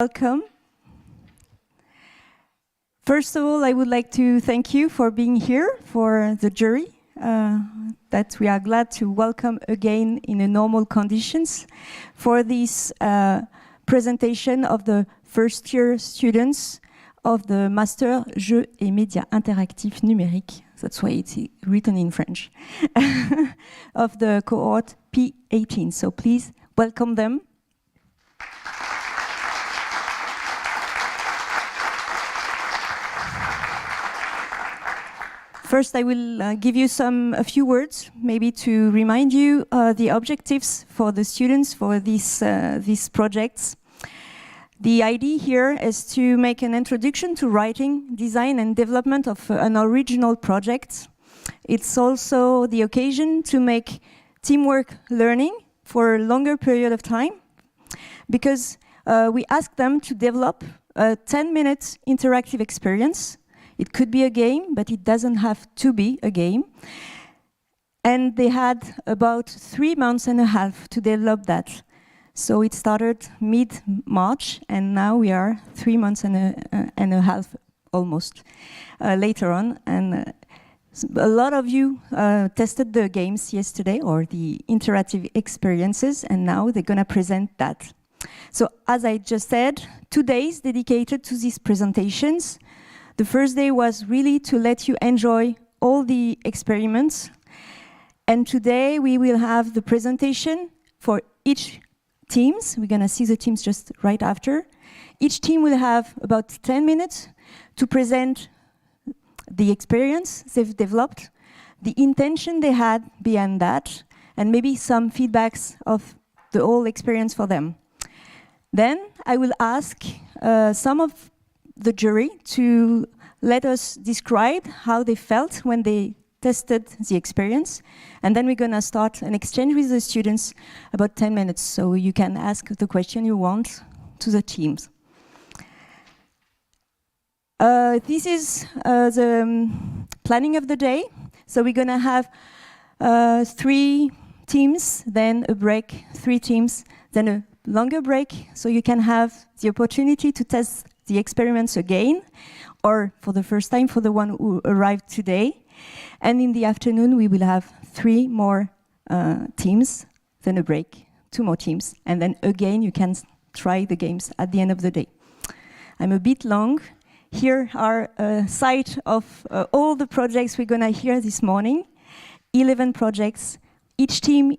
Welcome. First of all, I would like to thank you for being here, for the jury, that we are glad to welcome again in a normal conditions for this presentation of the first year students of the Master Jeux et Médias Interactifs Numériques, that's why it's written in French, of the cohort P18. So please welcome them. First, I will give you a few words, maybe to remind you the objectives for the students for these projects. The idea here is to make an introduction to writing, design and development of an original project. It's also the occasion to make teamwork learning for a longer period of time, because we ask them to develop a 10-minute interactive experience. It could be a game, but it doesn't have to be a game. And they had about 3 months and a half to develop that. So it started mid-March, and now we are 3 months and a half almost later on. And a lot of you tested the games yesterday, or the interactive experiences, and now they're gonna present that. So as I just said, 2 days dedicated to these presentations. The first day was really to let you enjoy all the experiments. And today we will have the presentation for each teams. We're gonna see the teams just right after. Each team will have about 10 minutes to present the experience they've developed, the intention they had behind that, and maybe some feedbacks of the whole experience for them. Then I will ask some of the jury to let us describe how they felt when they tested the experience, and then we're gonna start an exchange with the students about 10 minutes, so you can ask the question you want to the teams. This is the planning of the day. So we're gonna have 3 teams, then a break, 3 teams, then a longer break, so you can have the opportunity to test the experiments again, or for the first time for the one who arrived today. And in the afternoon, we will have 3 more teams, then a break, 2 more teams, and then again, you can try the games at the end of the day. I'm a bit long. Here are a site of all the projects we're gonna hear this morning. 11 projects. Each team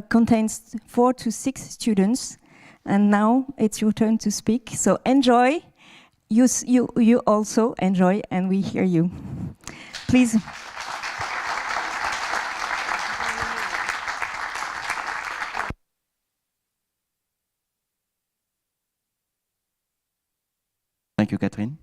contains 4 to 6 students. And now it's your turn to speak. So enjoy. You also enjoy, and we hear you. Please. Thank you, Catherine.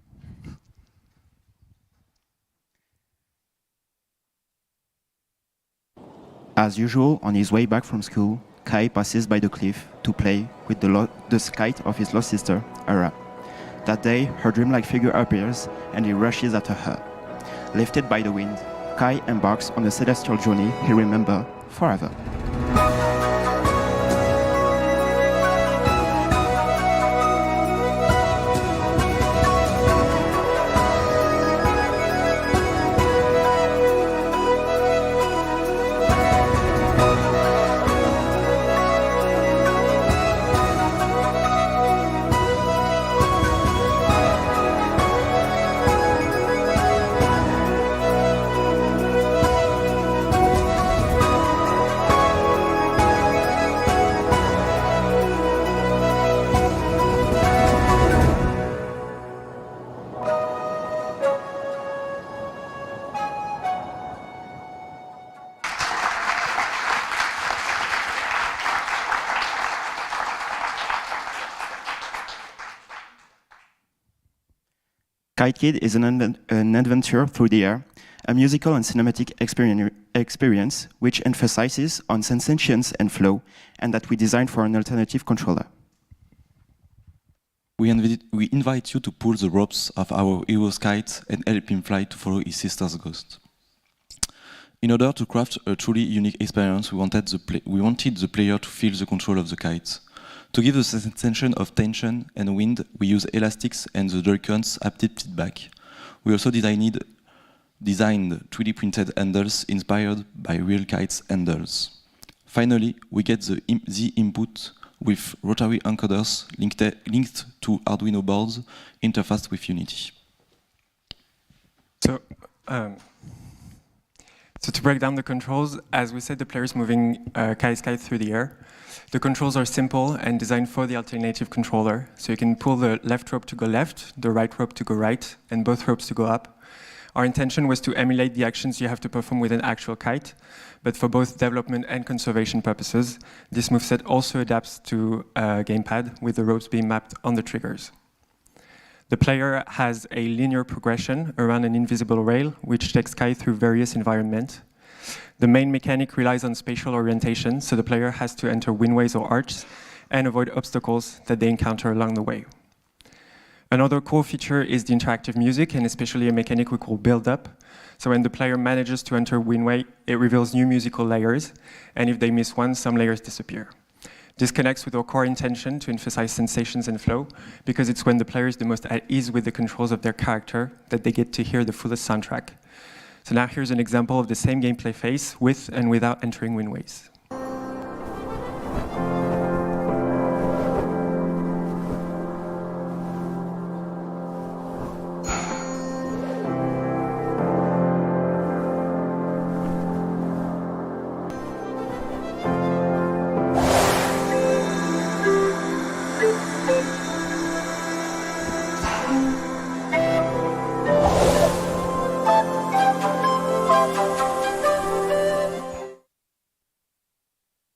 As usual, on his way back from school, Kai passes by the cliff to play with the kite of his lost sister, Ara. That day, her dreamlike figure appears, and he rushes after her. Lifted by the wind, Kai embarks on a celestial journey he'll remember forever. Kite Kid is an adventure through the air, a musical and cinematic experience which emphasizes on sentience and flow, and that we designed for an alternative controller. We invite you to pull the ropes of our hero's kite and help him fly to follow his sister's ghost. In order to craft a truly unique experience, we wanted the player to feel the control of the kite. To give a sensation of tension and wind, we use elastics and the Joy-Cons haptic feedback. We also designed 3D printed handles inspired by real kites handles. Finally, we get the input with rotary encoders linked to Arduino boards interfaced with Unity. So to break down the controls, as we said, the player is moving Kite through the air. The controls are simple and designed for the alternative controller. So you can pull the left rope to go left, the right rope to go right, and both ropes to go up. Our intention was to emulate the actions you have to perform with an actual kite, but for both development and conservation purposes, this moveset also adapts to a gamepad with the ropes being mapped on the triggers. The player has a linear progression around an invisible rail, which takes Kite through various environments. The main mechanic relies on spatial orientation, so the player has to enter windways or arches and avoid obstacles that they encounter along the way. Another core feature is the interactive music, and especially a mechanic we call build-up. So when the player manages to enter windway, it reveals new musical layers, and if they miss one, some layers disappear. This connects with our core intention to emphasize sensations and flow, because it's when the player is the most at ease with the controls of their character that they get to hear the fullest soundtrack. So now here's an example of the same gameplay phase with and without entering windways.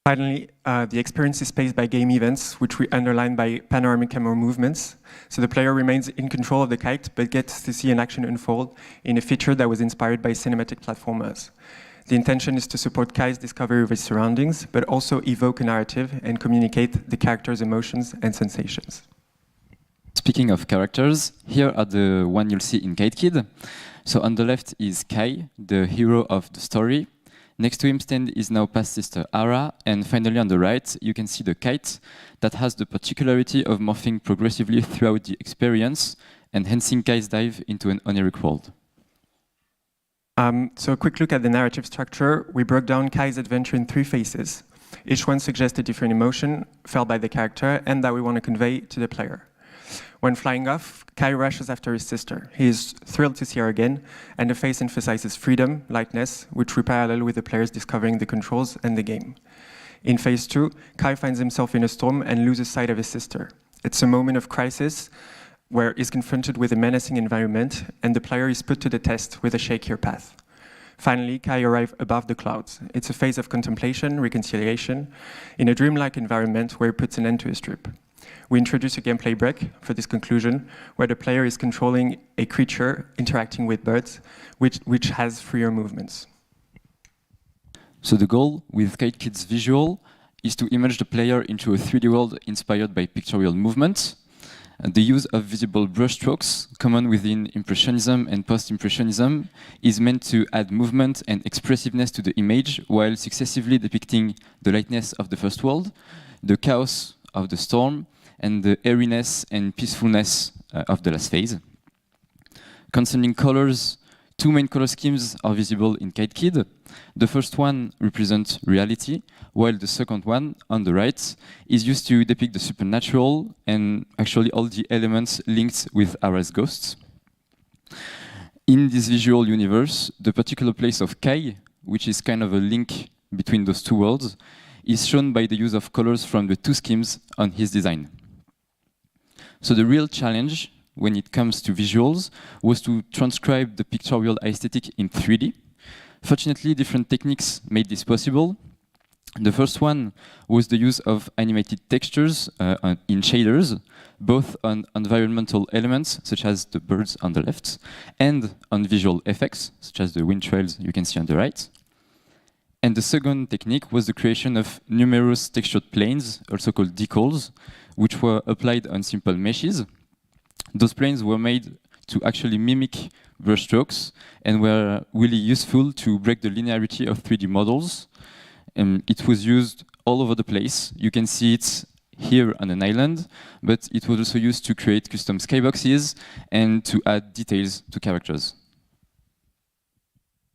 Finally, the experience is paced by game events, which we underline by panoramic camera movements. So the player remains in control of the kite, but gets to see an action unfold in a feature that was inspired by cinematic platformers. The intention is to support Kai's discovery of his surroundings, but also evoke a narrative and communicate the character's emotions and sensations. Speaking of characters, here are the one you'll see in Kite Kid. So on the left is Kai, the hero of the story. Next to him stand is now past sister Ara, and finally on the right you can see the kite that has the particularity of morphing progressively throughout the experience, enhancing Kai's dive into an oniric world. So a quick look at the narrative structure. We broke down Kai's adventure in 3 phases. Each one suggests a different emotion felt by the character and that we want to convey to the player. When flying off, Kai rushes after his sister. He is thrilled to see her again, and the phase emphasizes freedom, lightness, which we parallel with the players discovering the controls and the game. In phase 2, Kai finds himself in a storm and loses sight of his sister. It's a moment of crisis where he's confronted with a menacing environment, and the player is put to the test with a shakier path. Finally, Kai arrives above the clouds. It's a phase of contemplation, reconciliation, in a dreamlike environment where he puts an end to his trip. We introduce a gameplay break for this conclusion, where the player is controlling a creature interacting with birds, which has freer movements. So the goal with Kite Kid's visual is to immerse the player into a 3D world inspired by pictorial movement. The use of visible brushstrokes, common within Impressionism and Post-Impressionism, is meant to add movement and expressiveness to the image while successively depicting the lightness of the first world, the chaos of the storm, and the airiness and peacefulness of the last phase. Concerning colors, 2 main color schemes are visible in Kite Kid. The first one represents reality, while the second one, on the right, is used to depict the supernatural and actually all the elements linked with Ara's ghosts. In this visual universe, the particular place of Kai, which is kind of a link between those 2 worlds, is shown by the use of colors from the 2 schemes on his design. So the real challenge when it comes to visuals was to transcribe the pictorial aesthetic in 3D. Fortunately, different techniques made this possible. The first one was the use of animated textures in shaders, both on environmental elements, such as the birds on the left, and on visual effects, such as the wind trails you can see on the right. And the second technique was the creation of numerous textured planes, also called decals, which were applied on simple meshes. Those planes were made to actually mimic brushstrokes and were really useful to break the linearity of 3D models. It was used all over the place. You can see it here on an island, but it was also used to create custom skyboxes and to add details to characters.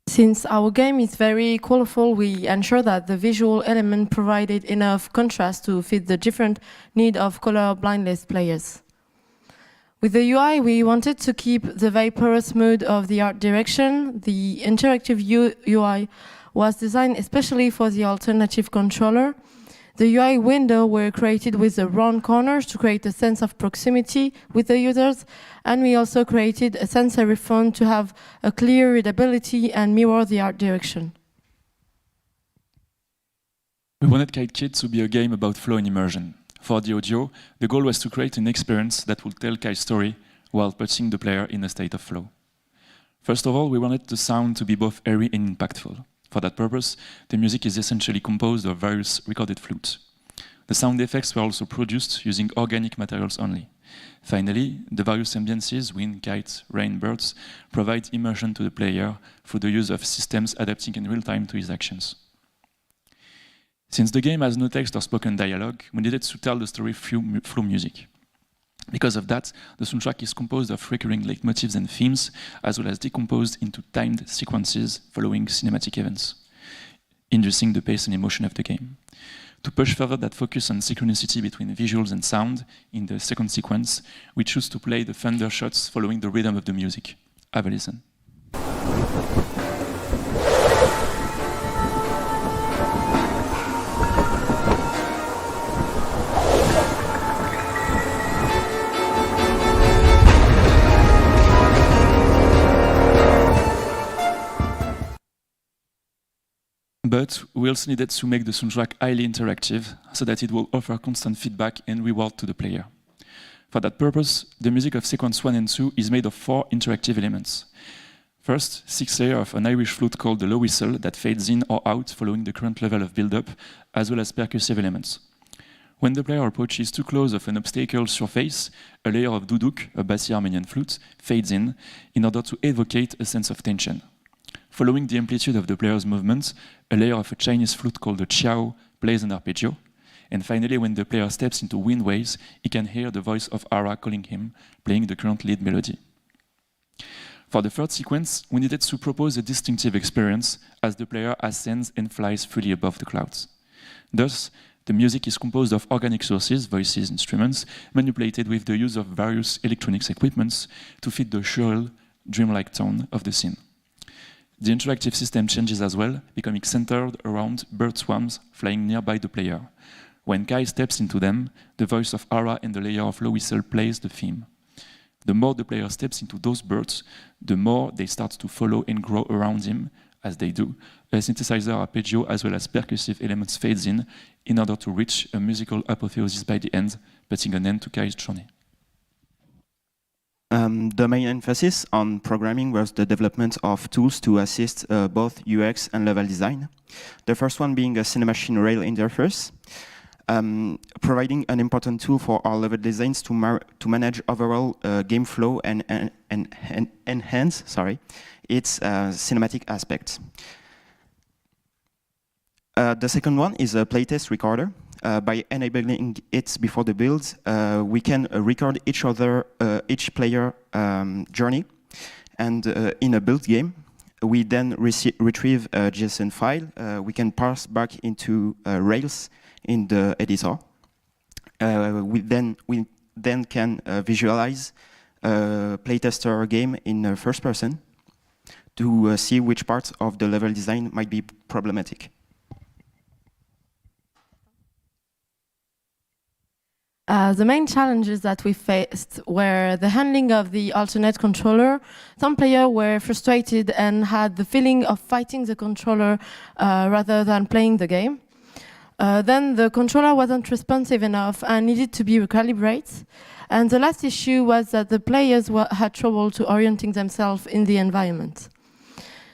Since our game is very colorful, we ensure that the visual element provided enough contrast to fit the different needs of color-blindless players. With the UI, we wanted to keep the vaporous mood of the art direction. The interactive UI was designed especially for the alternative controller. The UI window were created with the round corners to create a sense of proximity with the users, and we also created a sensory font to have a clear readability and mirror the art direction. We wanted Kite Kid to be a game about flow and immersion. For the audio, the goal was to create an experience that would tell Kite's story while putting the player in a state of flow. First of all, we wanted the sound to be both airy and impactful. For that purpose, the music is essentially composed of various recorded flutes. The sound effects were also produced using organic materials only. Finally, the various ambiances, wind, kites, rain, birds, provide immersion to the player through the use of systems adapting in real time to his actions. Since the game has no text or spoken dialogue, we needed to tell the story through music. Because of that, the soundtrack is composed of recurring leitmotifs and themes, as well as decomposed into timed sequences following cinematic events, inducing the pace and emotion of the game. To push further that focus on synchronicity between visuals and sound, in the second sequence, we choose to play the thunder shots following the rhythm of the music. Have a listen. But we also needed to make the soundtrack highly interactive so that it will offer constant feedback and reward to the player. For that purpose, the music of sequence 1 and 2 is made of 4 interactive elements. First, 6 layers of an Irish flute called the low whistle that fades in or out following the current level of build-up, as well as percussive elements. When the player approaches too close of an obstacle surface, a layer of duduk, a bassy Armenian flute, fades in order to evocate a sense of tension. Following the amplitude of the player's movements, a layer of a Chinese flute called the chiao plays an arpeggio. And finally, when the player steps into wind waves, he can hear the voice of Ara calling him, playing the current lead melody. For the third sequence, we needed to propose a distinctive experience as the player ascends and flies freely above the clouds. Thus, the music is composed of organic sources, voices, instruments, manipulated with the use of various electronics equipments to fit the shrill, dreamlike tone of the scene. The interactive system changes as well, becoming centered around bird swarms flying nearby the player. When Kai steps into them, the voice of Ara and the layer of low whistle plays the theme. The more the player steps into those birds, the more they start to follow and grow around him. As they do, a synthesizer arpeggio as well as percussive elements fades in order to reach a musical apotheosis by the end, putting an end to Kai's journey. The main emphasis on programming was the development of tools to assist both UX and level design. The first one being a Cinemachine Rail interface, providing an important tool for our level designs to manage overall game flow and enhance its cinematic aspects. The second one is a playtest recorder. By enabling it before the build, we can record each player journey, and in a build game, we then retrieve a JSON file. We can parse back into Rails in the editor. We then can visualize a playtester game in first person to see which parts of the level design might be problematic. The main challenges that we faced were the handling of the alternate controller. Some players were frustrated and had the feeling of fighting the controller rather than playing the game. Then the controller wasn't responsive enough and needed to be recalibrated. And the last issue was that the players had trouble to orienting themselves in the environment.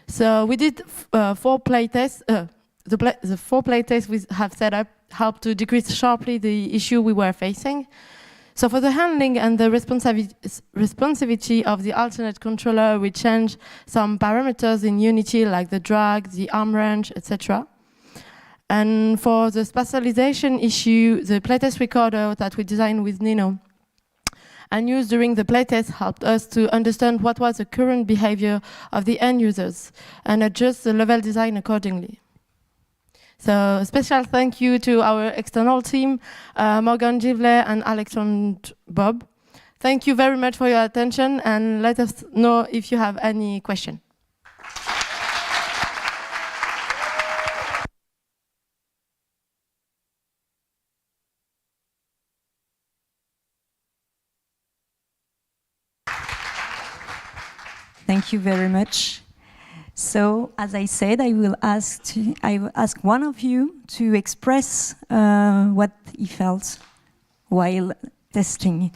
So we did 4 playtests. The 4 playtests we have set up helped to decrease sharply the issue we were facing. So for the handling and the responsivity of the alternate controller, we changed some parameters in Unity, like the drag, the arm range, etc. And for the spatialization issue, the playtest recorder that we designed with Nino and used during the playtest helped us to understand what was the current behavior of the end users and adjust the level design accordingly. So a special thank you to our external team, Morgane, GIVELET, and Alexandre BOBE. Thank you very much for your attention, and let us know if you have any question. Thank you very much. So, as I said, I will ask one of you to express what he felt while testing.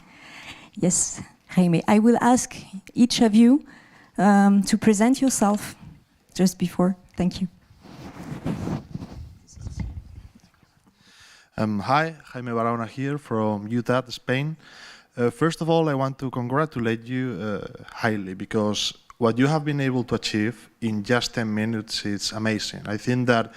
Yes, Jaime. I will ask each of you to present yourself just before. Thank you. Hi, Jaime Barahona here from OUDOT, Spain. First of all, I want to congratulate you highly, because what you have been able to achieve in just 10 minutes is amazing. I think that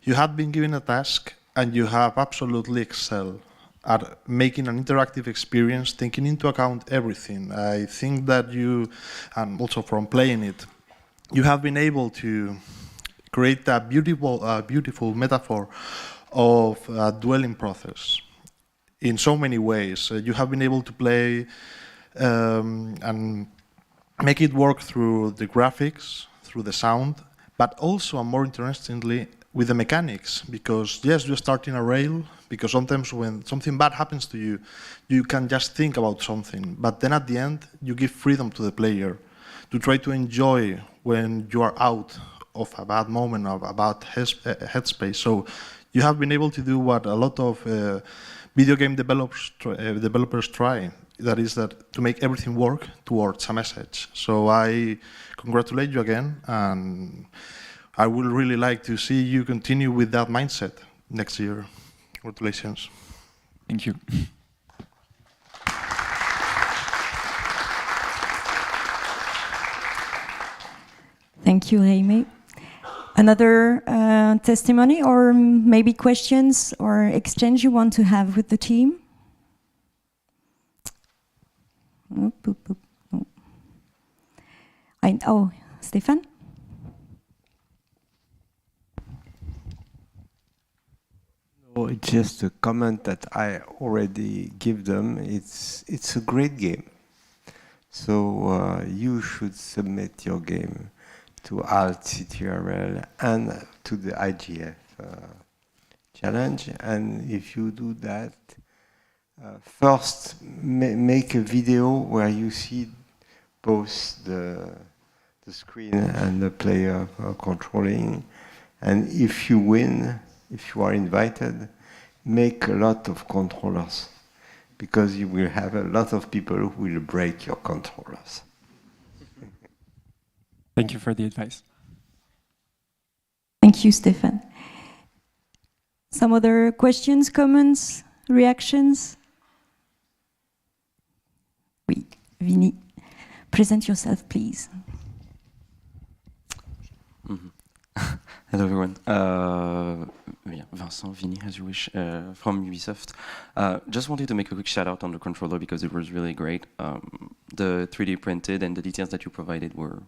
you have been given a task and you have absolutely excelled at making an interactive experience, taking into account everything. I think that you, and also from playing it, you have been able to create a beautiful metaphor of a dwelling process in so many ways. You have been able to play and make it work through the graphics, through the sound, but also, and more interestingly, with the mechanics. Because yes, you're starting a rail, because sometimes when something bad happens to you, you can just think about something, but then at the end, you give freedom to the player to try to enjoy when you are out of a bad moment, of a bad headspace. So you have been able to do what a lot of video game developers try, that is that to make everything work towards a message. So I congratulate you again, and I would really like to see you continue with that mindset next year. Congratulations. Thank you. Thank you, Jaime. Another testimony, or maybe questions or exchange you want to have with the team? Oh, Stéphane? No, it's just a comment that I already give them. It's a great game. So you should submit your game to alt-CTRL and to the IGF challenge. And if you do that, first make a video where you see both the screen and the player controlling. And if you win, if you are invited, make a lot of controllers, because you will have a lot of people who will break your controllers. Thank you for the advice. Thank you, Stéphane. Some other questions, comments, reactions? Oui, Vinny. Present yourself, please. Hello everyone. Vincent, Vinny, as you wish, from Ubisoft. Just wanted to make a quick shout out on the controller because it was really great. The 3D printed and the details that you provided were,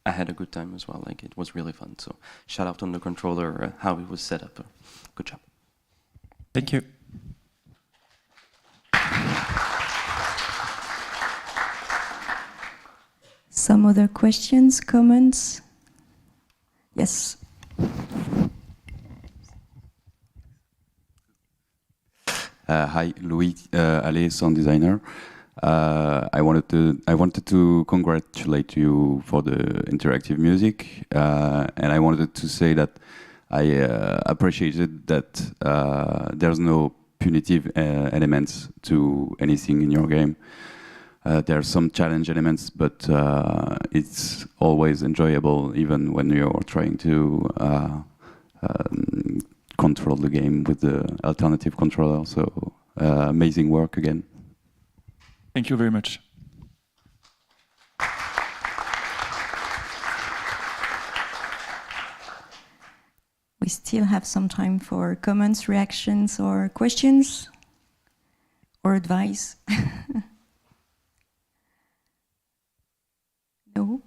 I had a good time as well. Like, it was really fun. So shout out on the controller, how it was set up. Good job. Thank you. Some other questions, comments? Yes. Hi, Louis Allais, sound designer. I wanted to congratulate you for the interactive music, and I wanted to say that I appreciated that there's no punitive elements to anything in your game. There are some challenge elements, but it's always enjoyable, even when you're trying to control the game with the alternative controller. So amazing work again. Thank you very much. we still have some time for comments, reactions, or questions, or advice. No?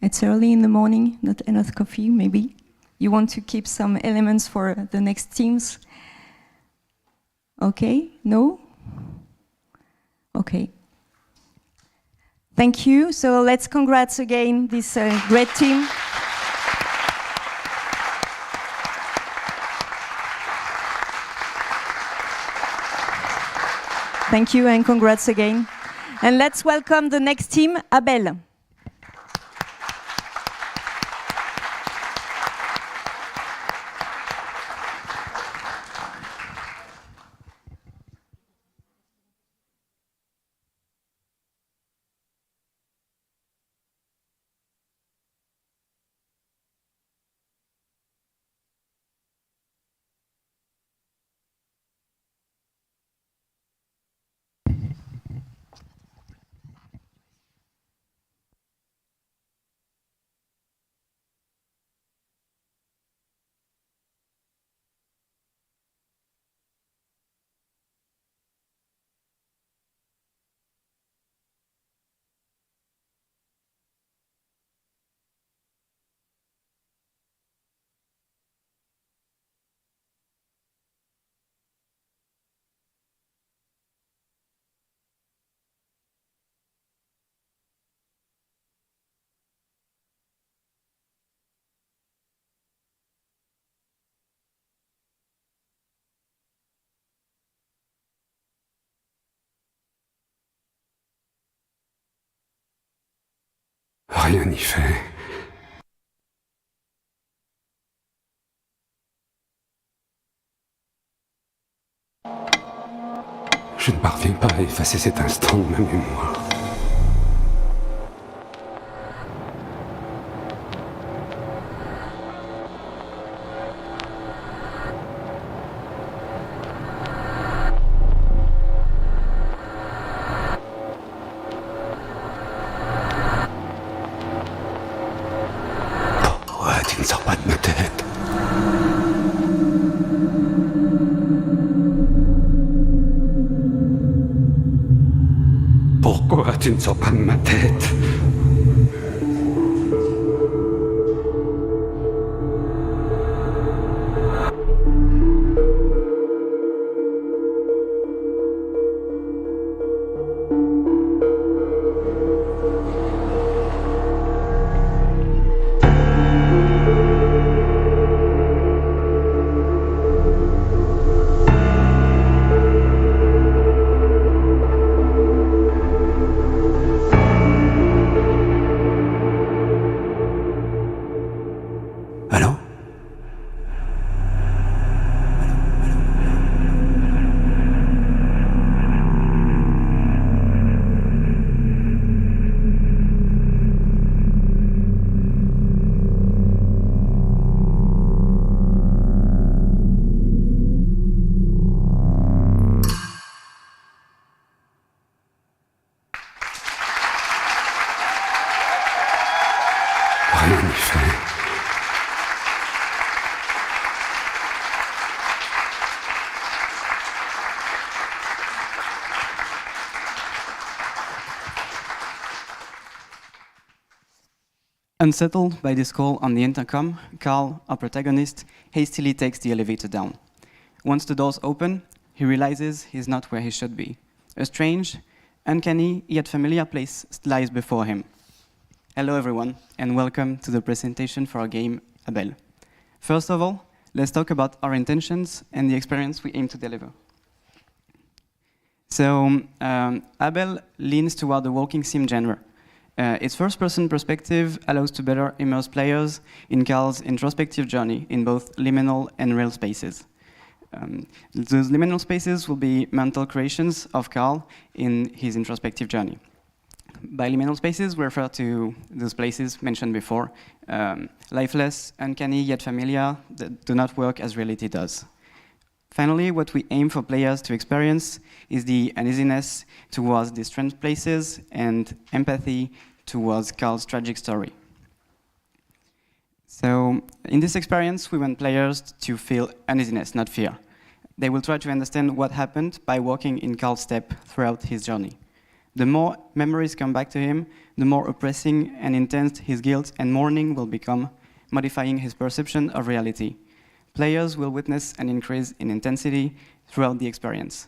It's early in the morning, not enough coffee, maybe. You want to keep some elements for the next teams? Okay, no? Okay. Thank you. So let's congrats again this great team. Thank you and congrats again. And let's welcome the next team, Abel. Rien n'y fait. Je ne parviens pas à effacer cet instant de ma mémoire. Pourquoi tu ne sors pas de ma tête? Pourquoi tu ne sors pas de ma tête? Rien n'y fait. Unsettled by this call on the intercom, Carl, our protagonist, hastily takes the elevator down. Once the doors open, he realizes he's not where he should be. A strange, uncanny, yet familiar place lies before him. Hello everyone, and welcome to the presentation for our game, Abel. First of all, let's talk about our intentions and the experience we aim to deliver. So, Abel leans toward the walking sim genre. Its first-person perspective allows to better immerse players in Carl's introspective journey in both liminal and real spaces. Those liminal spaces will be mental creations of Carl in his introspective journey. By liminal spaces, we refer to those places mentioned before, lifeless, uncanny, yet familiar, that do not work as reality does. Finally, what we aim for players to experience is the uneasiness towards these strange places and empathy towards Carl's tragic story. So in this experience, we want players to feel uneasiness, not fear. They will try to understand what happened by walking in Carl's step throughout his journey. The more memories come back to him, the more oppressing and intense his guilt and mourning will become, modifying his perception of reality. Players will witness an increase in intensity throughout the experience.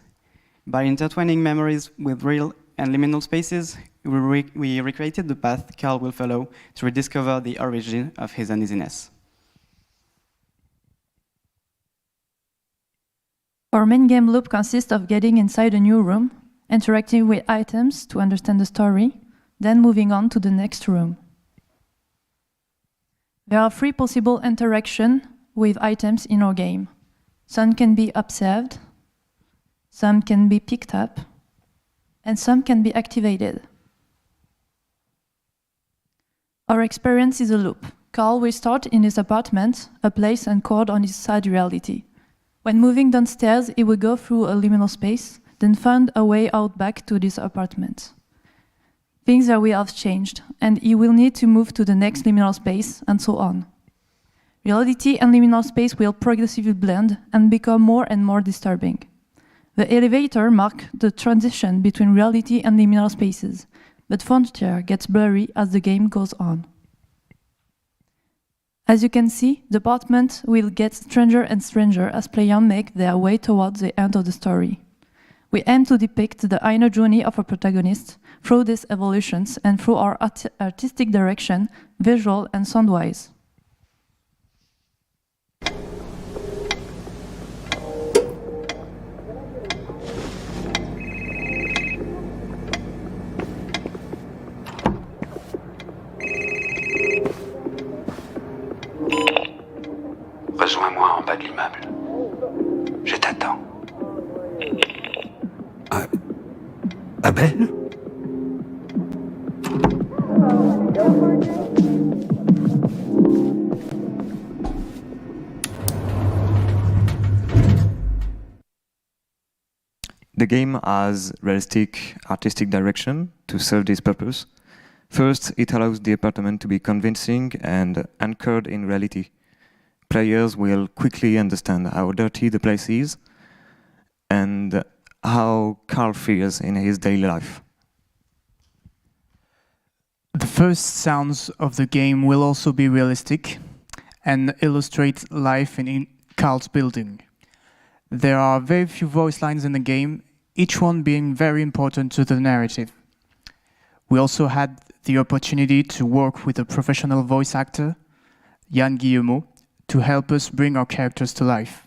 By intertwining memories with real and liminal spaces, we recreated the path Carl will follow to rediscover the origin of his uneasiness. Our main game loop consists of getting inside a new room, interacting with items to understand the story, then moving on to the next room. There are 3 possible interactions with items in our game. Some can be observed, some can be picked up, and some can be activated. Our experience is a loop. Carl will start in his apartment, a place anchored on his sad reality. When moving downstairs, he will go through a liminal space, then find a way out back to this apartment. Things will have changed, and he will need to move to the next liminal space, and so on. Reality and liminal space will progressively blend and become more and more disturbing. The elevator marks the transition between reality and liminal spaces, but frontier gets blurry as the game goes on. As you can see, the apartment will get stranger and stranger as players make their way towards the end of the story. We aim to depict the inner journey of a protagonist through these evolutions and through our artistic direction, visual and sound-wise. Rejoins-moi en bas de l'immeuble. Je t'attends. Abel ? The game has realistic artistic direction to serve this purpose. First, it allows the apartment to be convincing and anchored in reality. Players will quickly understand how dirty the place is and how Carl feels in his daily life. The first sounds of the game will also be realistic and illustrate life in Carl's building. There are very few voice lines in the game, each one being very important to the narrative. We also had the opportunity to work with a professional voice actor, Yann Guillemot, to help us bring our characters to life.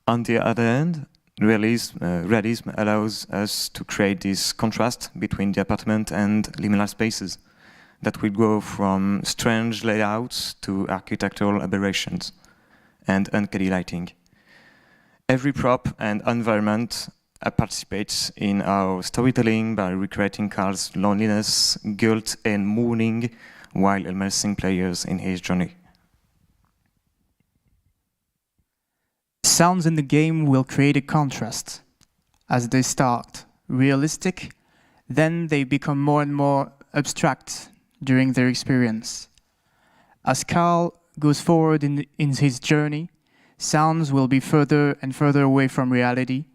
On the other hand, realism allows us to create this contrast between the apartment and liminal spaces that will go from strange layouts to architectural aberrations and uncanny lighting. Every prop and environment participates in our storytelling by recreating Carl's loneliness, guilt and mourning while immersing players in his journey. Sounds in the game will create a contrast. As they start realistic, then they become more and more abstract during their experience. As Carl goes forward in his journey, sounds will be further and further away from reality,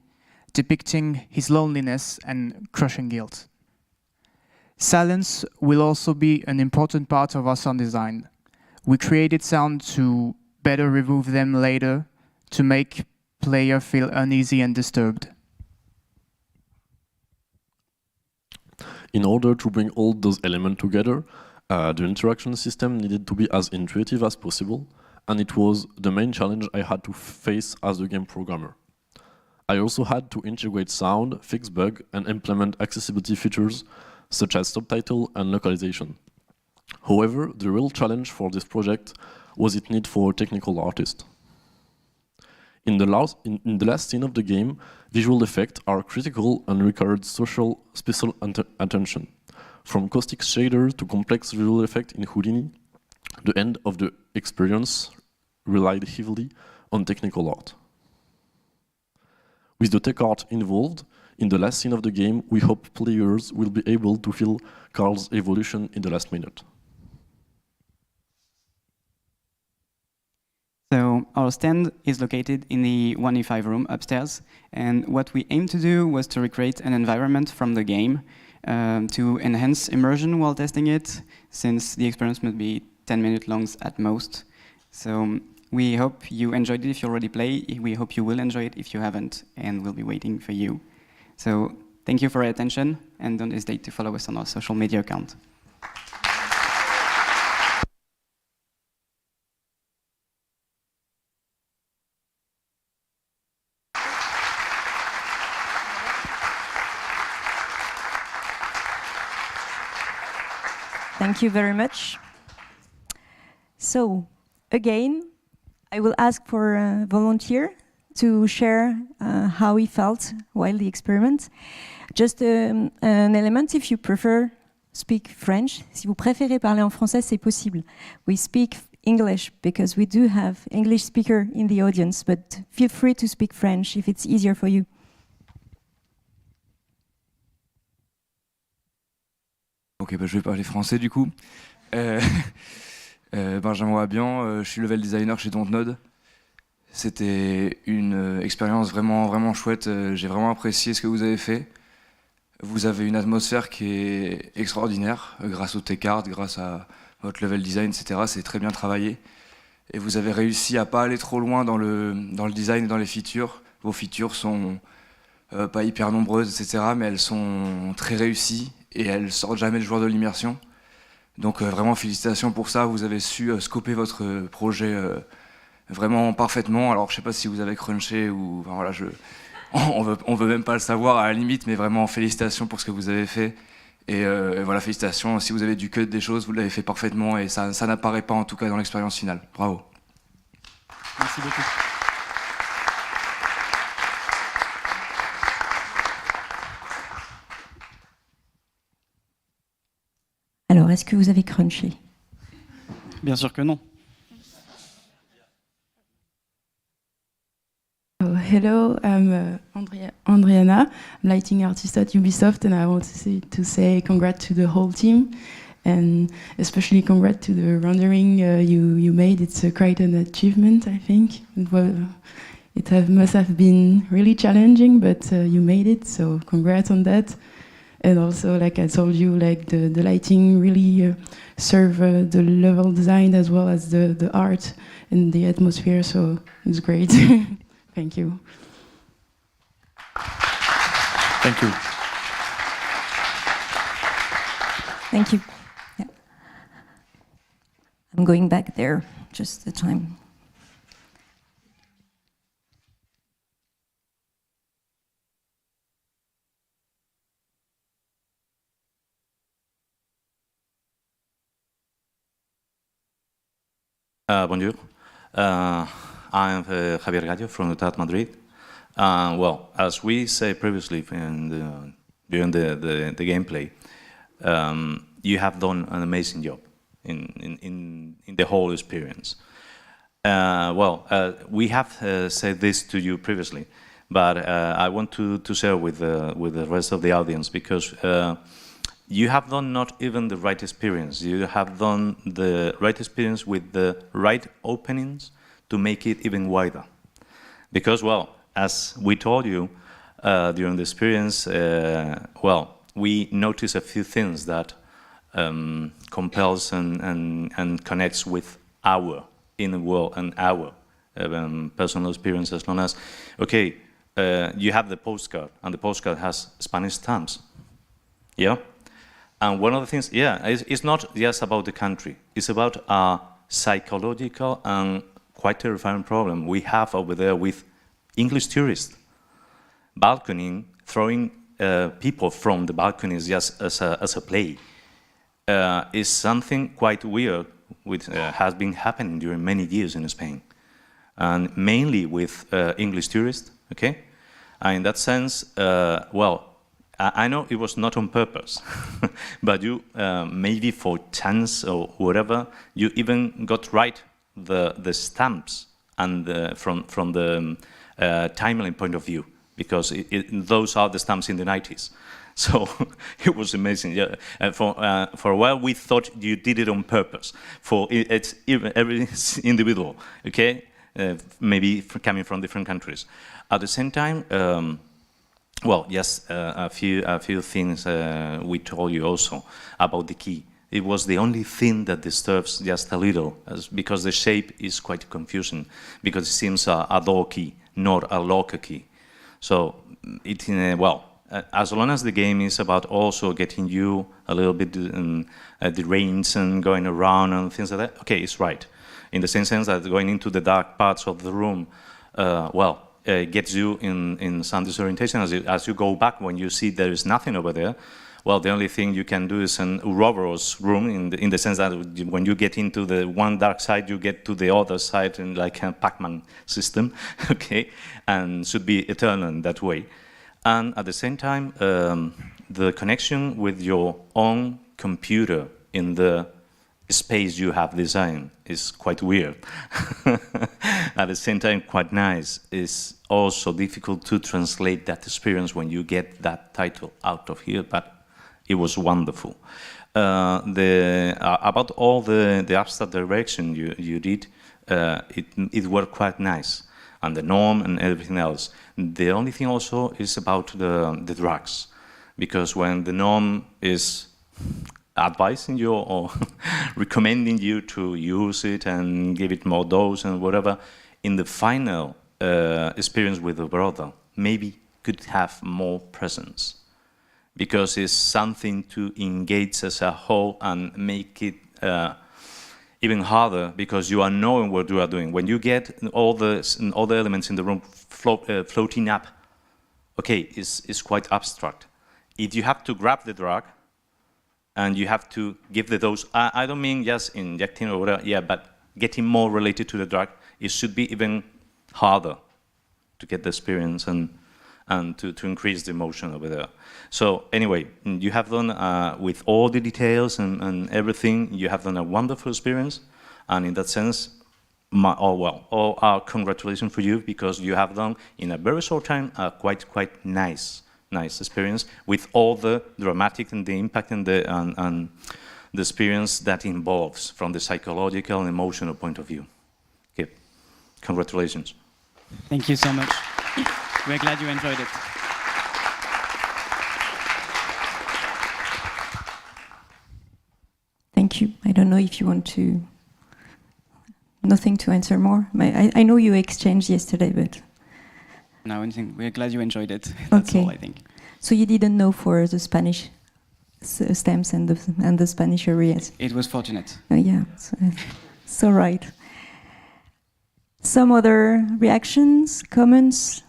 depicting his loneliness and crushing guilt. Silence will also be an important part of our sound design. We created sound to better remove them later, to make players feel uneasy and disturbed. In order to bring all those elements together, the interaction system needed to be as intuitive as possible, and it was the main challenge I had to face as a game programmer. I also had to integrate sound, fix bugs, and implement accessibility features such as subtitle and localization. However, the real challenge for this project was its need for a technical artist. In the last scene of the game, visual effects are critical and required special attention. From caustic shaders to complex visual effects in Houdini, the end of the experience relied heavily on technical art. With the tech art involved, in the last scene of the game, we hope players will be able to feel Carl's evolution in the last minute. So our stand is located in the 1E5 room upstairs, and what we aim to do was to recreate an environment from the game to enhance immersion while testing it, since the experience must be 10 minutes long at most. So we hope you enjoyed it if you already play. We hope you will enjoy it if you haven't, and we'll be waiting for you. So thank you for your attention, and don't hesitate to follow us on our social media account. Thank you very much. So, again, I will ask for a volunteer to share how he felt while the experiment. Just an element, if you prefer speak French. Si vous préférez parler en français, c'est possible. We speak English because we do have English speaker in the audience, but feel free to speak French if it's easier for you. Ok, bah, je vais parler français du coup. Benjamin Wabian, je suis level designer chez Dontnod. C'était une expérience vraiment chouette. J'ai vraiment apprécié ce que vous avez fait. Vous avez une atmosphère qui est extraordinaire grâce au tech art, grâce à votre level design, etc. C'est très bien travaillé. Et vous avez réussi à pas aller trop loin dans le design et dans les features. Vos features sont pas hyper nombreuses, etc. Mais elles sont très réussies et elles sortent jamais le joueur de l'immersion. Donc vraiment félicitations pour ça. Vous avez su scoper votre projet vraiment parfaitement. Alors je sais pas si vous avez crunché ou enfin, voilà, on veut même pas le savoir à la limite, mais vraiment félicitations pour ce que vous avez fait. Et voilà, félicitations. Si vous avez dû cut des choses, vous l'avez fait parfaitement et ça n'apparaît pas en tout cas dans l'expérience finale. Bravo. Merci beaucoup. Alors, est-ce que vous avez crunché? Bien sûr que non. Oh, hello, I'm Andriana, I'm lighting artist at Ubisoft, and I want to say congrats to the whole team, and especially congrats to the rendering you made. It's quite an achievement, I think. Must have been really challenging, but you made it, so congrats on that. And also, like I told you, like the lighting really serve the level design as well as the art and the atmosphere, so it's great. Thank you. Thank you. Thank you. Yeah. I'm going back there, just the time. Bonjour. I'm Javier Gallo from OUDOT Madrid. Well, as we said previously during the gameplay, you have done an amazing job in the whole experience. We have said this to you previously, but I want to share with the rest of the audience because you have done not even the right experience. You have done the right experience with the right openings to make it even wider. Because, well, as we told you during the experience, we notice a few things that compels and connects with our inner world and our personal experience, as long as, okay, you have the postcard, and the postcard has Spanish stamps, yeah? And one of the things, it's not just about the country. It's about a psychological and quite terrifying problem we have over there with English tourists. balcony, throwing people from the balconies just as a play is something quite weird, which has been happening during many years in Spain, and mainly with English tourists. Okay, and in that sense, well, I know it was not on purpose, but you maybe for chance or whatever, you even got right the stamps and from the timeline point of view, because those are the stamps in the 90s. So it was amazing. Yeah, for a while we thought you did it on purpose. For it's every individual, okay, maybe coming from different countries. At the same time, well, yes, a few things we told you also about the key. It was the only thing that disturbs just a little, because the shape is quite confusing, because it seems a door key, not a locker key. So it, well, as long as the game is about also getting you a little bit deranged and going around and things like that, okay, it's right. In the same sense that going into the dark parts of the room, well, gets you in some disorientation as you go back when you see there is nothing over there. Well, the only thing you can do is an Ouroboros room in the sense that when you get into the one dark side, you get to the other side in like a Pac-Man system, okay, and should be eternal in that way. And at the same time, the connection with your own computer in the space you have designed is quite weird. At the same time, quite nice. It's also difficult to translate that experience when you get that title out of here, but it was wonderful. About all the abstract direction you did, it worked quite nice, and the norm and everything else. The only thing also is about the drugs, because when the norm is advising you or recommending you to use it and give it more dose and whatever, in the final experience with the brother, maybe could have more presence, because it's something to engage as a whole and make it even harder, because you are knowing what you are doing. When you get all the elements in the room floating up, okay, it's quite abstract. If you have to grab the drug and you have to give the dose, I don't mean just injecting or whatever, yeah, but getting more related to the drug, it should be even harder to get the experience and to increase the emotion over there. So anyway, you have done, with all the details and everything, you have done a wonderful experience, and in that sense, all our congratulations for you, because you have done in a very short time a quite nice experience with all the dramatic and the impact and the experience that involves from the psychological and emotional point of view. Okay, congratulations. Thank you so much. We're glad you enjoyed it. Thank you. I don't know if you want to... Nothing to answer more. I know you exchanged yesterday, but... No, we're glad you enjoyed it. That's okay. all, I think. So you didn't know for the Spanish stamps and the Spanish areas? It was fortunate. Yeah, it's all right. Some other reactions, comments,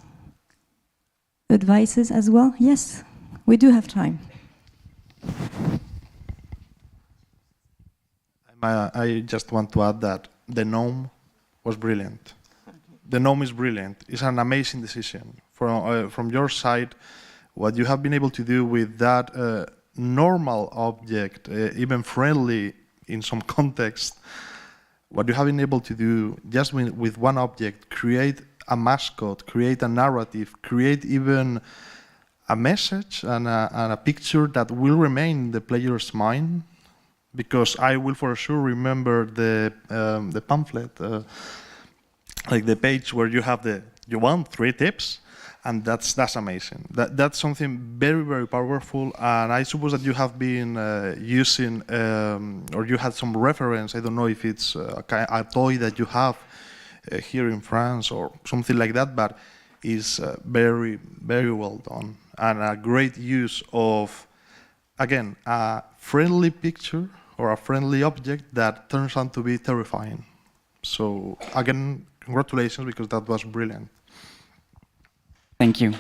advices as well? Yes, we do have time. I just want to add that the gnome was brilliant. The gnome is brilliant. It's an amazing decision. From your side, what you have been able to do with that normal object, even friendly in some context, what you have been able to do just with one object, create a mascot, create a narrative, create even a message and a picture that will remain in the player's mind, because I will for sure remember the pamphlet, like the page where you have you want 3 tips, and that's amazing. That's something very powerful, and I suppose that you have been using, or you had some reference, I don't know if it's a toy that you have here in France or something like that, but is very well done, and a great use of, again, a friendly picture or a friendly object that turns out to be terrifying. So again, congratulations, because that was brilliant. Thank you.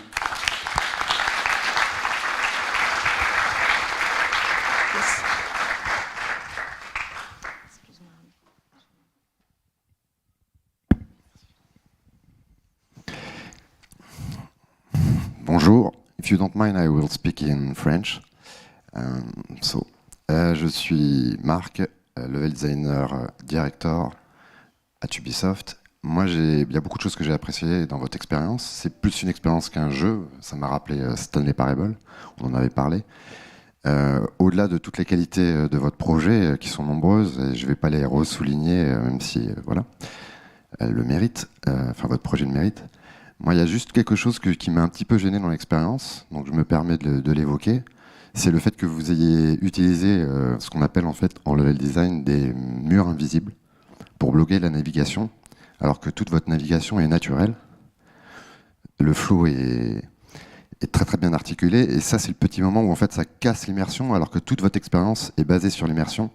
Bonjour. If you don't mind, I will speak in French. Je suis Marc, level designer director à Ubisoft. Moi, il y a beaucoup de choses que j'ai appréciées dans votre expérience. C'est plus une expérience qu'un jeu. Ça m'a rappelé Stanley Parable. On en avait parlé. Au-delà de toutes les qualités de votre projet, qui sont nombreuses, et je ne vais pas les ressouligner, même si voilà, elles le méritent, enfin votre projet le mérite. Moi, il y a juste quelque chose qui m'a un petit peu gêné dans l'expérience, donc je me permets de l'évoquer. C'est le fait que vous ayez utilisé ce qu'on appelle en fait en level design des murs invisibles pour bloquer la navigation, alors que toute votre navigation est naturelle. Le flow est très très bien articulé, et ça c'est le petit moment où en fait ça casse l'immersion, alors que toute votre expérience est basée sur l'immersion.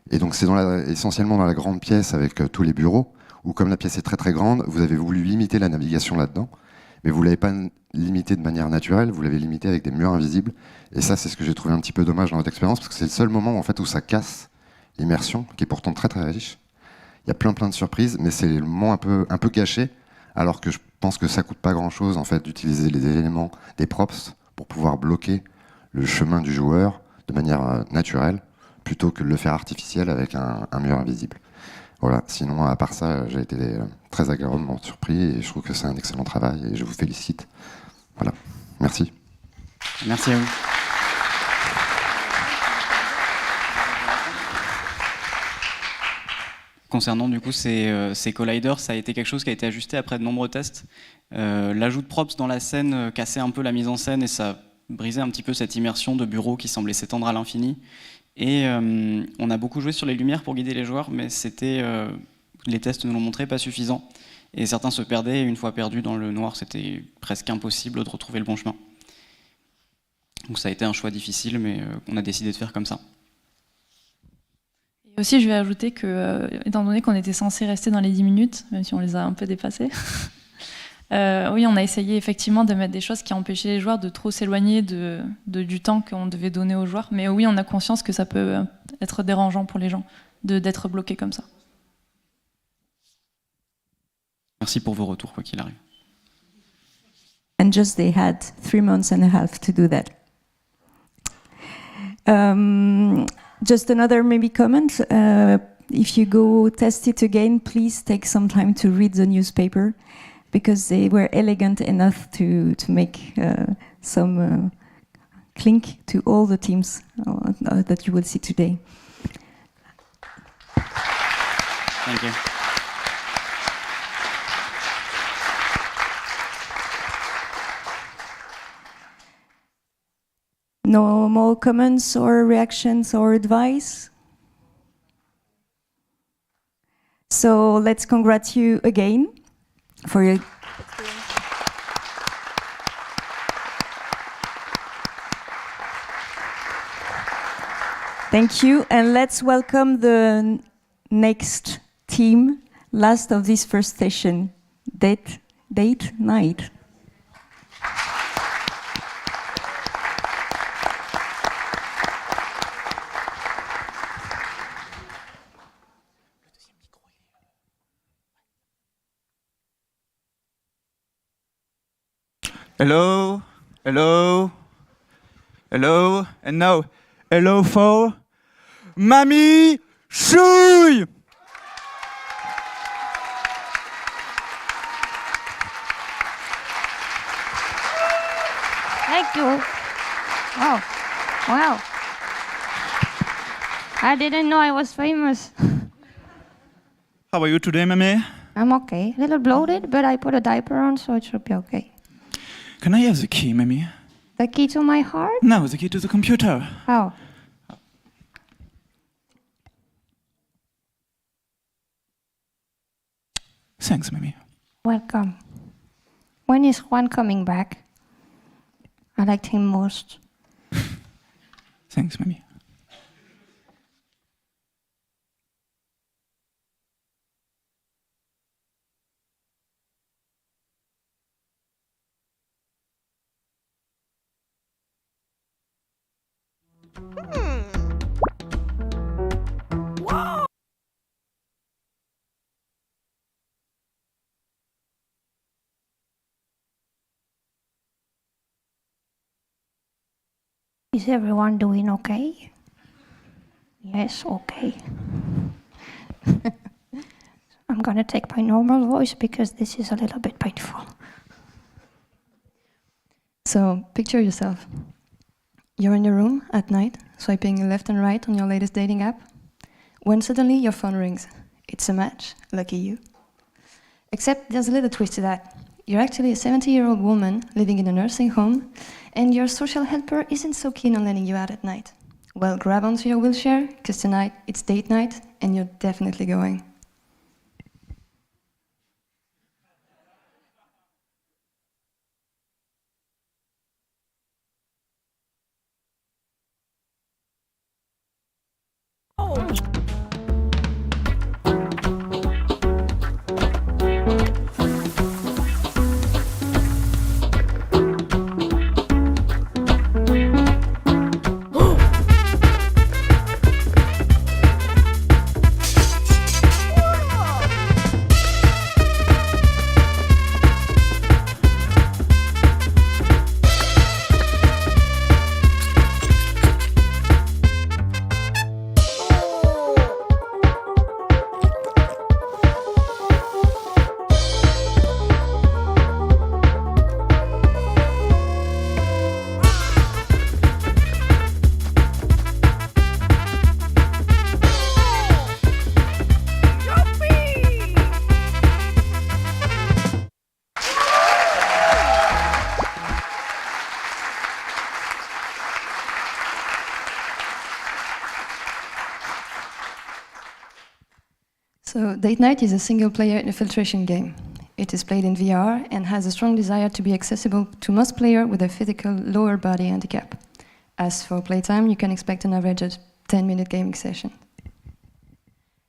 Et donc c'est essentiellement dans la grande pièce avec tous les bureaux, où comme la pièce est très très grande, vous avez voulu limiter la navigation là-dedans, mais vous ne l'avez pas limité de manière naturelle, vous l'avez limité avec des murs invisibles. Et ça c'est ce que j'ai trouvé un petit peu dommage dans votre expérience, parce que c'est le seul moment en fait où ça casse l'immersion, qui est pourtant très très riche. Il y a plein de surprises, mais c'est le moment un peu gâché, alors que je pense que ça coûte pas grand-chose en fait d'utiliser les éléments des props pour pouvoir bloquer le chemin du joueur de manière naturelle, plutôt que de le faire artificiel avec un mur invisible. Voilà. Sinon, à part ça, j'ai été très agréablement surpris et je trouve que c'est un excellent travail et je vous félicite. Voilà. Merci. Merci à vous. Concernant du coup ces colliders, ça a été quelque chose qui a été ajusté après de nombreux tests. L'ajout de props dans la scène cassait un peu la mise en scène et ça brisait un petit peu cette immersion de bureau qui semblait s'étendre à l'infini. Et on a beaucoup joué sur les lumières pour guider les joueurs, mais c'était, les tests nous l'ont montré, pas suffisant. Et certains se perdaient, et une fois perdus dans le noir, c'était presque impossible de retrouver le bon chemin. Donc ça a été un choix difficile, mais on a décidé de faire comme ça. Et aussi, je vais ajouter que, étant donné qu'on était censé rester dans les 10 minutes, même si on les a un peu dépassés, oui, on a essayé effectivement de mettre des choses qui empêchaient les joueurs de trop s'éloigner du temps qu'on devait donner aux joueurs. Mais oui, on a conscience que ça peut être dérangeant pour les gens d'être bloqués comme ça. Merci pour vos retours, quoi qu'il arrive. And just they had 3 months and a half to do that. Just another maybe comment. If you go test it again, please take some time to read the newspaper, because they were elegant enough to make some clink to all the teams that you will see today. Thank you. No more comments or reactions or advice? So let's congratulate you again for your Thank you, and let's welcome the next team, last of this first session, date night. Hello, hello, hello, and now, hello for Mamie Chouille! Thank you. Oh, wow. I didn't know I was famous. How are you today, Mamie? I'm okay. A little bloated, but I put a diaper on, so it should be okay. Can I have the key, Mamie? The key to my heart? No, the key to the computer. Oh. Thanks, Mamie. Welcome. When is Juan coming back? I liked him most. Thanks, Mamie. Is everyone doing okay? Yes, okay. I'm gonna take my normal voice because this is a little bit painful. So, picture yourself. You're in your room at night, swiping left and right on your latest dating app, when suddenly your phone rings. It's a match, lucky you. Except there's a little twist to that. You're actually a 70-year-old woman living in a nursing home, and your social helper isn't so keen on letting you out at night. Well, grab onto your wheelchair, because tonight it's date night, and you're definitely going. So, Date Night is a single-player infiltration game. It is played in VR and has a strong desire to be accessible to most players with a physical lower body handicap. As for playtime, you can expect an average of 10-minute gaming session.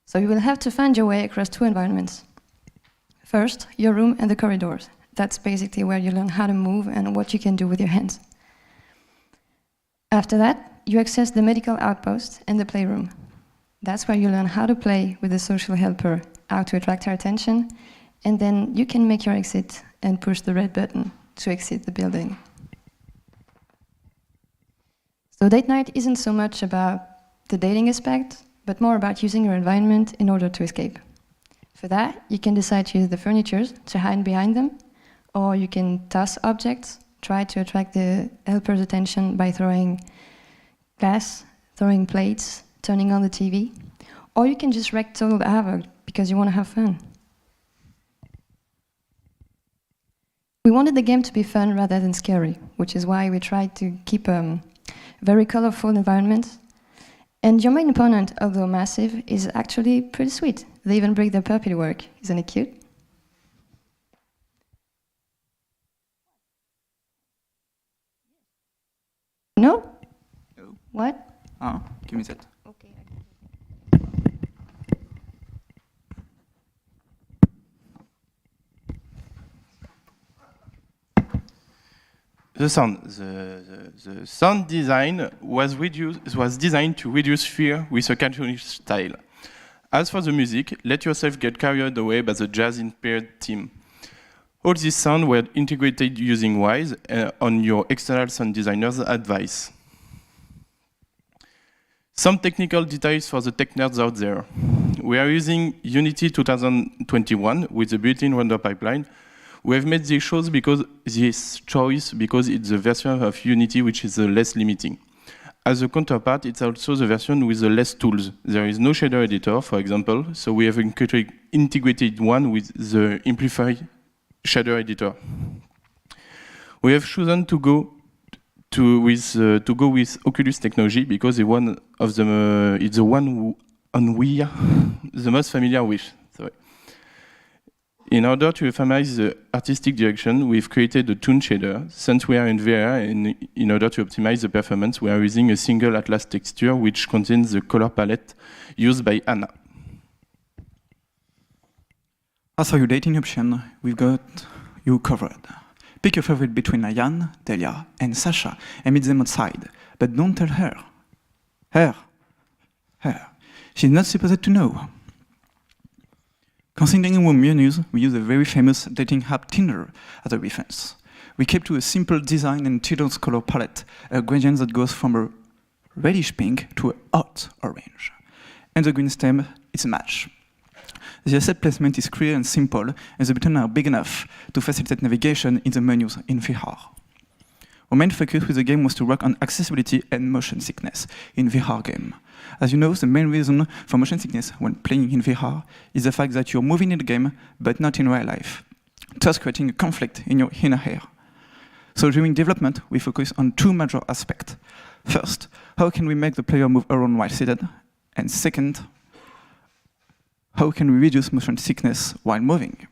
So you will have to find your way across two environments. First, your room and the corridors. That's basically where you learn how to move and what you can do with your hands. After that, you access the medical outpost and the playroom. That's where you learn how to play with the social helper, how to attract her attention, and then you can make your exit and push the red button to exit the building. So date night isn't so much about the dating aspect, but more about using your environment in order to escape. For that, you can decide to use the furniture to hide behind them, or you can toss objects, try to attract the helper's attention by throwing glass, throwing plates, turning on the TV, or you can just wreak total havoc because you want to have fun. We wanted the game to be fun rather than scary, which is why we tried to keep a very colorful environment. And your main opponent, although massive, is actually pretty sweet. They even break their puppy to work. Isn't it cute? No? No. What? Ah, give me that. Okay. The sound design was designed to reduce fear with a cartoonish style. As for the music, let yourself get carried away by the jazz-inspired theme. All these sounds were integrated using Wise on your external sound designer's advice. Some technical details for the tech nerds out there. We are using Unity 2021 with the built-in render pipeline. We have made this choice because it's the version of Unity which is the less limiting. As a counterpart, it's also the version with the less tools. There is no shader editor, for example, so we have integrated one with the Amplify shader editor. We have chosen to go with Oculus technology because it's the one we are the most familiar with. Sorry. In order to familiarize the artistic direction, we've created a toon shader. Since we are in VR and in order to optimize the performance, we are using a single Atlas texture which contains the color palette used by Anna. As for your dating option, we've got you covered. Pick your favorite between Ayan, Delia, and Sasha and meet them outside. But don't tell her. Her. She's not supposed to know. Considering our menus, we use a very famous dating app Tinder as a reference. We kept to a simple design and children's color palette, a gradient that goes from a reddish pink to a hot orange. And the green stem is a match. The asset placement is clear and simple, and the buttons are big enough to facilitate navigation in the menus in VR. Our main focus with the game was to work on accessibility and motion sickness in VR game. As you know, the main reason for motion sickness when playing in VR is the fact that you're moving in the game, but not in real life, thus creating a conflict in your inner ear. So during development, we focus on two major aspects. First, how can we make the player move around while seated? And second, how can we reduce motion sickness while moving?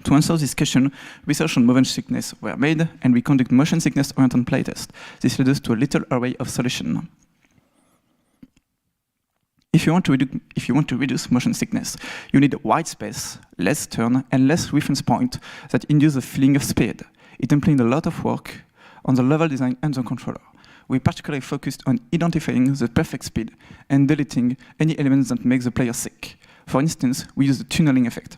To answer this question, research on motion sickness were made, and we conduct motion sickness-oriented playtests. This led us to a little array of solutions. If you want to reduce motion sickness, you need white space, less turn, and less reference point that induce a feeling of speed. It implied a lot of work on the level design and the controller. We particularly focused on identifying the perfect speed and deleting any elements that make the player sick. For instance, we use the tunneling effect.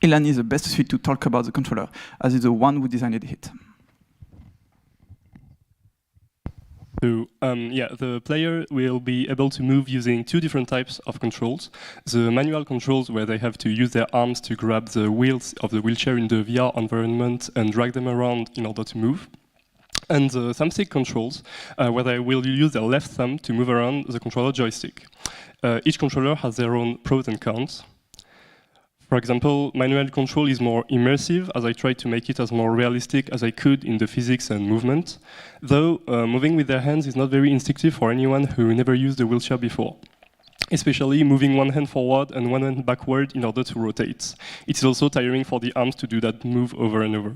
Ilan is the best suited to talk about the controller, as he's the one who designed it. So, the player will be able to move using two different types of controls. The manual controls, where they have to use their arms to grab the wheels of the wheelchair in the VR environment and drag them around in order to move. And the thumbstick controls, where they will use their left thumb to move around the controller joystick. Each controller has their own pros and cons. For example, manual control is more immersive, as I tried to make it as more realistic as I could in the physics and movement, though moving with their hands is not very instinctive for anyone who never used a wheelchair before, especially moving one hand forward and one hand backward in order to rotate. It is also tiring for the arms to do that move over and over.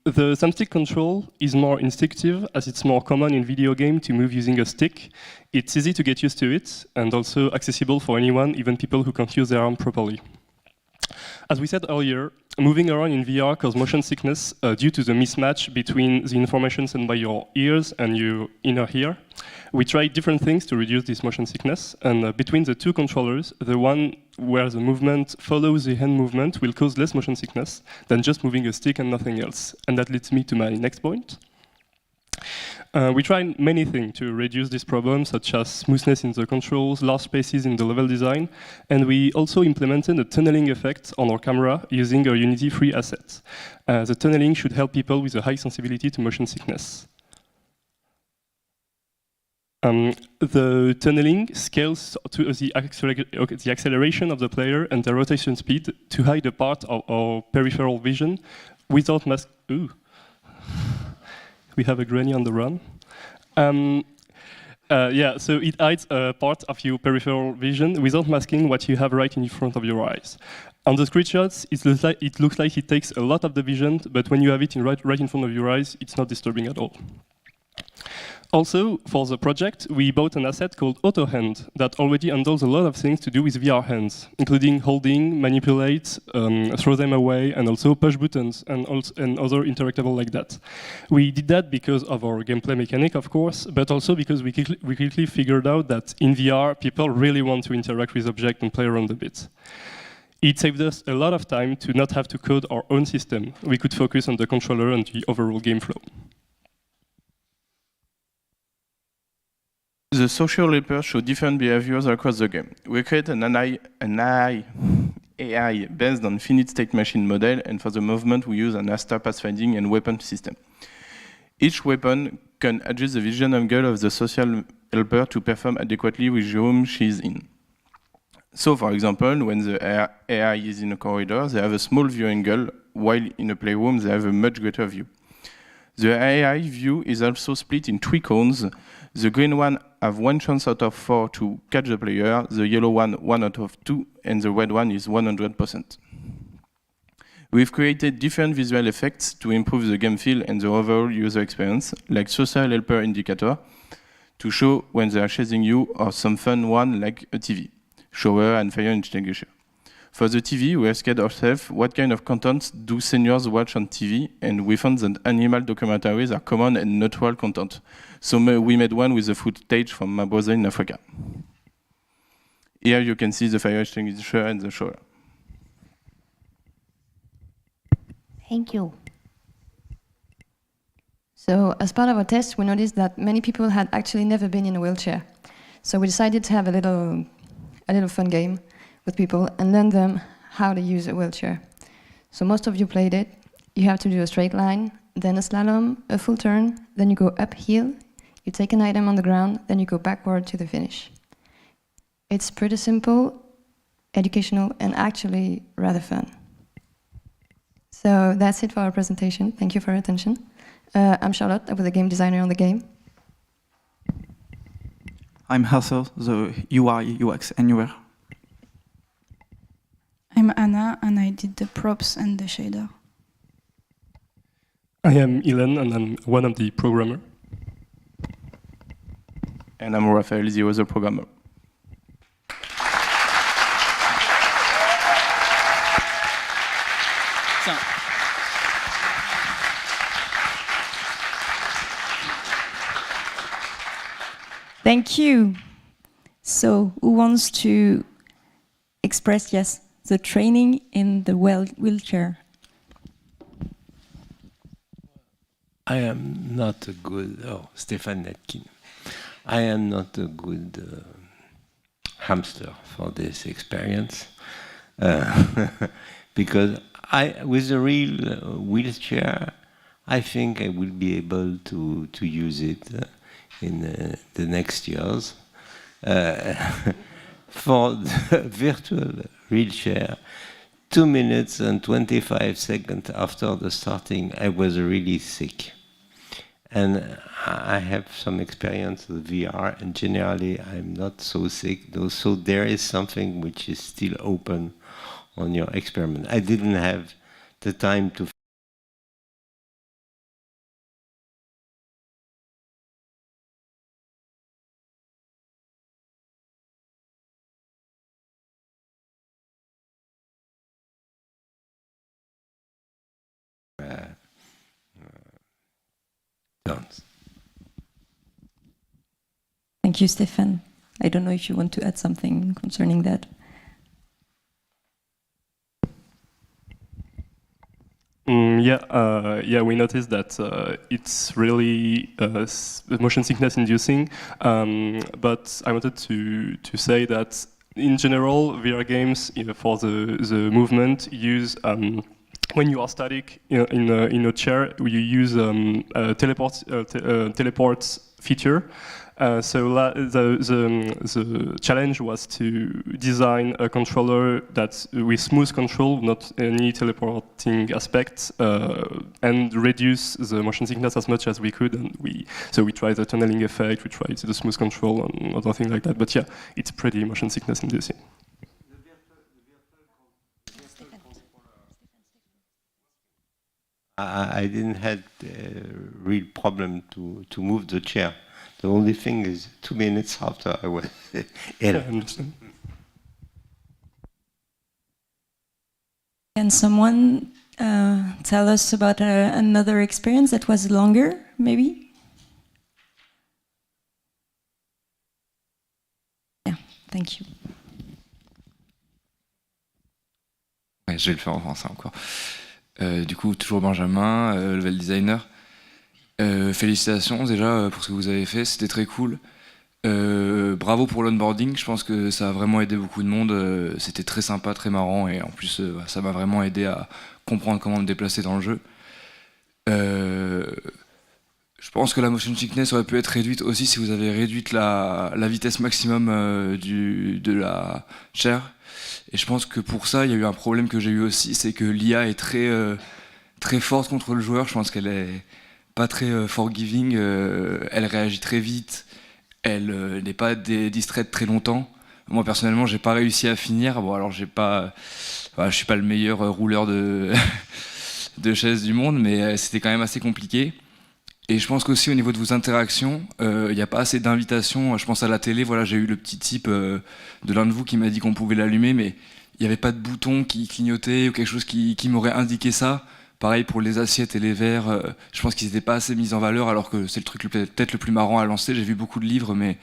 The thumbstick control is more instinctive, as it's more common in video game to move using a stick. It's easy to get used to it, and also accessible for anyone, even people who can't use their arm properly. As we said earlier, moving around in VR causes motion sickness due to the mismatch between the information sent by your ears and your inner ear. We tried different things to reduce this motion sickness, and between the two controllers, the one where the movement follows the hand movement will cause less motion sickness than just moving a stick and nothing else. And that leads me to my next point. We tried many things to reduce this problem, such as smoothness in the controls, large spaces in the level design, and we also implemented a tunneling effect on our camera using a Unity-free asset. The tunneling should help people with a high sensibility to motion sickness. The tunneling scales to the acceleration of the player and the rotation speed to hide a part of our peripheral vision without mask. Ooh. We have a granny on the run. So it hides a part of your peripheral vision without masking what you have right in front of your eyes. On the screenshots, it looks like it takes a lot of the vision, but when you have it right in front of your eyes, it's not disturbing at all. Also, for the project, we bought an asset called AutoHand that already handles a lot of things to do with VR hands, including holding, manipulate, throw them away, and also push buttons and other interactable like that. We did that because of our gameplay mechanic, of course, but also because we quickly figured out that in VR, people really want to interact with objects and play around a bit. It saved us a lot of time to not have to code our own system. We could focus on the controller and the overall game flow. The social helpers show different behaviors across the game. We create an AI based on finite state machine model, and for the movement we use an ASTA pathfinding and weapon system. Each weapon can adjust the vision angle of the social helper to perform adequately with the room she is in. So, for example, when the AI is in a corridor, they have a small view angle, while in a playroom they have a much greater view. The AI view is also split in 3 cones. The green one have 1 chance out of 4 to catch the player, the yellow one 1 out of 2, and the red one is 100%. We've created different visual effects to improve the game feel and the overall user experience, like social helper indicator, to show when they are chasing you, or some fun one like a TV, shower and fire extinguisher. For the TV, we asked ourselves what kind of content do seniors watch on TV, and we found that animal documentaries are common and natural content. So we made one with the footage from my brother in Africa. Here you can see the fire extinguisher and the shower. Thank you. So as part of our test, we noticed that many people had actually never been in a wheelchair. So we decided to have a little fun game with people and learn them how to use a wheelchair. So most of you played it. You have to do a straight line, then a slalom, a full turn, then you go uphill, you take an item on the ground, then you go backward to the finish. It's pretty simple, educational, and actually rather fun. So that's it for our presentation. Thank you for your attention. I'm Charlotte, I was the game designer on the game. I'm Hassel, the UI, UX, anywhere. I'm Anna, and I did the props and the shader. I am Ilan, and I'm one of the programmers. And I'm Raphael, the other programmer. Thank you. So, who wants to express, yes, the training in the wheelchair? I am not a good, Stéphane Netkin. I am not a good hamster for this experience because with a real wheelchair, I think I will be able to use it in the next years. For the virtual wheelchair, 2 minutes and 25 seconds after the starting, I was really sick. And I have some experience with VR, and generally I'm not so sick, though, so there is something which is still open on your experiment. I didn't have the time to Thank you, Stéphane. I don't know if you want to add something concerning that. Yeah, we noticed that it's really motion sickness inducing, but I wanted to say that in general, VR games for the movement use when you are static in a chair, you use a teleport feature. So the challenge was to design a controller that with smooth control, not any teleporting aspects, and reduce the motion sickness as much as we could. And we tried the tunneling effect, we tried the smooth control and other things like that. But yeah, it's pretty motion sickness inducing. I didn't have a real problem to move the chair. The only thing is 2 minutes after I was ill. Can someone tell us about another experience that was longer, maybe? Yeah, thank you. Ouais, je vais le faire en français encore. Du coup, toujours Benjamin, level designer. Félicitations déjà pour ce que vous avez fait, c'était très cool. Bravo pour l'onboarding, je pense que ça a vraiment aidé beaucoup de monde. C'était très sympa, très marrant, et en plus ça m'a vraiment aidé à comprendre comment me déplacer dans le jeu. Je pense que la motion sickness aurait pu être réduite aussi si vous avez réduit la vitesse maximum de la chair. Et je pense que pour ça, il y a eu un problème que j'ai eu aussi, c'est que l'IA est très forte contre le joueur. Je pense qu'elle est pas très forgiving, elle réagit très vite, elle n'est pas distraite très longtemps. Moi personnellement, j'ai pas réussi à finir. Bon, alors je suis pas le meilleur rouleur de chaises du monde, mais c'était quand même assez compliqué. Et je pense qu'aussi au niveau de vos interactions, il n'y a pas assez d'invitations. Je pense à la télé, voilà, j'ai eu le petit type de l'un de vous qui m'a dit qu'on pouvait l'allumer, mais il n'y avait pas de bouton qui clignotait ou quelque chose qui m'aurait indiqué ça. Pareil pour les assiettes et les verres, je pense qu'ils n'étaient pas assez mis en valeur, alors que c'est le truc peut-être le plus marrant à lancer. J'ai vu beaucoup de livres, mais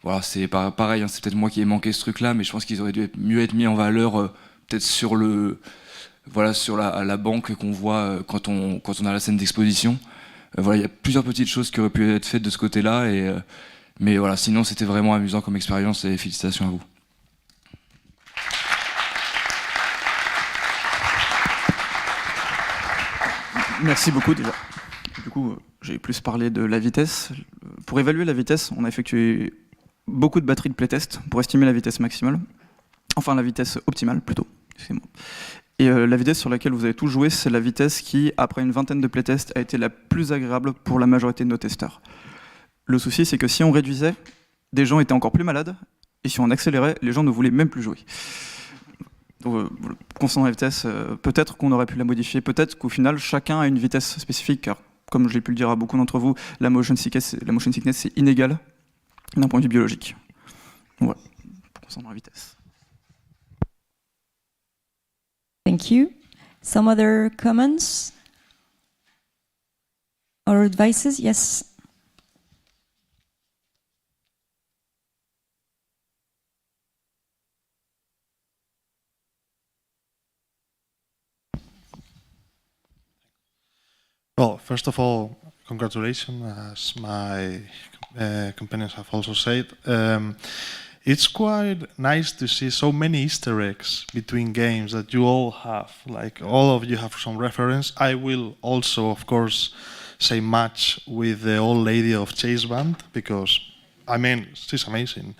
voilà, c'est pareil, hein, c'est peut-être moi qui ai manqué ce truc-là, mais je pense qu'ils auraient dû mieux être mis en valeur, peut-être sur la banque qu'on voit quand on a la scène d'exposition. Voilà, il y a plusieurs petites choses qui auraient pu être faites de ce côté-là, mais voilà, sinon c'était vraiment amusant comme expérience et félicitations à vous. Merci beaucoup déjà. Du coup, j'ai plus parlé de la vitesse. Pour évaluer la vitesse, on a effectué beaucoup de batteries de playtest pour estimer la vitesse maximale. Enfin, la vitesse optimale, plutôt. Excusez-moi. Et la vitesse sur laquelle vous avez tous joué, c'est la vitesse qui, après une vingtaine de playtests, a été la plus agréable pour la majorité de nos testeurs. Le souci, c'est que si on réduisait, des gens étaient encore plus malades, et si on accélérait, les gens ne voulaient même plus jouer. Donc, concernant la vitesse, peut-être qu'on aurait pu la modifier, peut-être qu'au final, chacun a une vitesse spécifique, car comme je l'ai pu le dire à beaucoup d'entre vous, la motion sickness, c'est inégal d'un point de vue biologique. Donc, voilà, concernant la vitesse. Thank you. Some other comments or advices? Yes. Well, first of all, congratulations, as my companions have also said. It's quite nice to see so many Easter eggs between games that you all have. Like, all of you have some reference. I will also, of course, say match with the old lady of Chase Band, because, I mean, she's amazing.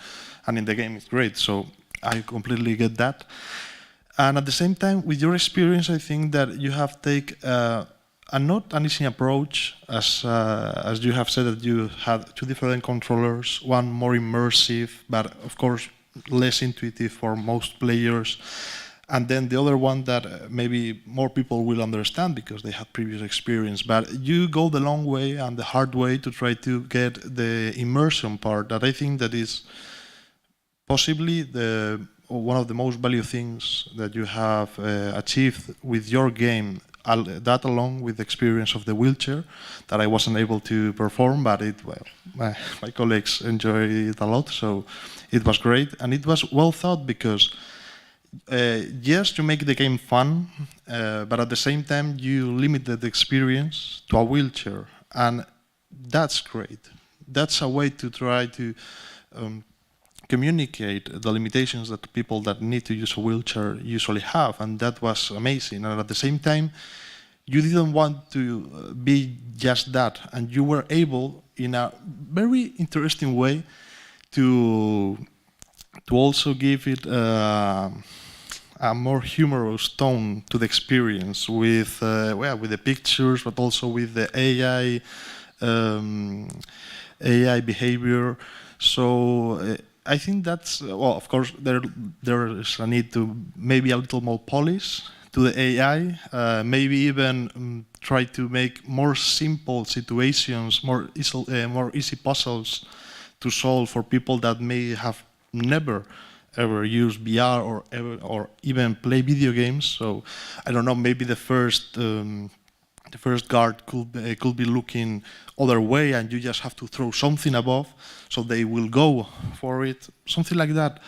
And in the game, it's great. So I completely get that. And at the same time, with your experience, I think that you have taken a not an easy approach, as you have said that you had two different controllers, one more immersive, but of course less intuitive for most players, and then the other one that maybe more people will understand because they have previous experience. But you go the long way and the hard way to try to get the immersion part that I think that is possibly one of the most valuable things that you have achieved with your game. That along with the experience of the wheelchair that I wasn't able to perform, but my colleagues enjoyed it a lot, so it was great. And it was well thought because, yes, you make the game fun, but at the same time you limited the experience to a wheelchair. And that's great. That's a way to try to communicate the limitations that people that need to use a wheelchair usually have, and that was amazing. And at the same time, you didn't want to be just that, and you were able, in a very interesting way, to also give it a more humorous tone to the experience with the pictures, but also with the AI behavior. So. I think that's, well, of course, there is a need to maybe a little more polish to the AI, maybe even try to make more simple situations, more easy puzzles to solve for people that may have never ever used VR or even play video games. So I don't know, maybe the first guard could be looking other way, and you just have to throw something above, so they will go for it, something like that.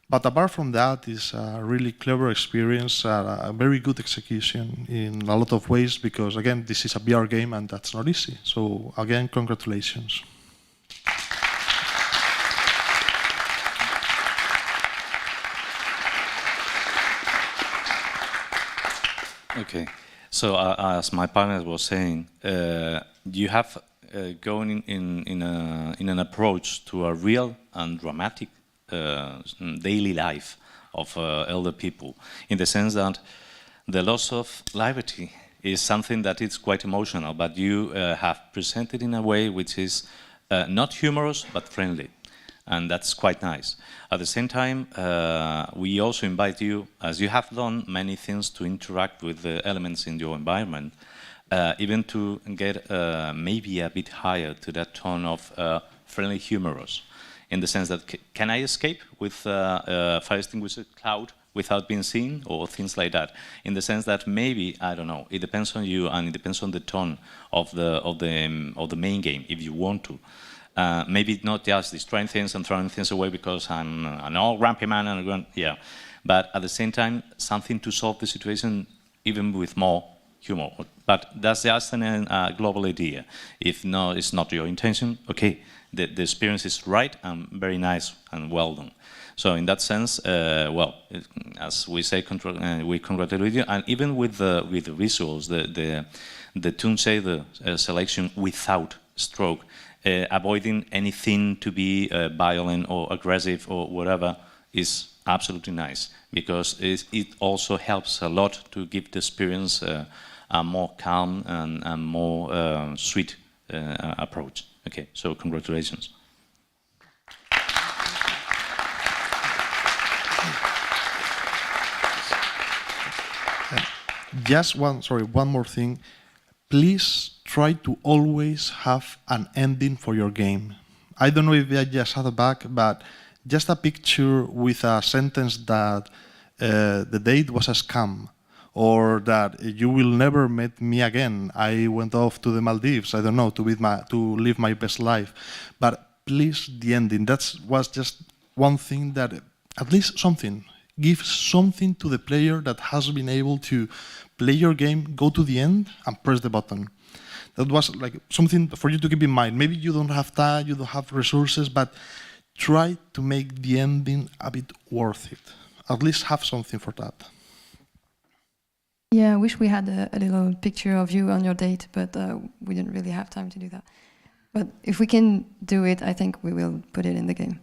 But apart from that, it's a really clever experience, a very good execution in a lot of ways, because again, this is a VR game and that's not easy. So again, congratulations. Okay. So as my partner was saying, you have gone in an approach to a real and dramatic daily life of elder people, in the sense that the loss of liberty is something that is quite emotional, but you have presented in a way which is not humorous but friendly. And that's quite nice. At the same time, we also invite you, as you have done many things to interact with the elements in your environment, even to get maybe a bit higher to that tone of friendly humorous, in the sense that can I escape with fire extinguisher cloud without being seen, or things like that, in the sense that maybe, I don't know, it depends on you and it depends on the tone of the main game, if you want to. Maybe not just destroying things and throwing things away because I'm an old grumpy man and yeah, but at the same time something to solve the situation even with more humor. But that's just a global idea. If no, it's not your intention, okay, the experience is right and very nice and well done. So in that sense, well, as we say, we congratulate you, and even with the visuals, the tune shader selection without stroke, avoiding anything to be violent or aggressive or whatever is absolutely nice, because it also helps a lot to give the experience a more calm and more sweet approach. Okay, so congratulations. Just one more thing. Please try to always have an ending for your game. I don't know if I just had a bug, but just a picture with a sentence that the date was a scam, or that you will never meet me again. I went off to the Maldives, I don't know, to live my best life. But please, the ending, that was just one thing that, at least something, give something to the player that has been able to play your game, go to the end, and press the button. That was like something for you to keep in mind. Maybe you don't have time, you don't have resources, but try to make the ending a bit worth it. At least have something for that. Yeah, I wish we had a little picture of you on your date, but we didn't really have time to do that. But if we can do it, I think we will put it in the game.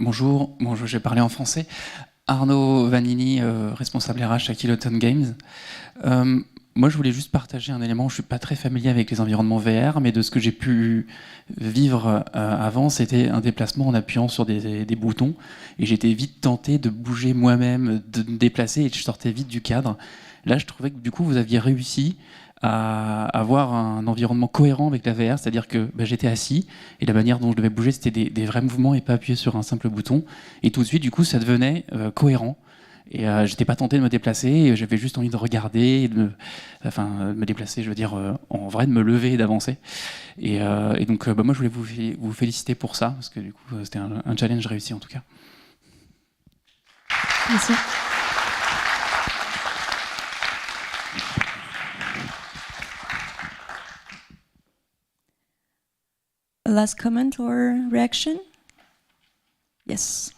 Bonjour, je vais parler en français. Arnaud Vanini, responsable RH à Kiloton Games. Moi, je voulais juste partager un élément. Je ne suis pas très familier avec les environnements VR, mais de ce que j'ai pu vivre avant, c'était un déplacement en appuyant sur des boutons. Et j'étais vite tenté de bouger moi-même, de me déplacer, et je sortais vite du cadre. Là, je trouvais que du coup, vous aviez réussi à avoir un environnement cohérent avec la VR, c'est-à-dire que j'étais assis, et la manière dont je devais bouger, c'était des vrais mouvements et pas appuyer sur un simple bouton. Et tout de suite, du coup, ça devenait cohérent. Et j'étais pas tenté de me déplacer, j'avais juste envie de regarder, de me déplacer, je veux dire, en vrai, de me lever et d'avancer. Et donc, moi, je voulais vous féliciter pour ça, parce que du coup, c'était un challenge réussi en tout cas. Merci. A last comment or reaction? Yes.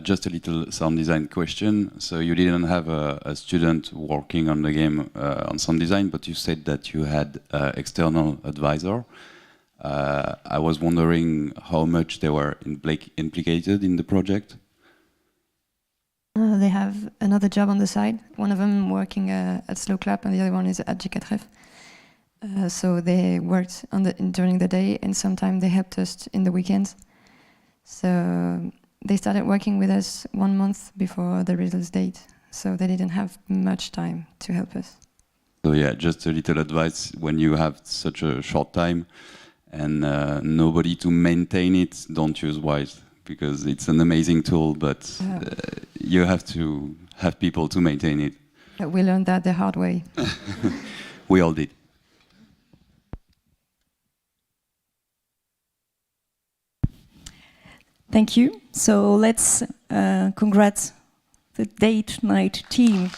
Just a little sound design question. So you didn't have a student working on the game on sound design, but you said that you had external advisor. I was wondering how much they were implicated in the project. They have another job on the side. One of them working at Slow Clap, and the other one is at GKTref. So they worked during the day, and sometimes they helped us in the weekends. So they started working with us 1 month before the release date. So they didn't have much time to help us. So yeah, just a little advice: when you have such a short time and nobody to maintain it, don't use Wise, because it's an amazing tool, but you have to have people to maintain it. We learned that the hard way. We all did. Thank you. So let's congrats the date night team.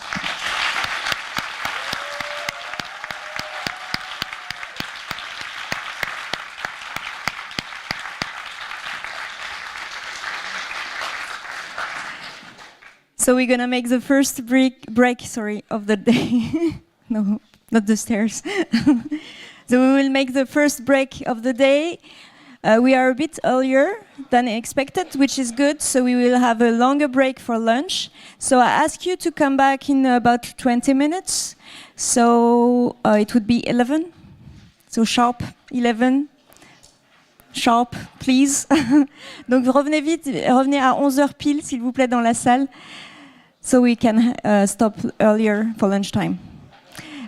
So we're gonna make the first break of the day. No, not the stairs. So we will make the first break of the day. We are a bit earlier than expected, which is good. So we will have a longer break for lunch. So I ask you to come back in about 20 minutes. So it would be 11. So sharp 11. Sharp, please. Donc revenez vite, revenez à 11h pile, s'il vous plaît, dans la salle. So we can stop earlier for lunchtime.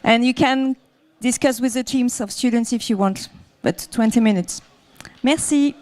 And you can discuss with the teams of students if you want, but 20 minutes. Merci.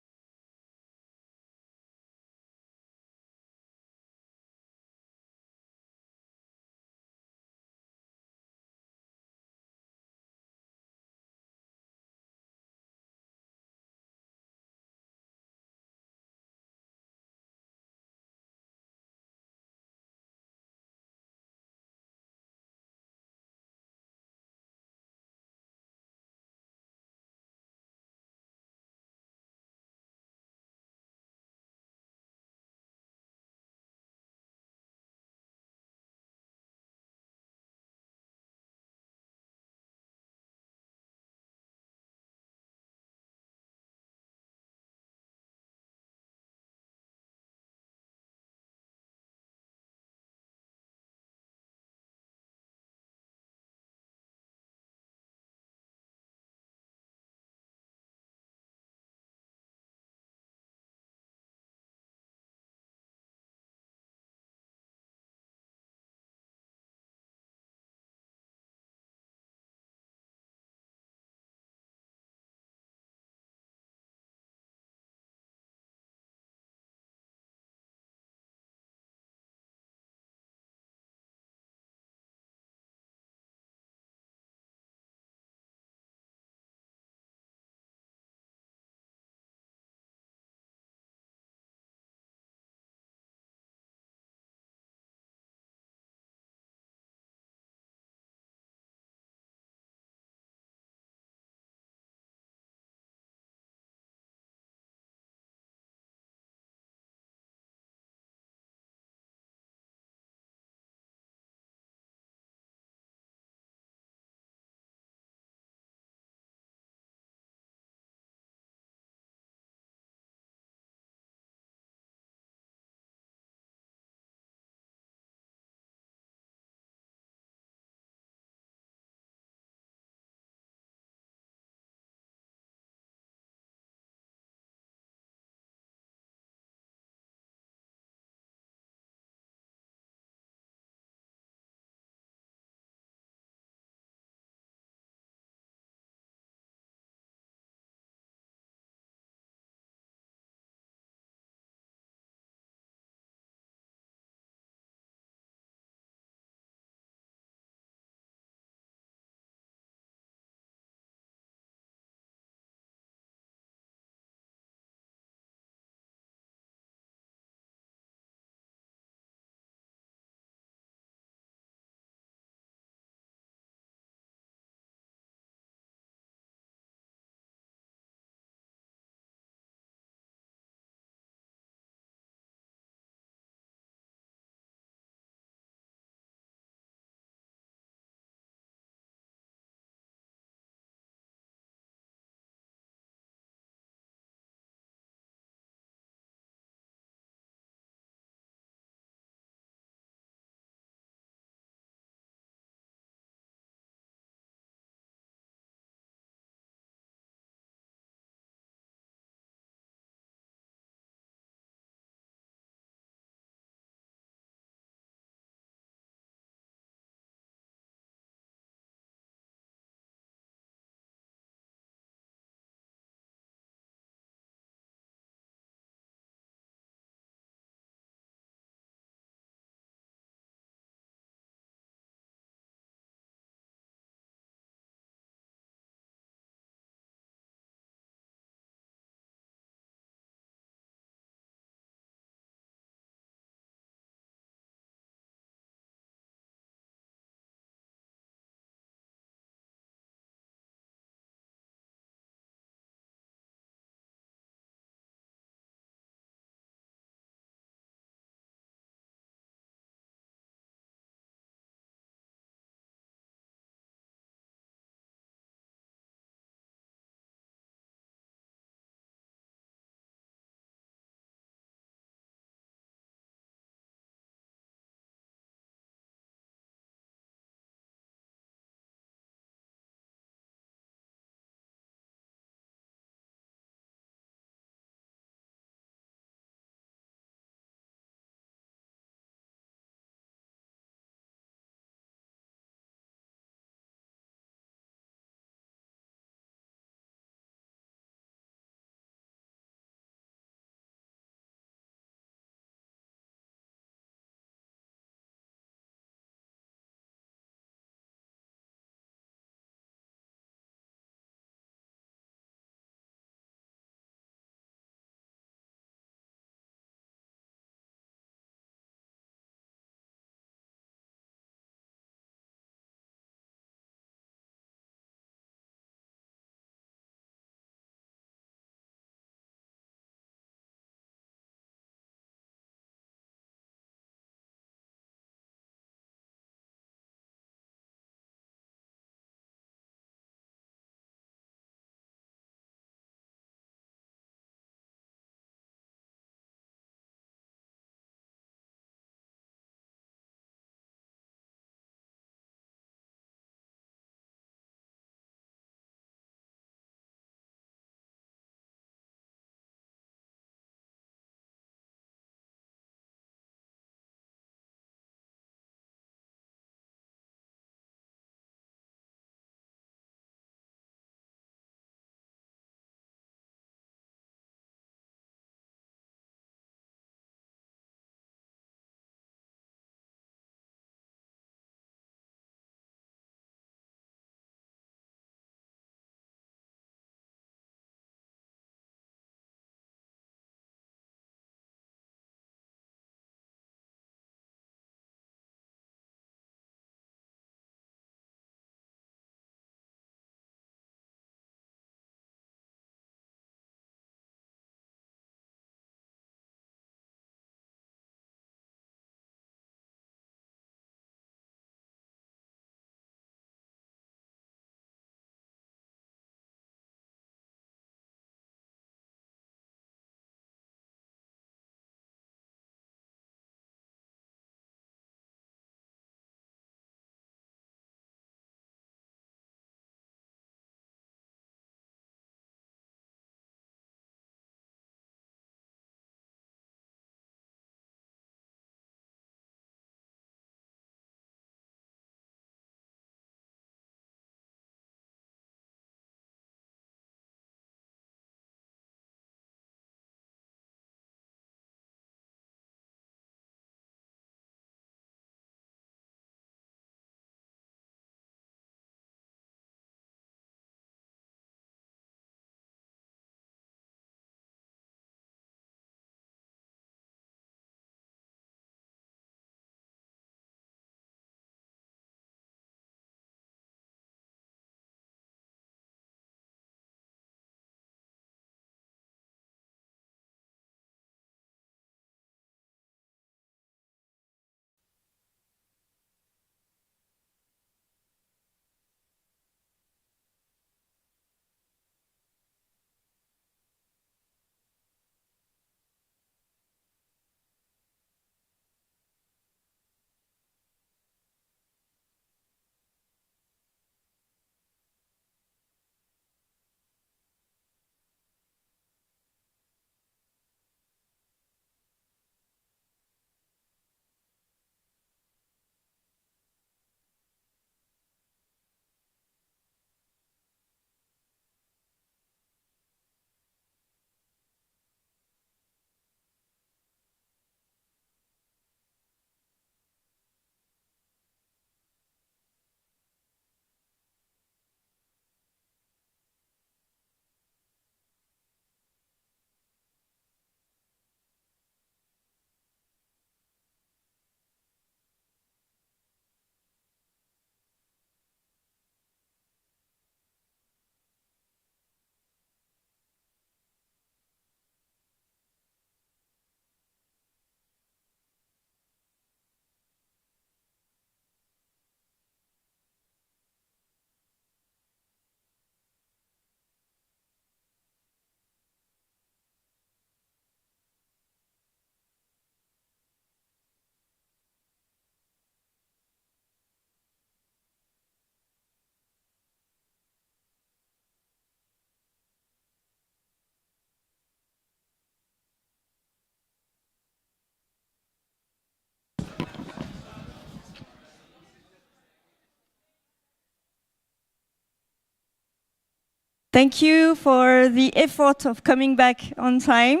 Thank you for the effort of coming back on time.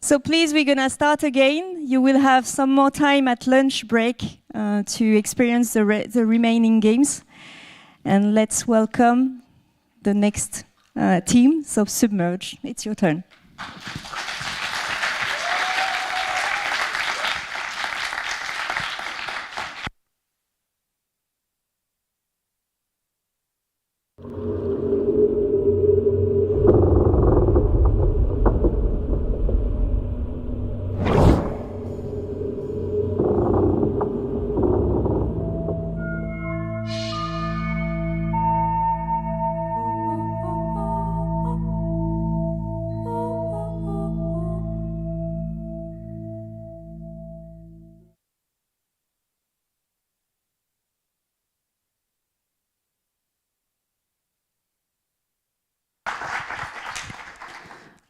So please, we're gonna start again. You will have some more time at lunch break to experience the remaining games. And let's welcome the next team, so Submerge. It's your turn.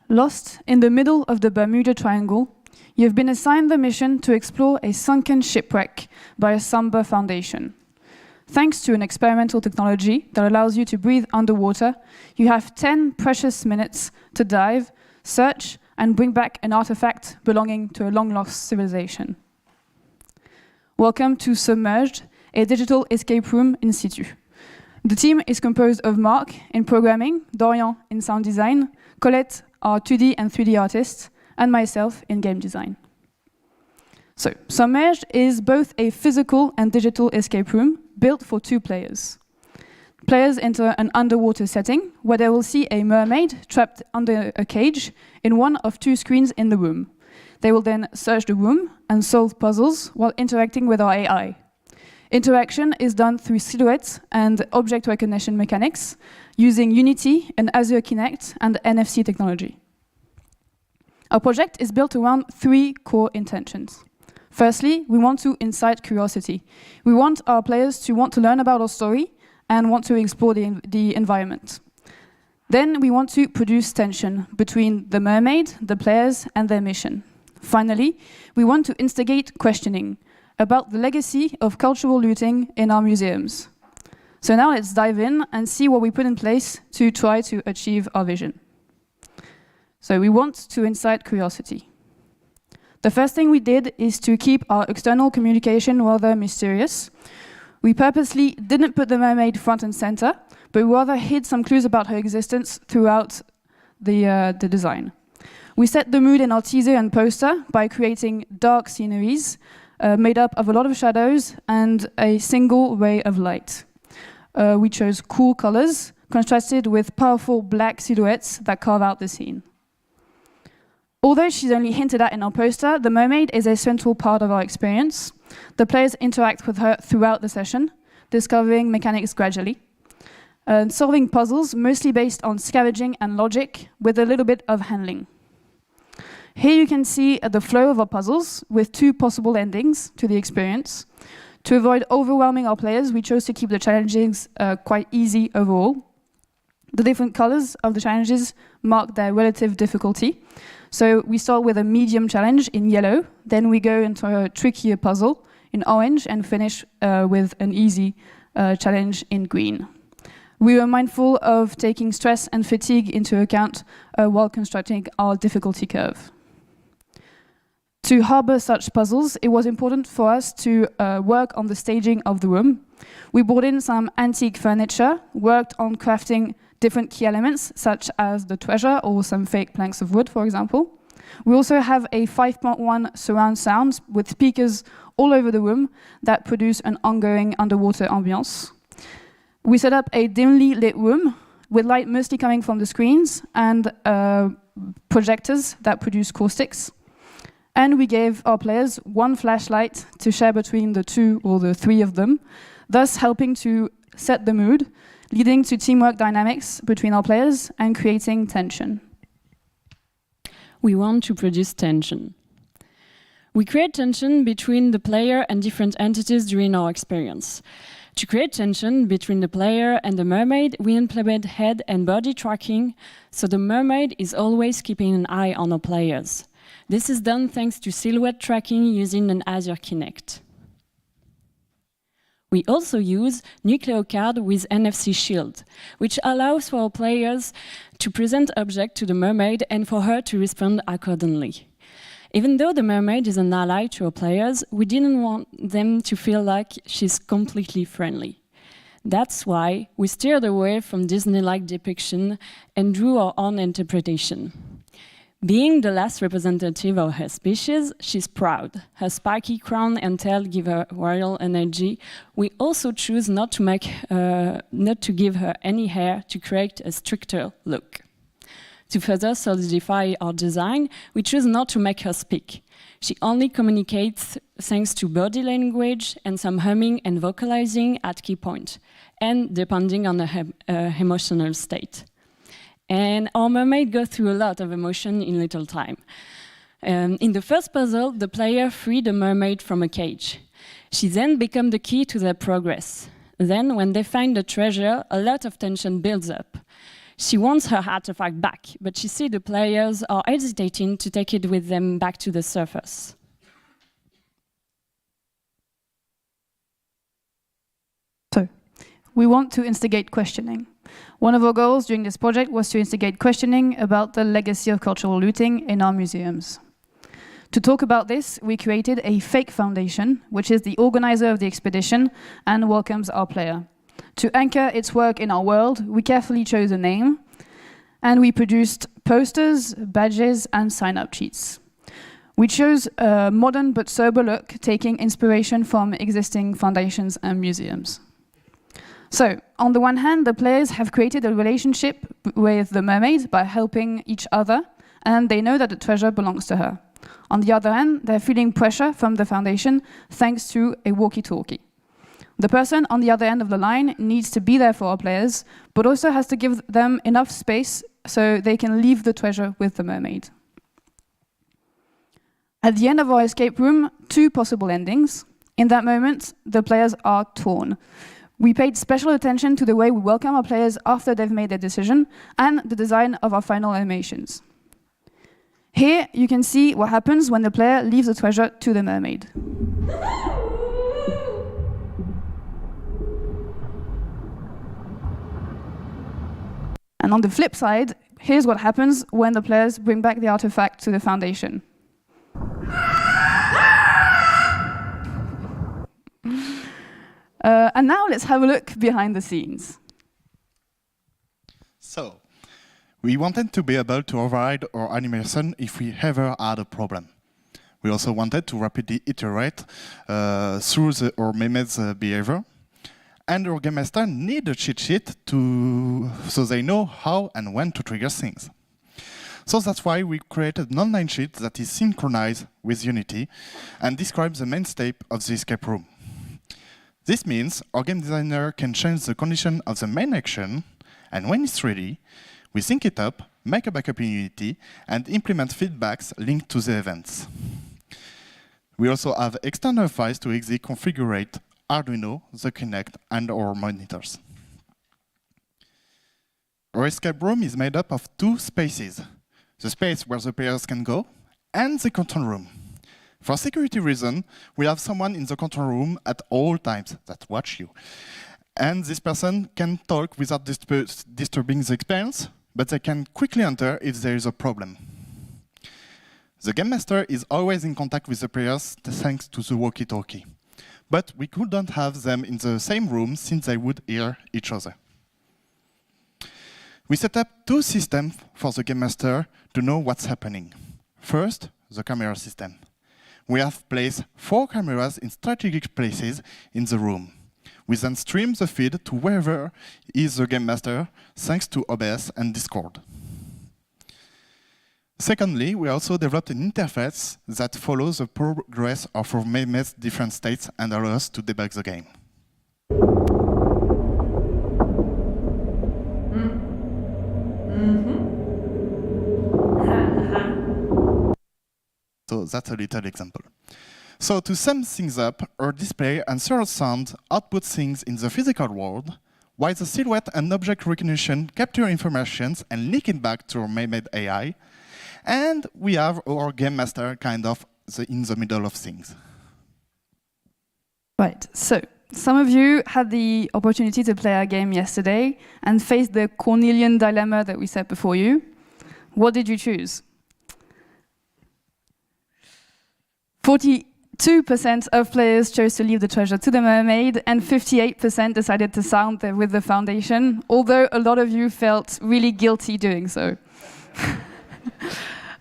Lost in the middle of the Bermuda Triangle, you have been assigned the mission to explore a sunken shipwreck by a somber foundation. Thanks to an experimental technology that allows you to breathe underwater, you have 10 precious minutes to dive, search, and bring back an artifact belonging to a long-lost civilization. Welcome to Submerged, a digital escape room in situ. The team is composed of Marc in programming, Dorian in sound design, Colette, our 2D and 3D artist, and myself in game design. So, Submerged is both a physical and digital escape room built for 2 players. Players enter an underwater setting where they will see a mermaid trapped under a cage in one of 2 screens in the room. They will then search the room and solve puzzles while interacting with our AI. Interaction is done through silhouettes and object recognition mechanics using Unity and Azure Kinect and NFC technology. Our project is built around 3 core intentions. Firstly, we want to incite curiosity. We want our players to want to learn about our story and want to explore the environment. Then we want to produce tension between the mermaid, the players, and their mission. Finally, we want to instigate questioning about the legacy of cultural looting in our museums. So now let's dive in and see what we put in place to try to achieve our vision. So we want to incite curiosity. The first thing we did is to keep our external communication rather mysterious. We purposely didn't put the mermaid front and center, but rather hid some clues about her existence throughout the design. We set the mood in our teaser and poster by creating dark sceneries made up of a lot of shadows and a single ray of light. We chose cool colors, contrasted with powerful black silhouettes that carve out the scene. Although she's only hinted at in our poster, the mermaid is a central part of our experience. The players interact with her throughout the session, discovering mechanics gradually, and solving puzzles mostly based on scavenging and logic with a little bit of handling. Here you can see the flow of our puzzles with 2 possible endings to the experience. To avoid overwhelming our players, we chose to keep the challenges quite easy overall. The different colors of the challenges mark their relative difficulty. So we start with a medium challenge in yellow, then we go into a trickier puzzle in orange and finish with an easy challenge in green. We were mindful of taking stress and fatigue into account while constructing our difficulty curve. To harbor such puzzles, it was important for us to work on the staging of the room. We brought in some antique furniture, worked on crafting different key elements, such as the treasure or some fake planks of wood, for example. We also have a 5.1 surround sound with speakers all over the room that produce an ongoing underwater ambience. We set up a dimly lit room with light mostly coming from the screens and projectors that produce caustics. And we gave our players 1 flashlight to share between the 2 or the 3 of them, thus helping to set the mood, leading to teamwork dynamics between our players and creating tension. We want to produce tension. We create tension between the player and different entities during our experience. To create tension between the player and the mermaid, we implement head and body tracking, so the mermaid is always keeping an eye on our players. This is done thanks to silhouette tracking using an Azure Kinect. We also use NucleoCard with NFC Shield, which allows for our players to present objects to the mermaid and for her to respond accordingly. Even though the mermaid is an ally to our players, we didn't want them to feel like she's completely friendly. That's why we steered away from Disney-like depiction and drew our own interpretation. Being the last representative of her species, she's proud. Her spiky crown and tail give her royal energy. We also choose not to give her any hair to create a stricter look. To further solidify our design, we choose not to make her speak. She only communicates thanks to body language and some humming and vocalizing at key points, and depending on her emotional state. And our mermaid goes through a lot of emotion in little time. In the first puzzle, the player freed the mermaid from a cage. She then becomes the key to their progress. Then, when they find the treasure, a lot of tension builds up. She wants her artifact back, but she sees the players are hesitating to take it with them back to the surface. So, we want to instigate questioning. One of our goals during this project was to instigate questioning about the legacy of cultural looting in our museums. To talk about this, we created a fake foundation, which is the organizer of the expedition and welcomes our player. To anchor its work in our world, we carefully chose a name, and we produced posters, badges, and sign-up sheets. We chose a modern but sober look, taking inspiration from existing foundations and museums. So, on the one hand, the players have created a relationship with the mermaid by helping each other, and they know that the treasure belongs to her. On the other hand, they're feeling pressure from the foundation thanks to a walkie-talkie. The person on the other end of the line needs to be there for our players, but also has to give them enough space so they can leave the treasure with the mermaid. At the end of our escape room, two possible endings. In that moment, the players are torn. We paid special attention to the way we welcome our players after they've made their decision and the design of our final animations. Here, you can see what happens when the player leaves the treasure to the mermaid. And on the flip side, here's what happens when the players bring back the artifact to the foundation. And now let's have a look behind the scenes. So, we wanted to be able to override our animation if we ever had a problem. We also wanted to rapidly iterate through our meme's behavior. And our game master need a cheat sheet so they know how and when to trigger things. So that's why we created an online sheet that is synchronized with Unity and describes the main step of the escape room. This means our game designer can change the condition of the main action, and when it's ready, we sync it up, make a backup in Unity, and implement feedbacks linked to the events. We also have external files to easily configure Arduino, the Kinect, and our monitors. Our escape room is made up of two spaces, the space where the players can go, and the control room. For security reasons, we have someone in the control room at all times that watch you. And this person can talk without disturbing the experience, but they can quickly enter if there is a problem. The game master is always in contact with the players thanks to the walkie-talkie. But we couldn't have them in the same room since they would hear each other. We set up two systems for the game master to know what's happening. First, the camera system. We have placed 4 cameras in strategic places in the room. We then stream the feed to wherever is the game master, thanks to OBS and Discord. Secondly, we also developed an interface that follows the progress of our meme's different states and allows us to debug the game. So that's a little example. So to sum things up, our display and surround sound output things in the physical world, while the silhouette and object recognition capture information and link it back to our made AI, and we have our game master kind of in the middle of things. Right, so Some of you had the opportunity to play our game yesterday and face the Cornelian dilemma that we set before you. What did you choose? 42% of players chose to leave the treasure to the mermaid, and 58% decided to sound with the foundation, although a lot of you felt really guilty doing so.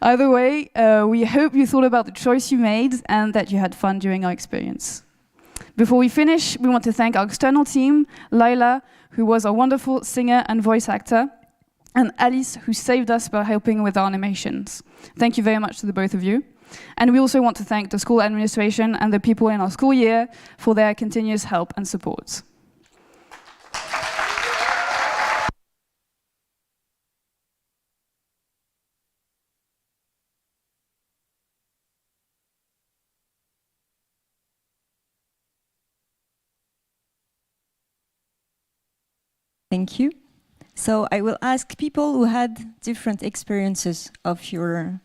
Either way, we hope you thought about the choice you made and that you had fun during our experience. Before we finish, we want to thank our external team, Lila, who was a wonderful singer and voice actor, and Alice, who saved us by helping with our animations. Thank you very much to the both of you. And we also want to thank the school administration and the people in our school year for their continuous help and support. Thank you. So I will ask people who had different experiences of your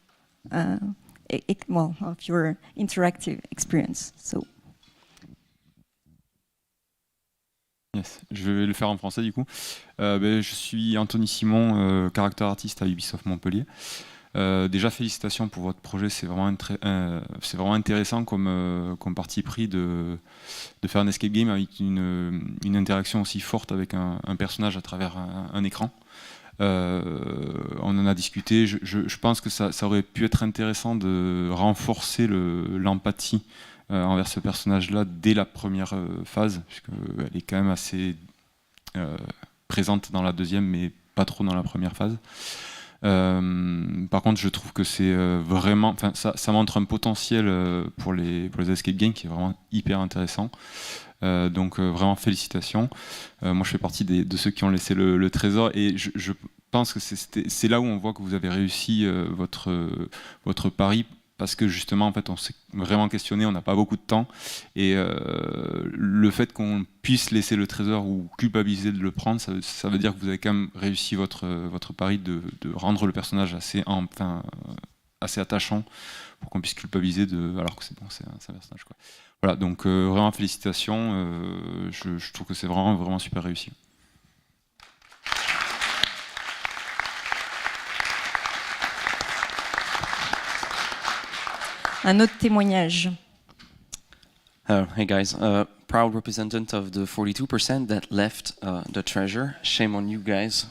of your interactive experience. So. Yes, je vais le faire en français du coup. Je suis Anthony Simon, character artiste à Ubisoft Montpellier. Déjà félicitations pour votre projet, c'est vraiment intéressant comme parti pris de faire un escape game avec une interaction aussi forte avec un personnage à travers un écran. On en a discuté, je pense que ça aurait pu être intéressant de renforcer l'empathie envers ce personnage-là dès la première phase, puisqu'elle est quand même assez présente dans la deuxième, mais pas trop dans la première phase. Par contre, je trouve que c'est vraiment, ça montre un potentiel pour les escape games qui est vraiment hyper intéressant. Donc vraiment félicitations. Moi je fais partie de ceux qui ont laissé le trésor, et je pense que c'est là où on voit que vous avez réussi votre pari, parce que justement en fait on s'est vraiment questionné, on n'a pas beaucoup de temps, et le fait qu'on puisse laisser le trésor ou culpabiliser de le prendre, ça veut dire que vous avez quand même réussi votre pari de rendre le personnage assez attachant pour qu'on puisse culpabiliser alors que c'est bon, c'est un personnage quoi. Voilà, donc vraiment félicitations, je trouve que c'est vraiment super réussi. Un autre témoignage. Hey guys, proud representative of the 42% that left the treasure. Shame on you guys.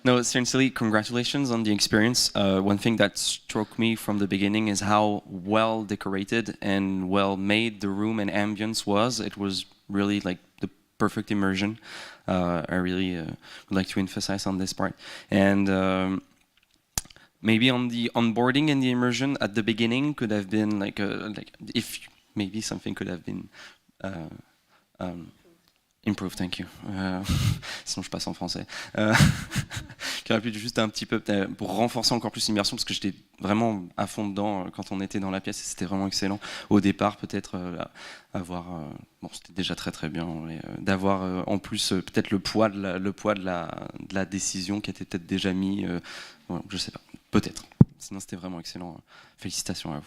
No, seriously, congratulations on the experience. One thing that struck me from the beginning is how well decorated and well made the room and ambience was. It was really like the perfect immersion. I really would like to emphasize on this part. And maybe on the onboarding and the immersion at the beginning could have been like if maybe something could have been improved, thank you. Sinon je passe en français. Qui aurait pu juste un petit peu pour renforcer encore plus l'immersion, parce que j'étais vraiment à fond dedans quand on était dans la pièce, et c'était vraiment excellent. Au départ, peut-être avoir, bon, c'était déjà très bien, d'avoir en plus peut-être le poids de la décision qui était peut-être déjà mis. Voilà, je sais pas, peut-être. Sinon, c'était vraiment excellent. Félicitations à vous.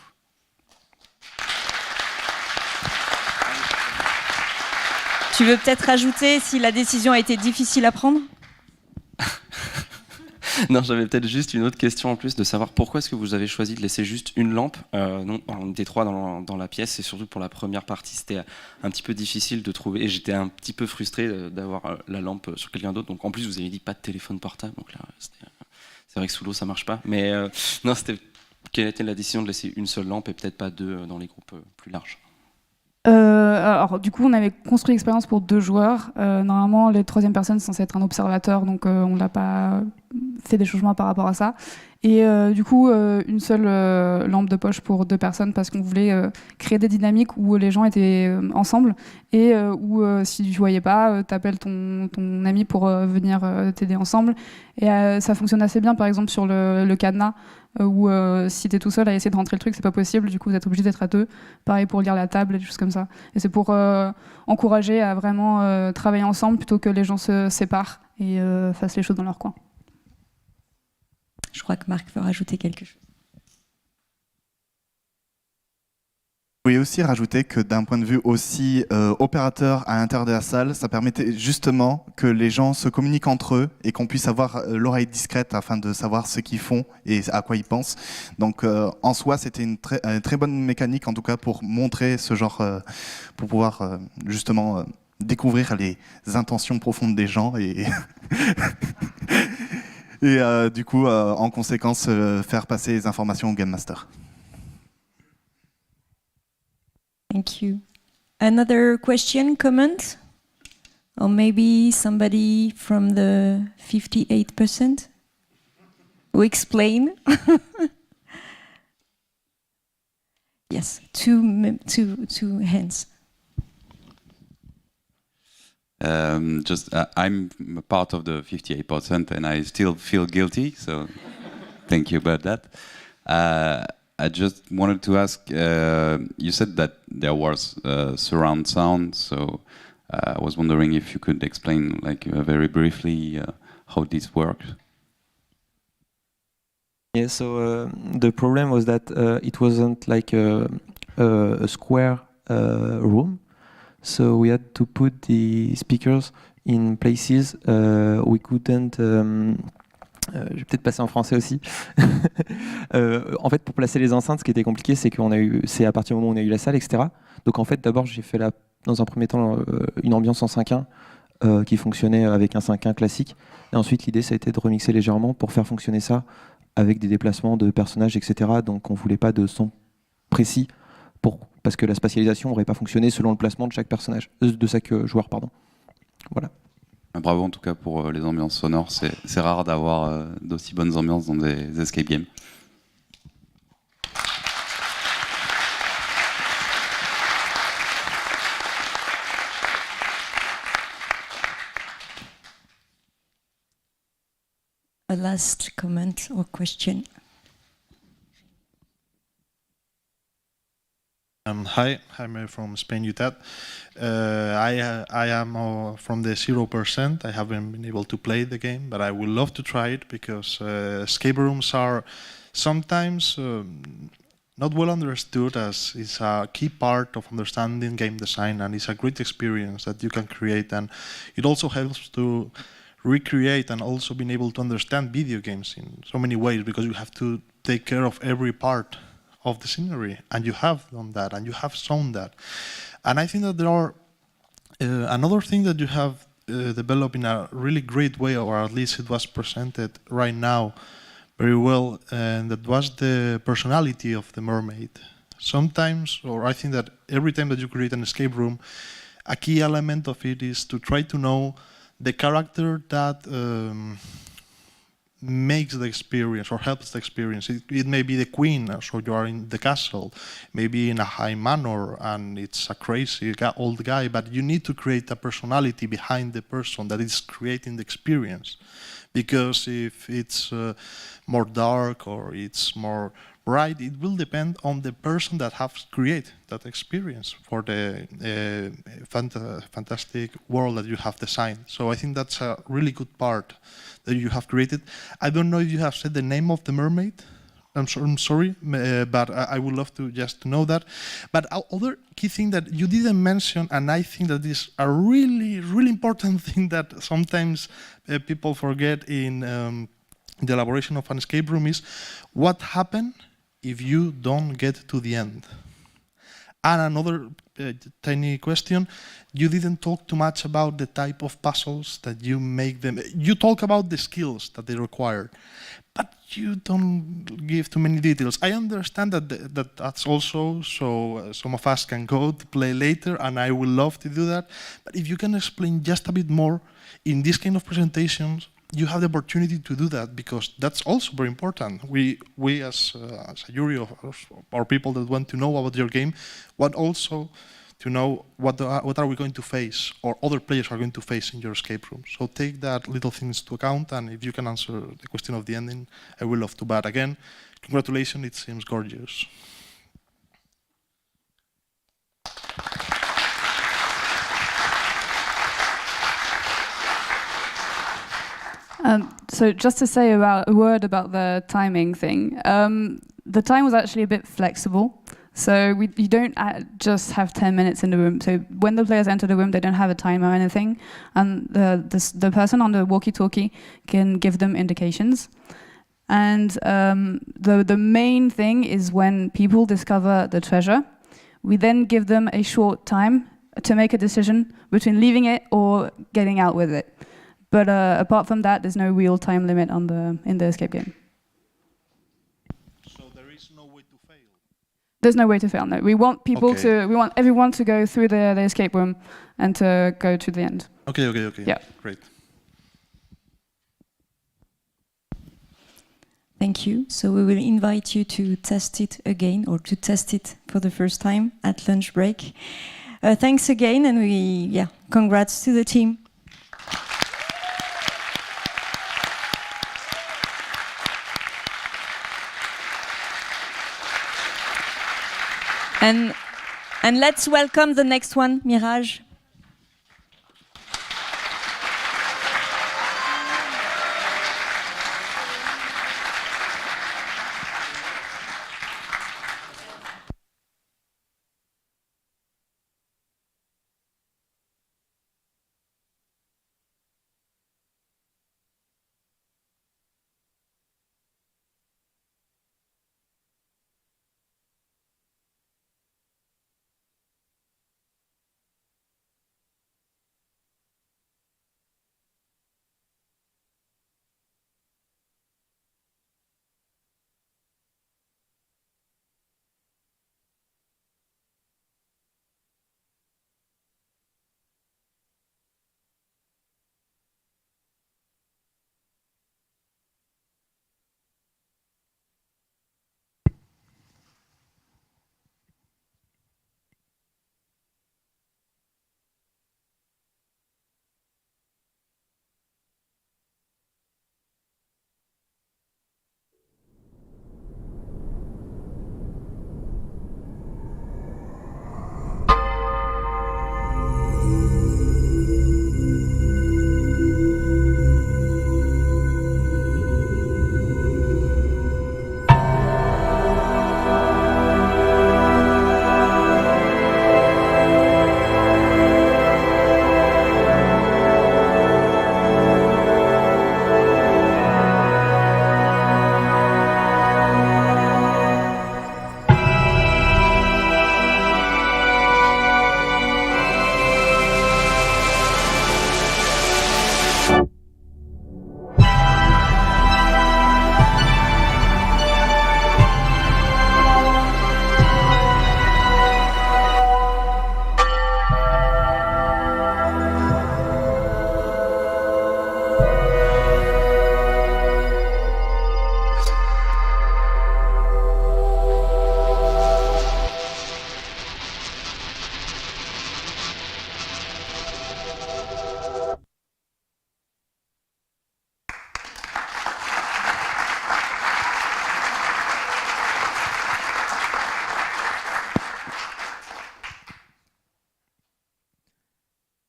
Tu veux peut-être rajouter si la décision a été difficile à prendre? Non, j'avais peut-être juste une autre question en plus, de savoir pourquoi est-ce que vous avez choisi de laisser juste une lampe. Non, on était trois dans la pièce, et surtout pour la première partie, c'était un petit peu difficile de trouver, et j'étais un petit peu frustré d'avoir la lampe sur quelqu'un d'autre. Donc en plus, vous avez dit pas de téléphone portable, donc là, c'est vrai que sous l'eau, ça marche pas. Mais non, quelle était la décision de laisser une seule lampe et peut-être pas deux dans les groupes plus larges? Alors du coup on avait construit l'expérience pour 2 joueurs. Normalement la troisième personne est censée être un observateur, donc on n'a pas fait des changements par rapport à ça. Et du coup une seule lampe de poche pour 2 personnes, parce qu'on voulait créer des dynamiques où les gens étaient ensemble, et où si tu ne voyais pas, t'appelles ton ami pour venir t'aider ensemble. Et ça fonctionne assez bien par exemple sur le cadenas, où si t'es tout seul à essayer de rentrer le truc, c'est pas possible, du coup vous êtes obligé d'être à 2. Pareil pour lire la table et des choses comme ça. Et c'est pour encourager à vraiment travailler ensemble plutôt que les gens se séparent et fassent les choses dans leur coin. Je crois que Marc veut rajouter quelque chose. We aussi rajouter que d'un point de vue aussi opérateur à l'intérieur de la salle, ça permettait justement que les gens se communiquent entre eux et qu'on puisse avoir l'oreille discrète afin de savoir ce qu'ils font et à quoi ils pensent. Donc en soi, c'était une très bonne mécanique en tout cas pour montrer ce genre, pour pouvoir justement découvrir les intentions profondes des gens et et du coup, en conséquence, faire passer les informations au Game Master. Thank you. Another question, comment? Or maybe somebody from the 58% who explain? Yes, two hands. I'm a part of the 58% and I still feel guilty, so thank you about that. I just wanted to ask, you said that there was surround sound, so I was wondering if you could explain very briefly how this works. Yeah, so the problem was that it wasn't like a square room. So we had to put the speakers in places we couldn't. Je vais peut-être passer en français aussi. En fait, pour placer les enceintes, ce qui était compliqué, c'est à partir du moment où on a eu la salle, etc. Donc en fait, d'abord, j'ai fait dans un premier temps une ambiance en 5.1 qui fonctionnait avec un 5.1 classique. Et ensuite, l'idée, ça a été de remixer légèrement pour faire fonctionner ça avec des déplacements de personnages, etc. Donc on voulait pas de son précis parce que la spatialisation n'aurait pas fonctionné selon le placement de chaque personnage, de chaque joueur, pardon. Voilà. Bravo en tout cas pour les ambiances sonores, c'est rare d'avoir d'aussi bonnes ambiances dans des escape games. A last comment or question? Hi, I'm from Spain, UTAD. I am from the 0%. I haven't been able to play the game, but I would love to try it because escape rooms are sometimes not well understood as it's a key part of understanding game design, and it's a great experience that you can create, and it also helps to recreate and also being able to understand video games in so many ways because you have to take care of every part of the scenery, and you have done that, and you have shown that. And I think that there are another thing that you have developed in a really great way, or at least it was presented right now very well, and that was the personality of the mermaid. Sometimes, or I think that every time that you create an escape room, a key element of it is to try to know the character that makes the experience or helps the experience. It may be the queen, so you are in the castle, maybe in a high manor, and it's a crazy old guy, but you need to create a personality behind the person that is creating the experience. Because if it's more dark or it's more bright, it will depend on the person that has created that experience for the fantastic world that you have designed. So I think that's a really good part that you have created. I don't know if you have said the name of the mermaid. I'm sorry, but I would love to just know that. But other key thing that you didn't mention, and I think that is a really, really important thing that sometimes people forget in the elaboration of an escape room is what happens if you don't get to the end. And another tiny question, you didn't talk too much about the type of puzzles that you make them. You talk about the skills that they require, but you don't give too many details. I understand that that's also so some of us can go to play later, and I would love to do that. But if you can explain just a bit more in this kind of presentations, you have the opportunity to do that because that's also very important. We as a jury or people that want to know about your game want also to know what are we going to face or other players are going to face in your escape room. So take that little things to account, and if you can answer the question of the ending, I will love to. But again, congratulations, it seems gorgeous. So just to say a word about the timing thing. The time was actually a bit flexible. So you don't just have 10 minutes in the room. So when the players enter the room, they don't have a timer or anything. And the person on the walkie-talkie can give them indications. And the main thing is when people discover the treasure, we then give them a short time to make a decision between leaving it or getting out with it. But apart from that, there's no real time limit in the escape game. So there is no way to fail? There's no way to fail, no. We want people we want everyone to go through the escape room and to go to the end. Okay. Yeah. Great. Thank you. So we will invite you to test it again, or to test it for the first time at lunch break. Thanks again, and congrats to the team. And let's welcome the next one, Mirage.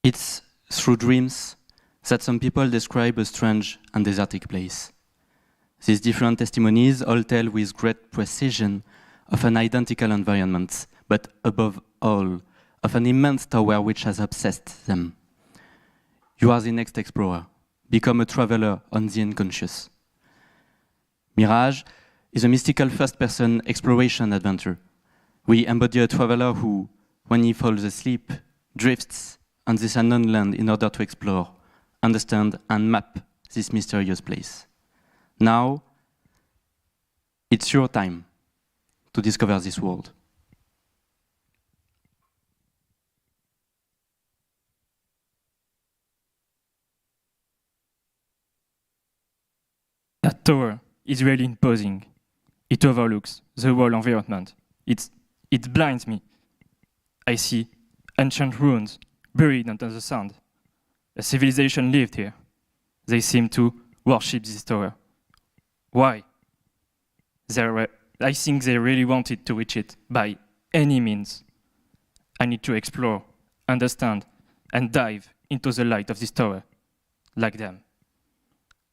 It's through dreams that some people describe a strange and desertic place. These different testimonies all tell with great precision of an identical environment, but above all, of an immense tower which has obsessed them. You are the next explorer. Become a traveler on the unconscious. Mirage is a mystical first-person exploration adventure. We embody a traveler who, when he falls asleep, drifts on this unknown land in order to explore, understand, and map this mysterious place. Now, it's your time to discover this world. That tower is really imposing. It overlooks the whole environment. It blinds me. I see ancient ruins buried under the sand. A civilization lived here. They seem to worship this tower. Why? I think they really wanted to reach it by any means. I need to explore, understand, and dive into the light of this tower, like them.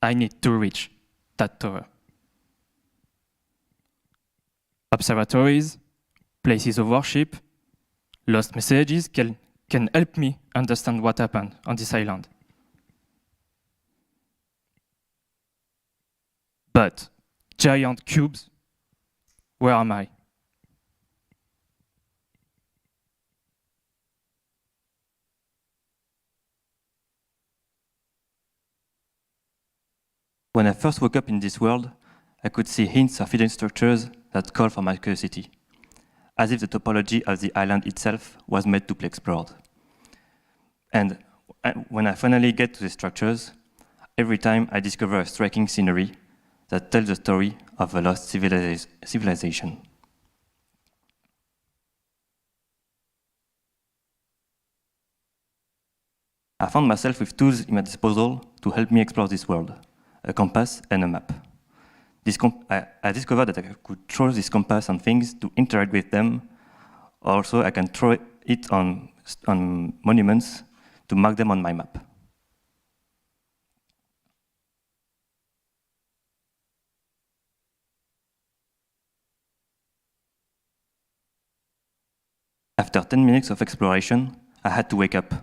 I need to reach that tower. Observatories, places of worship, lost messages can help me understand what happened on this island. But giant cubes, where am I? When I first woke up in this world, I could see hints of hidden structures that call for my curiosity, as if the topology of the island itself was made to be explored. And when I finally get to the structures, every time I discover a striking scenery that tells the story of a lost civilization. I found myself with tools in my disposal to help me explore this world, a compass and a map. I discovered that I could throw this compass on things to interact with them. Also, I can throw it on monuments to mark them on my map. After 10 minutes of exploration, I had to wake up.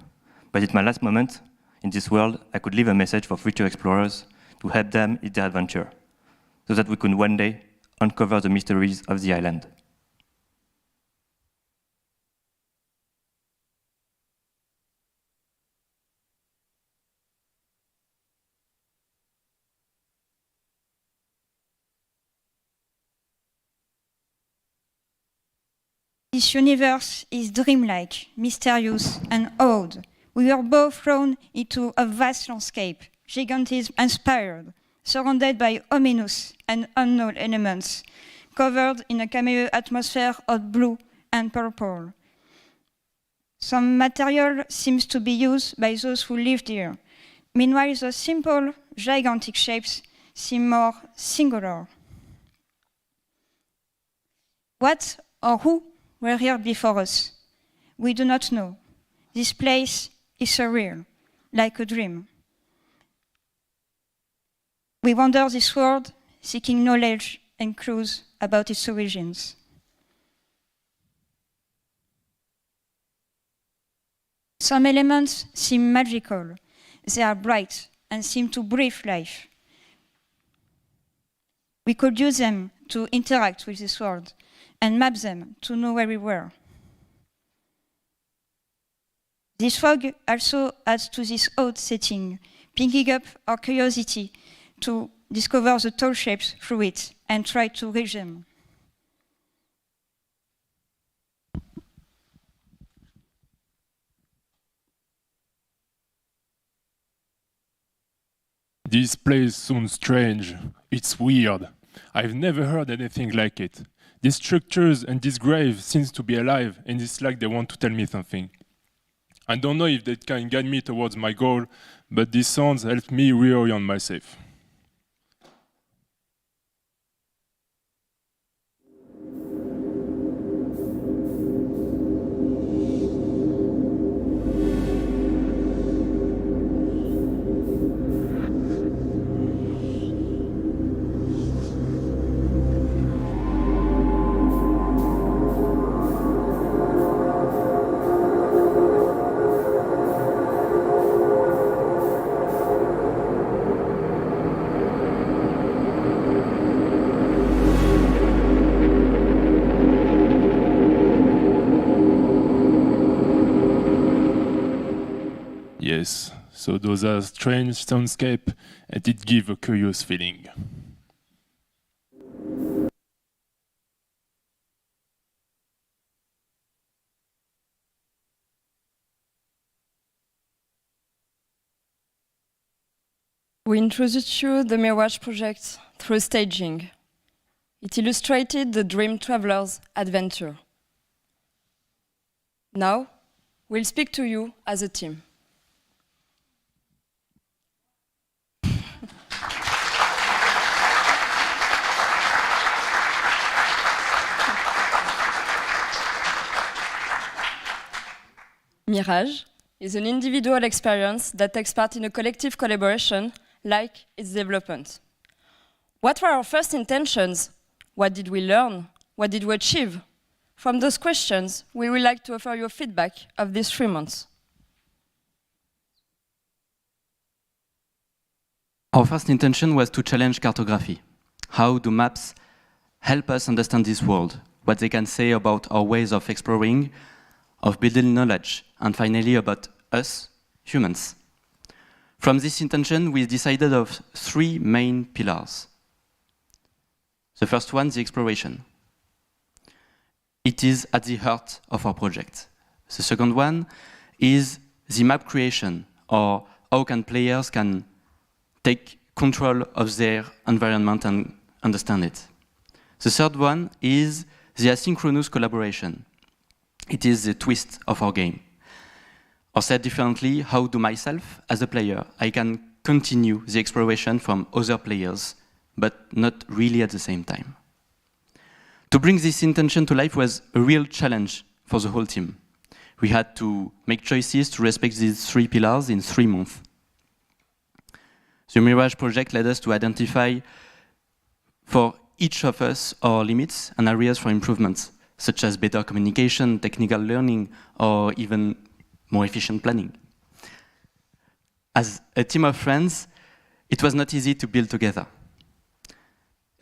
But at my last moment in this world, I could leave a message for future explorers to help them in their adventure, so that we could one day uncover the mysteries of the island. This universe is dreamlike, mysterious, and odd. We were both thrown into a vast landscape, gigantism-inspired, surrounded by ominous and unknown elements, covered in a cameo atmosphere of blue and purple. Some material seems to be used by those who lived here. Meanwhile, the simple, gigantic shapes seem more singular. What or who were here before us? We do not know. This place is surreal, like a dream. We wander this world, seeking knowledge and clues about its origins. Some elements seem magical. They are bright and seem to breathe life. We could use them to interact with this world and map them to know where we were. This fog also adds to this odd setting, picking up our curiosity to discover the tall shapes through it and try to reach them. This place sounds strange. It's weird. I've never heard anything like it. These structures and this grave seems to be alive, and it's like they want to tell me something. I don't know if they can guide me towards my goal, but these sounds help me reorient myself. Yes, so those are strange soundscape, and it gives a curious feeling. We introduced you the Mirage project through staging. It illustrated the Dream Traveler's adventure. Now, we'll speak to you as a team. Mirage is an individual experience that takes part in a collective collaboration, like its development. What were our first intentions? What did we learn? What did we achieve? From those questions, we would like to offer you a feedback of these 3 months. Our first intention was to challenge cartography. How do maps help us understand this world? What they can say about our ways of exploring, of building knowledge, and finally about us, humans. From this intention, we decided of 3 main pillars. The first one, the exploration. It is at the heart of our project. The second one is the map creation, or how can players can take control of their environment and understand it. The third one is the asynchronous collaboration. It is the twist of our game. Or said differently, how do myself, as a player, I can continue the exploration from other players, but not really at the same time. To bring this intention to life was a real challenge for the whole team. We had to make choices to respect these 3 pillars in 3 months. The Mirage project led us to identify for each of us our limits and areas for improvements, such as better communication, technical learning, or even more efficient planning. As a team of friends, it was not easy to build together,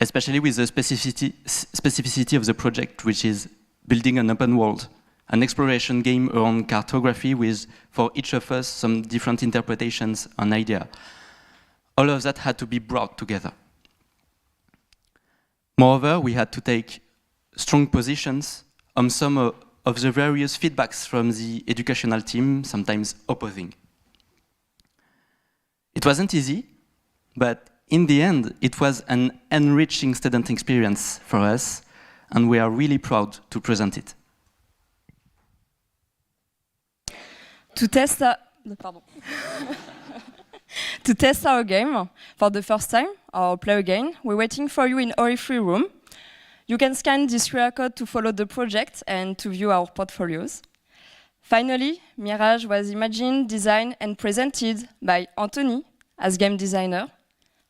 especially with the specificity of the project, which is building an open world, an exploration game around cartography with, for each of us, some different interpretations and ideas. All of that had to be brought together. Moreover, we had to take strong positions on some of the various feedbacks from the educational team, sometimes opposing. It wasn't easy, but in the end, it was an enriching student experience for us, and we are really proud to present it. To test to test our game for the first time, or play again, we're waiting for you in OURAY free room. You can scan this QR code to follow the project and to view our portfolios. Finally, Mirage was imagined, designed and presented by Anthony as game designer,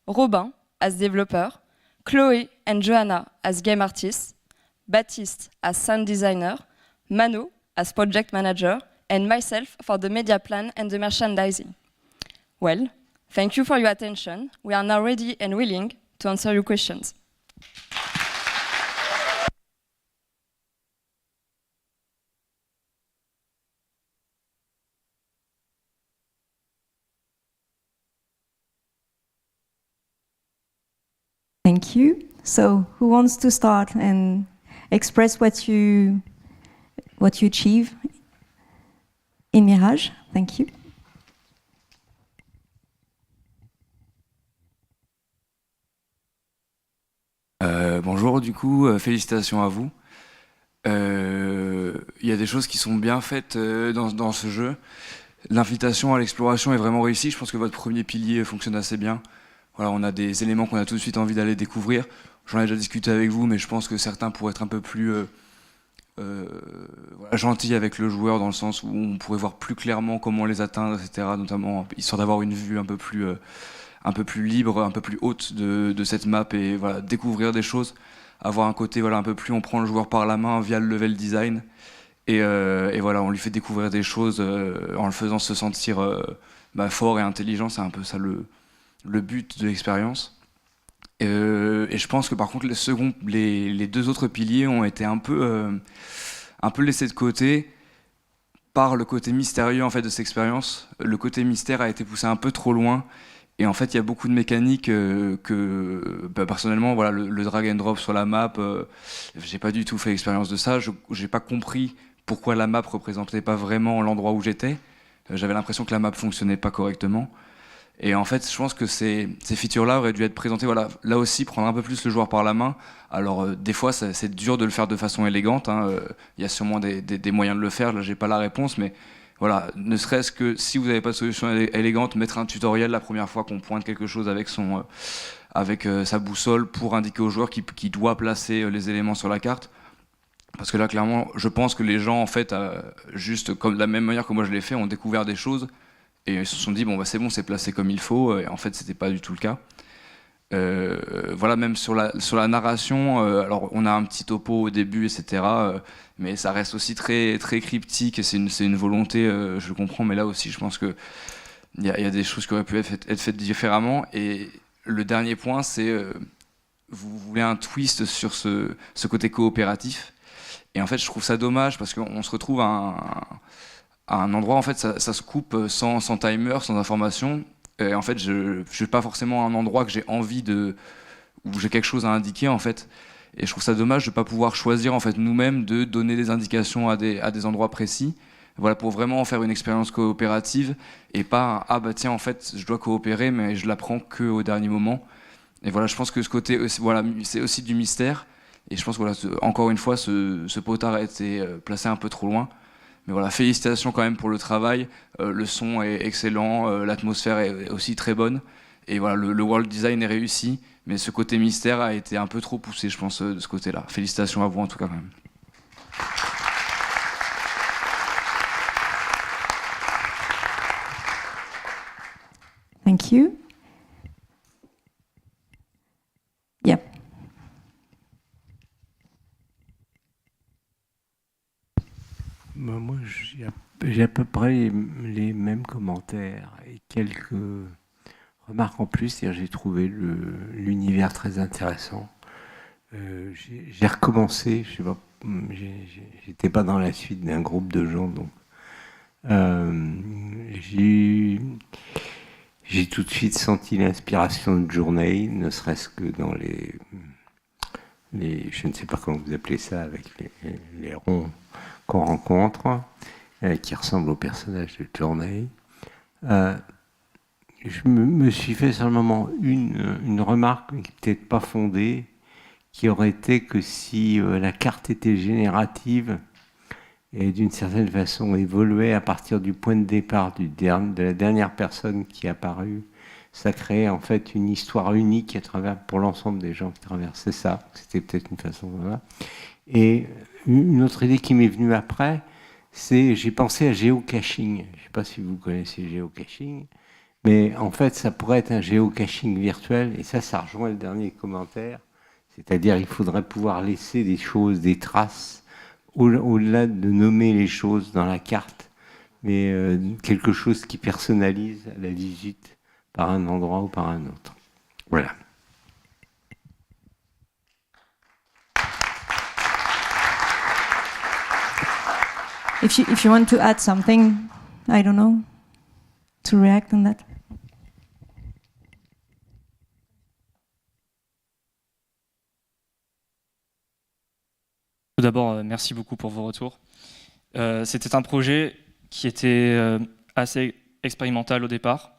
Robin as developer, Chloé and Johanna as game artists, Baptiste as sound designer, Mano as project manager, and myself for the media plan and the merchandising. Well, thank you for your attention. We are now ready and willing to answer your questions. Thank you. So, who wants to start and express what you achieve in Mirage? Thank you. Bonjour, du coup, félicitations à vous. Il y a des choses qui sont bien faites dans ce jeu. L'invitation à l'exploration est vraiment réussie. Je pense que votre premier pilier fonctionne assez bien. Voilà, on a des éléments qu'on a tout de suite envie d'aller découvrir. J'en ai déjà discuté avec vous, mais je pense que certains pourraient être un peu plus gentils avec le joueur, dans le sens où on pourrait voir plus clairement comment les atteindre, etc. Notamment histoire d'avoir une vue un peu plus libre, un peu plus haute de cette map, et voilà, découvrir des choses, avoir un côté un peu plus, on prend le joueur par la main via le level design, et voilà, on lui fait découvrir des choses en le faisant se sentir fort et intelligent. C'est un peu ça le but de l'expérience. Et je pense que par contre les 2 autres piliers ont été un peu laissés de côté par le côté mystérieux en fait de cette expérience. Le côté mystère a été poussé un peu trop loin. Et en fait, il y a beaucoup de mécaniques que, personnellement, voilà, le drag and drop sur la map, j'ai pas du tout fait l'expérience de ça. J'ai pas compris pourquoi la map représentait pas vraiment l'endroit où j'étais. J'avais l'impression que la map fonctionnait pas correctement. Et en fait, je pense que ces features-là auraient dû être présentées, voilà, là aussi, prendre un peu plus le joueur par la main. Alors, des fois, c'est dur de le faire de façon élégante, hein. Y a sûrement des moyens de le faire. Là, j'ai pas la réponse, mais voilà, ne serait-ce que si vous n'avez pas de solution élégante, mettre un tutoriel la première fois qu'on pointe quelque chose avec sa boussole pour indiquer au joueur qui doit placer les éléments sur la carte. Parce que là, clairement, je pense que les gens, en fait, juste comme de la même manière que moi je l'ai fait, ont découvert des choses et ils se sont dit, bon, bah, c'est bon, c'est placé comme il faut. Et en fait, c'était pas du tout le cas. Voilà, même sur la narration, alors on a un petit topo au début, etc. Mais ça reste aussi très, très cryptique et c'est une volonté, je le comprends, mais là aussi je pense qu'il y a des choses qui auraient pu être faites différemment. Et le dernier point, c'est vous voulez un twist sur ce côté coopératif. Et en fait, je trouve ça dommage parce qu'on se retrouve à un endroit, en fait, ça se coupe sans timer, sans information. Et en fait, je n'ai pas forcément un endroit que j'ai envie où j'ai quelque chose à indiquer, en fait. Et je trouve ça dommage de ne pas pouvoir choisir, en fait, nous-mêmes, de donner des indications à des endroits précis. Voilà, pour vraiment en faire une expérience coopérative et pas ah bah tiens, en fait, je dois coopérer, mais je l'apprends qu'au dernier moment. Et voilà, je pense que ce côté, voilà, c'est aussi du mystère. Et je pense que voilà, encore une fois, ce potard a été placé un peu trop loin. Mais voilà, félicitations quand même pour le travail. Le son est excellent, l'atmosphère est aussi très bonne. Et voilà, le world design est réussi. Mais ce côté mystère a été un peu trop poussé, je pense, de ce côté-là. Félicitations à vous en tout cas quand même. Thank you. Yep. Moi, j'ai à peu près les mêmes commentaires et quelques remarques en plus. C'est-à-dire, j'ai trouvé l'univers très intéressant. J'ai recommencé, je sais pas, j'étais pas dans la suite d'un groupe de gens, donc j'ai tout de suite senti l'inspiration de journée, ne serait-ce que dans les je ne sais pas comment vous appelez ça, avec les ronds qu'on rencontre, qui ressemblent au personnage de Journey. Je me suis fait sur le moment une remarque qui n'est peut-être pas fondée, qui aurait été que si la carte était générative et d'une certaine façon évoluait à partir du point de départ de la dernière personne qui est apparue, ça créait en fait une histoire unique pour l'ensemble des gens qui traversaient ça. C'était peut-être une façon. Voilà. Et une autre idée qui m'est venue après, c'est j'ai pensé à géocaching. Je ne sais pas si vous connaissez géocaching, mais en fait ça pourrait être un géocaching virtuel, et ça rejoint le dernier commentaire, c'est-à-dire il faudrait pouvoir laisser des choses, des traces, au-delà de nommer les choses dans la carte, mais quelque chose qui personnalise la visite par un endroit ou par un autre. Voilà. If you want to add something, I don't know, to react on that. Tout d'abord, merci beaucoup pour vos retours. C'était un projet qui était assez expérimental au départ,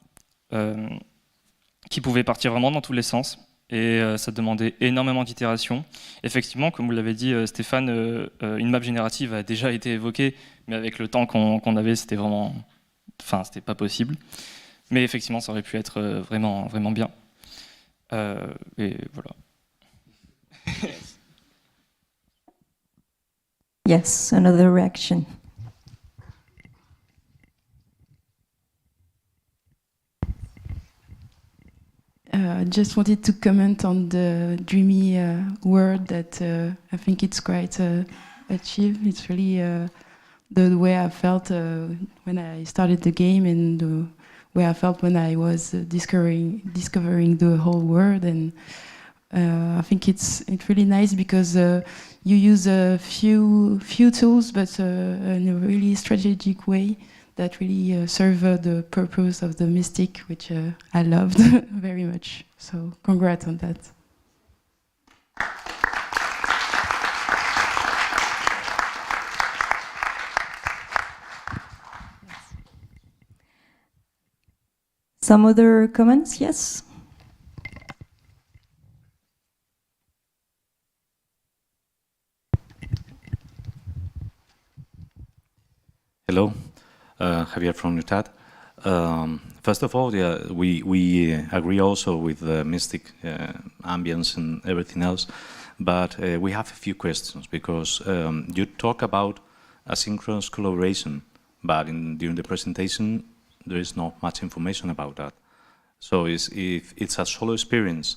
qui pouvait partir vraiment dans tous les sens, et ça demandait énormément d'itérations. Effectivement, comme vous l'avez dit, Stéphane, une map générative a déjà été évoquée, mais avec le temps qu'on avait, c'était vraiment... Enfin, c'était pas possible. Mais effectivement, ça aurait pu être vraiment, vraiment bien. Et voilà. Yes, another reaction. Just wanted to comment on the dreamy word that I think it's quite achieved. It's really the way I felt when I started the game, and the way I felt when I was discovering the whole world. And I think it's really nice because you use a few tools, but in a really strategic way that really serve the purpose of the mystic, which I loved very much. So congrats on that. Some other comments? Yes? Hello, Javier from UTAD. First of all, yeah, we agree also with the mystic ambience and everything else, but we have a few questions because you talk about asynchronous collaboration, but during the presentation there is not much information about that. So if it's a solo experience,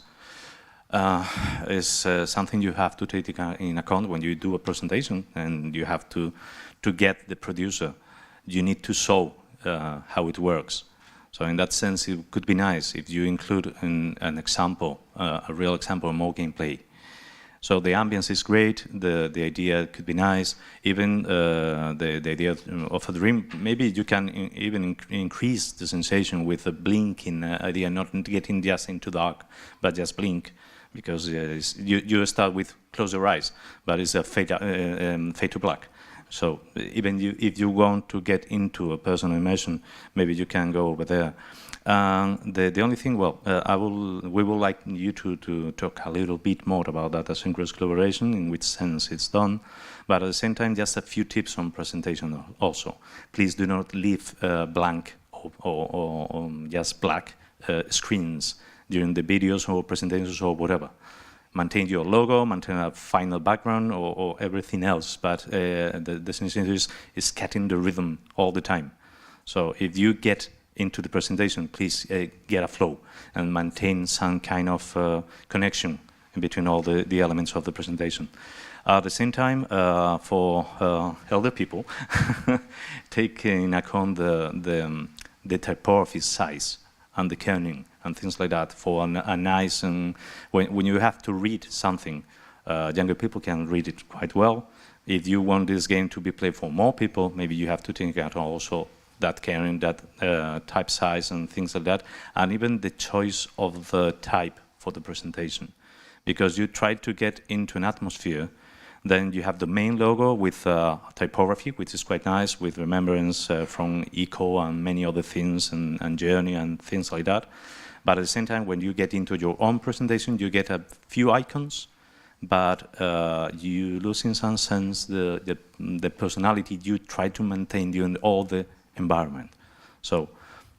is something you have to take in account when you do a presentation, and you have to get the producer. You need to show how it works. So in that sense, it could be nice if you include an example, a real example, more gameplay. So the ambience is great, the idea could be nice, even the idea of a dream, maybe you can even increase the sensation with a blinking idea, not getting just into dark, but just blink, because you start with close your eyes, but it's a fade to black. So even if you want to get into a personal immersion, maybe you can go over there. The only thing, well, we would like you to talk a little bit more about that asynchronous collaboration, in which sense it's done, but at the same time, just a few tips on presentation also. Please do not leave blank or just black screens during the videos or presentations or whatever. Maintain your logo, maintain a final background or everything else, but the sensation is getting the rhythm all the time. So if you get into the presentation, please get a flow and maintain some kind of connection in between all the elements of the presentation. At the same time, for elder people, take in account the typography size and the kerning and things like that for a nice, and when you have to read something, younger people can read it quite well. If you want this game to be played for more people, maybe you have to think about also that carrying that type size and things like that, and even the choice of the type for the presentation. Because you try to get into an atmosphere, then you have the main logo with typography, which is quite nice, with remembrance from Eco and many other things, and Journey and things like that. But at the same time, when you get into your own presentation, you get a few icons, but you lose in some sense the personality you try to maintain during all the environment. So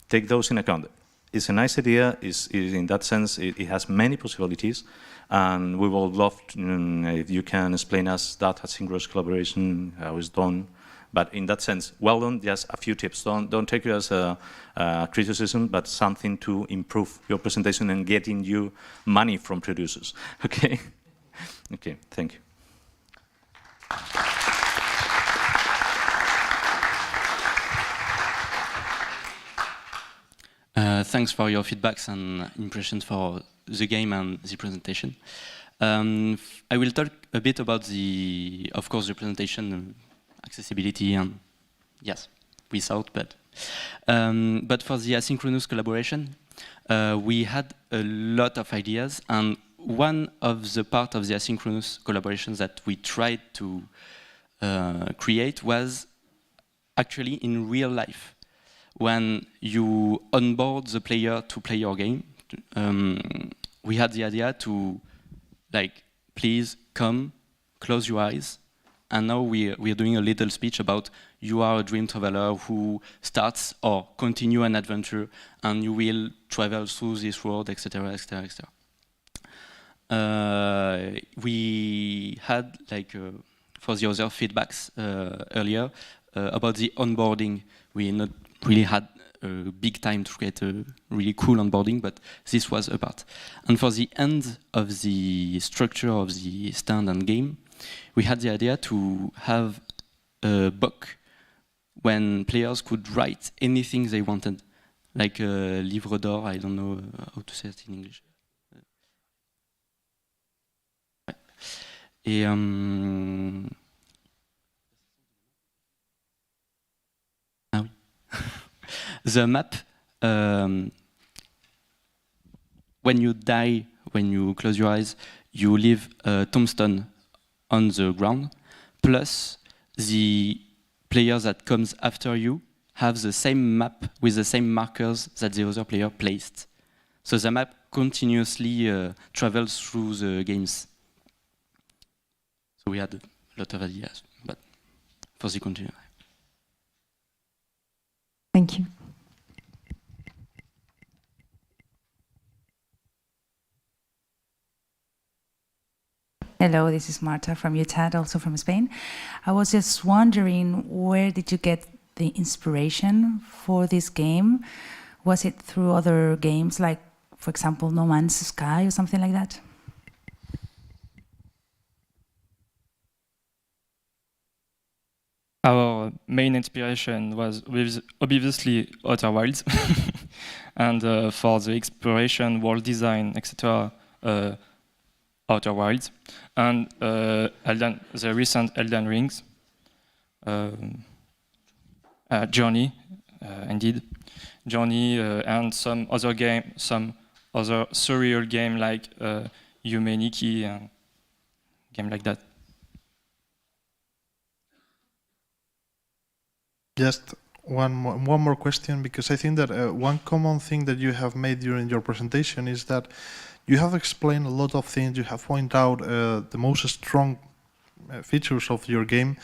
take those in account. It's a nice idea, in that sense, it has many possibilities, and we will love if you can explain us that asynchronous collaboration, how it's done. But in that sense, well done, just a few tips. Don't take it as a criticism, but something to improve your presentation and getting you money from producers, okay? Okay, thank you. Thanks for your feedbacks and impressions for the game and the presentation. I will talk a bit about of course, the presentation, accessibility, and yes, without, but for the asynchronous collaboration, we had a lot of ideas, and one of the part of the asynchronous collaboration that we tried to create was actually in real life. When you onboard the player to play your game, we had the idea to, like, please come, close your eyes, and now we are doing a little speech about you are a dream traveler who starts or continue an adventure, and you will travel through this world, etc., etc., etc. We had, like, for the other feedbacks earlier about the onboarding. We not really had a big time to create a really cool onboarding, but this was a part. And for the end of the structure of the stand and game, we had the idea to have a book when players could write anything they wanted, like a livre d'or, I don't know how to say it in English. Et, the map, when you die, when you close your eyes, you leave a tombstone on the ground, plus the player that comes after you have the same map with the same markers that the other player placed. So the map continuously travels through the games. So we had a lot of ideas, but for the continue. Thank you. Hello, this is Marta from UTAD, also from Spain. I was just wondering, where did you get the inspiration for this game? Was it through other games, like, for example, No Man's Sky or something like that? our main inspiration was obviously Outer Wilds, and for the exploration, world design, etc., Outer Wilds, and the recent Elden Rings, Journey, indeed, Journey, and some other surreal game like Humanity, and game like that. Just one more question, because I think that one common thing that you have made during your presentation is that you have explained a lot of things, you have pointed out the most strong features of your game,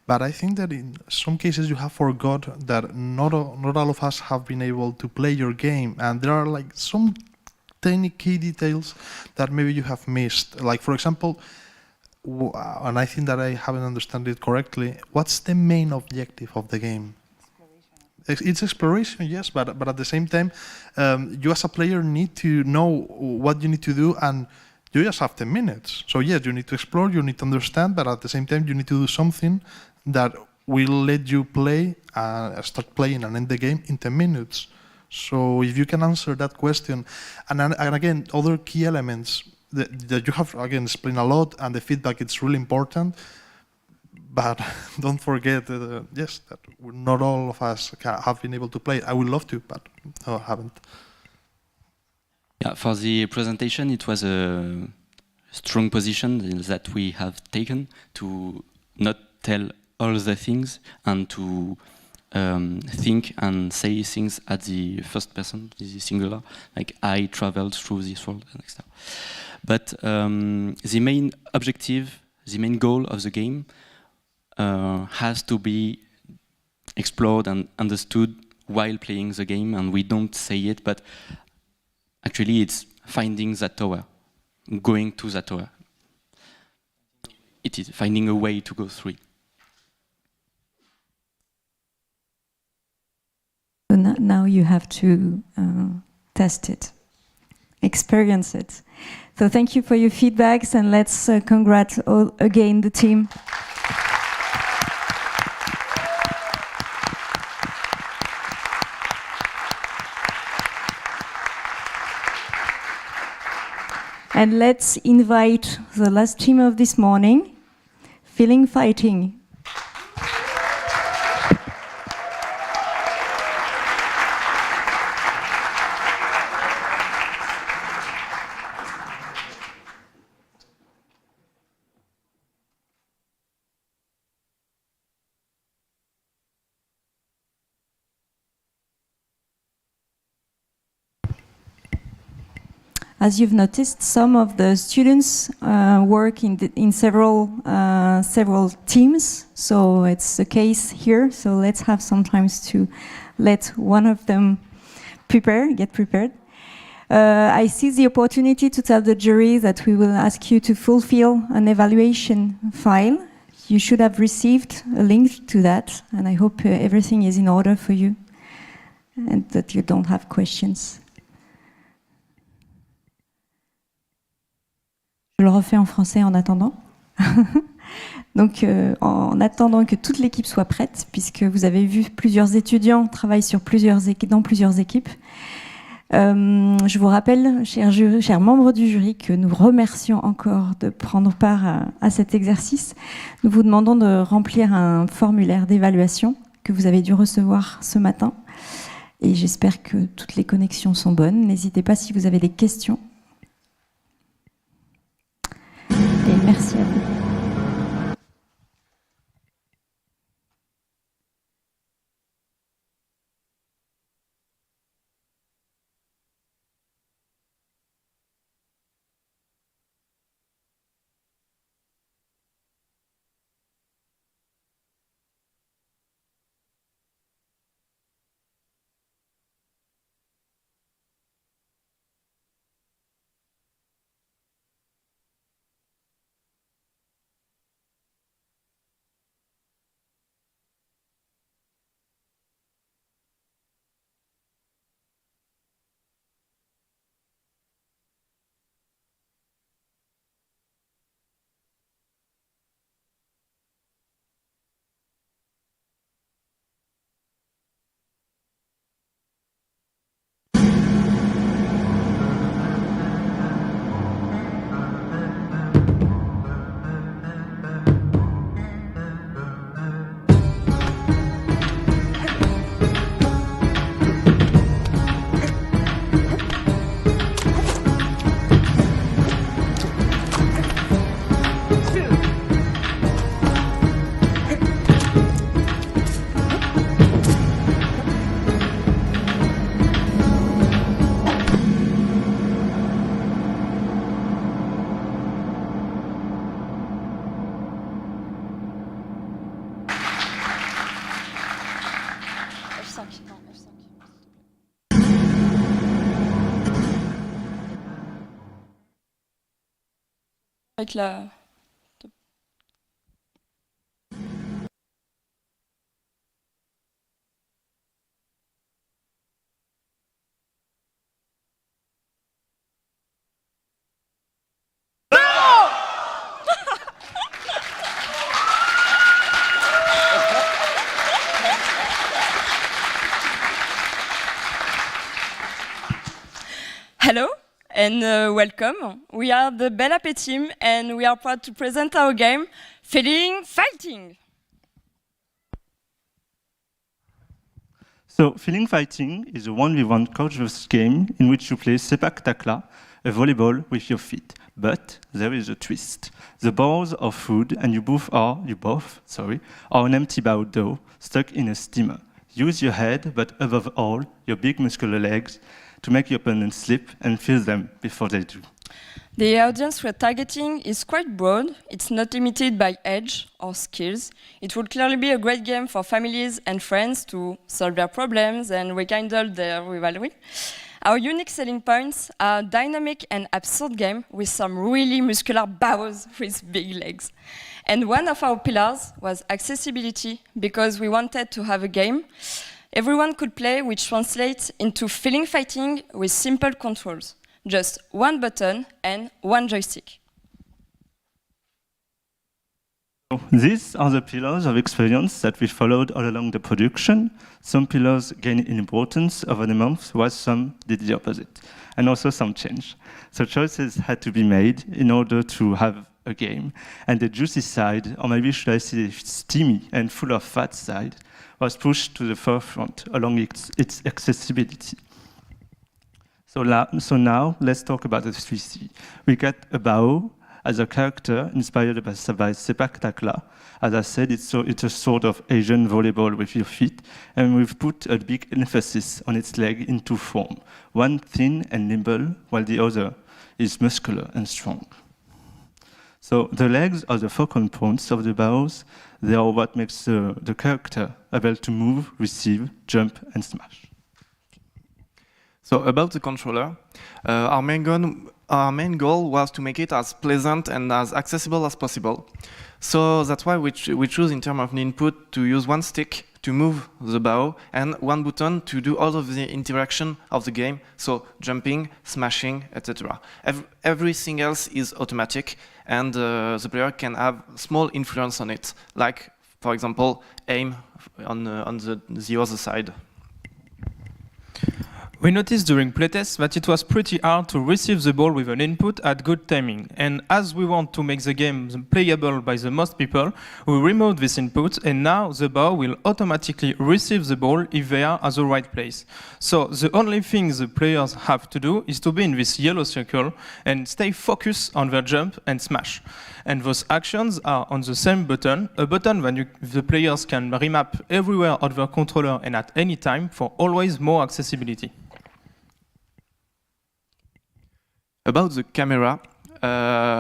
but I think that in some cases you have forgot that not all of us have been able to play your game, and there are like some tiny key details that maybe you have missed. Like, for example, and I think that I haven't understood it correctly, what's the main objective of the game? It's exploration, yes, but at the same time, you as a player need to know what you need to do, and you just have 10 minutes. So yes, you need to explore, you need to understand, but at the same time, you need to do something that will let you play, start playing and end the game in 10 minutes. So if you can answer that question, and again, other key elements that you have, again, explained a lot, and the feedback, it's really important. But don't forget, yes, that not all of us have been able to play. I would love to, but no, I haven't. Yeah, for the presentation, it was a strong position that we have taken to not tell all the things and to think and say things at the first person, the singular, like I traveled through this world and stuff. But the main objective, the main goal of the game has to be explored and understood while playing the game, and we don't say it, but actually it's finding that tower, going to that tower. It is finding a way to go through it. So now you have to test it, experience it. So thank you for your feedbacks, and let's congratulate again the team. And let's invite the last team of this morning, Feeling Fighting. As you've noticed, some of the students work in several teams, so it's the case here. So let's have some time to let one of them get prepared. I see the opportunity to tell the jury that we will ask you to fulfill an evaluation file. You should have received a link to that, and I hope everything is in order for you and that you don't have questions. Je le refais en français en attendant. Donc, en attendant que toute l'équipe soit prête, puisque vous avez vu plusieurs étudiants travaillent dans plusieurs équipes, je vous rappelle, chers membres du jury, que nous remercions encore de prendre part à cet exercice. Nous vous demandons de remplir un formulaire d'évaluation que vous avez dû recevoir ce matin. Et j'espère que toutes les connexions sont bonnes. N'hésitez pas si vous avez des questions. Et merci à vous. avec la... Hello and welcome. We are the BOBE team and we are proud to present our game, Feeling Fighting. So, Feeling Fighting is a 1v1 couch-versus game in which you play sepak takraw, a volleyball with your feet. But there is a twist. The balls are food and you both are an empty bowl dough stuck in a steamer. Use your head, but above all, your big muscular legs to make your opponent slip and feel them before they do. The audience we're targeting is quite broad. It's not limited by age or skills. It would clearly be a great game for families and friends to solve their problems and rekindle their rivalry. Our unique selling points are a dynamic and absurd game with some really muscular bows with big legs. And one of our pillars was accessibility, because we wanted to have a game everyone could play, which translates into feeling fighting with simple controls. Just one button and one joystick. These are the pillars of experience that we followed all along the production. Some pillars gained in importance over the months, while some did the opposite, and also some change. So choices had to be made in order to have a game, and the juicy side, or maybe should I say steamy and full of fat side, was pushed to the forefront along its accessibility. So now, let's talk about the 3C. We got a bow as a character inspired by sepak takraw. As I said, it's a sort of Asian volleyball with your feet, and we've put a big emphasis on its leg in two forms. One thin and nimble, while the other is muscular and strong. So the legs are the focal points of the bows. They are what makes the character able to move, receive, jump, and smash. So about the controller, our main goal was to make it as pleasant and as accessible as possible. So that's why we choose in terms of input to use one stick to move the bow and one button to do all of the interaction of the game, so jumping, smashing, etc. Everything else is automatic, and the player can have small influence on it, like, for example, aim on the other side. We noticed during playtests that it was pretty hard to receive the ball with an input at good timing. And as we want to make the game playable by the most people, we removed this input, and now the bow will automatically receive the ball if they are at the right place. So the only thing the players have to do is to be in this yellow circle and stay focused on their jump and smash. And those actions are on the same button, a button that the players can remap everywhere on their controller and at any time for always more accessibility. About the camera,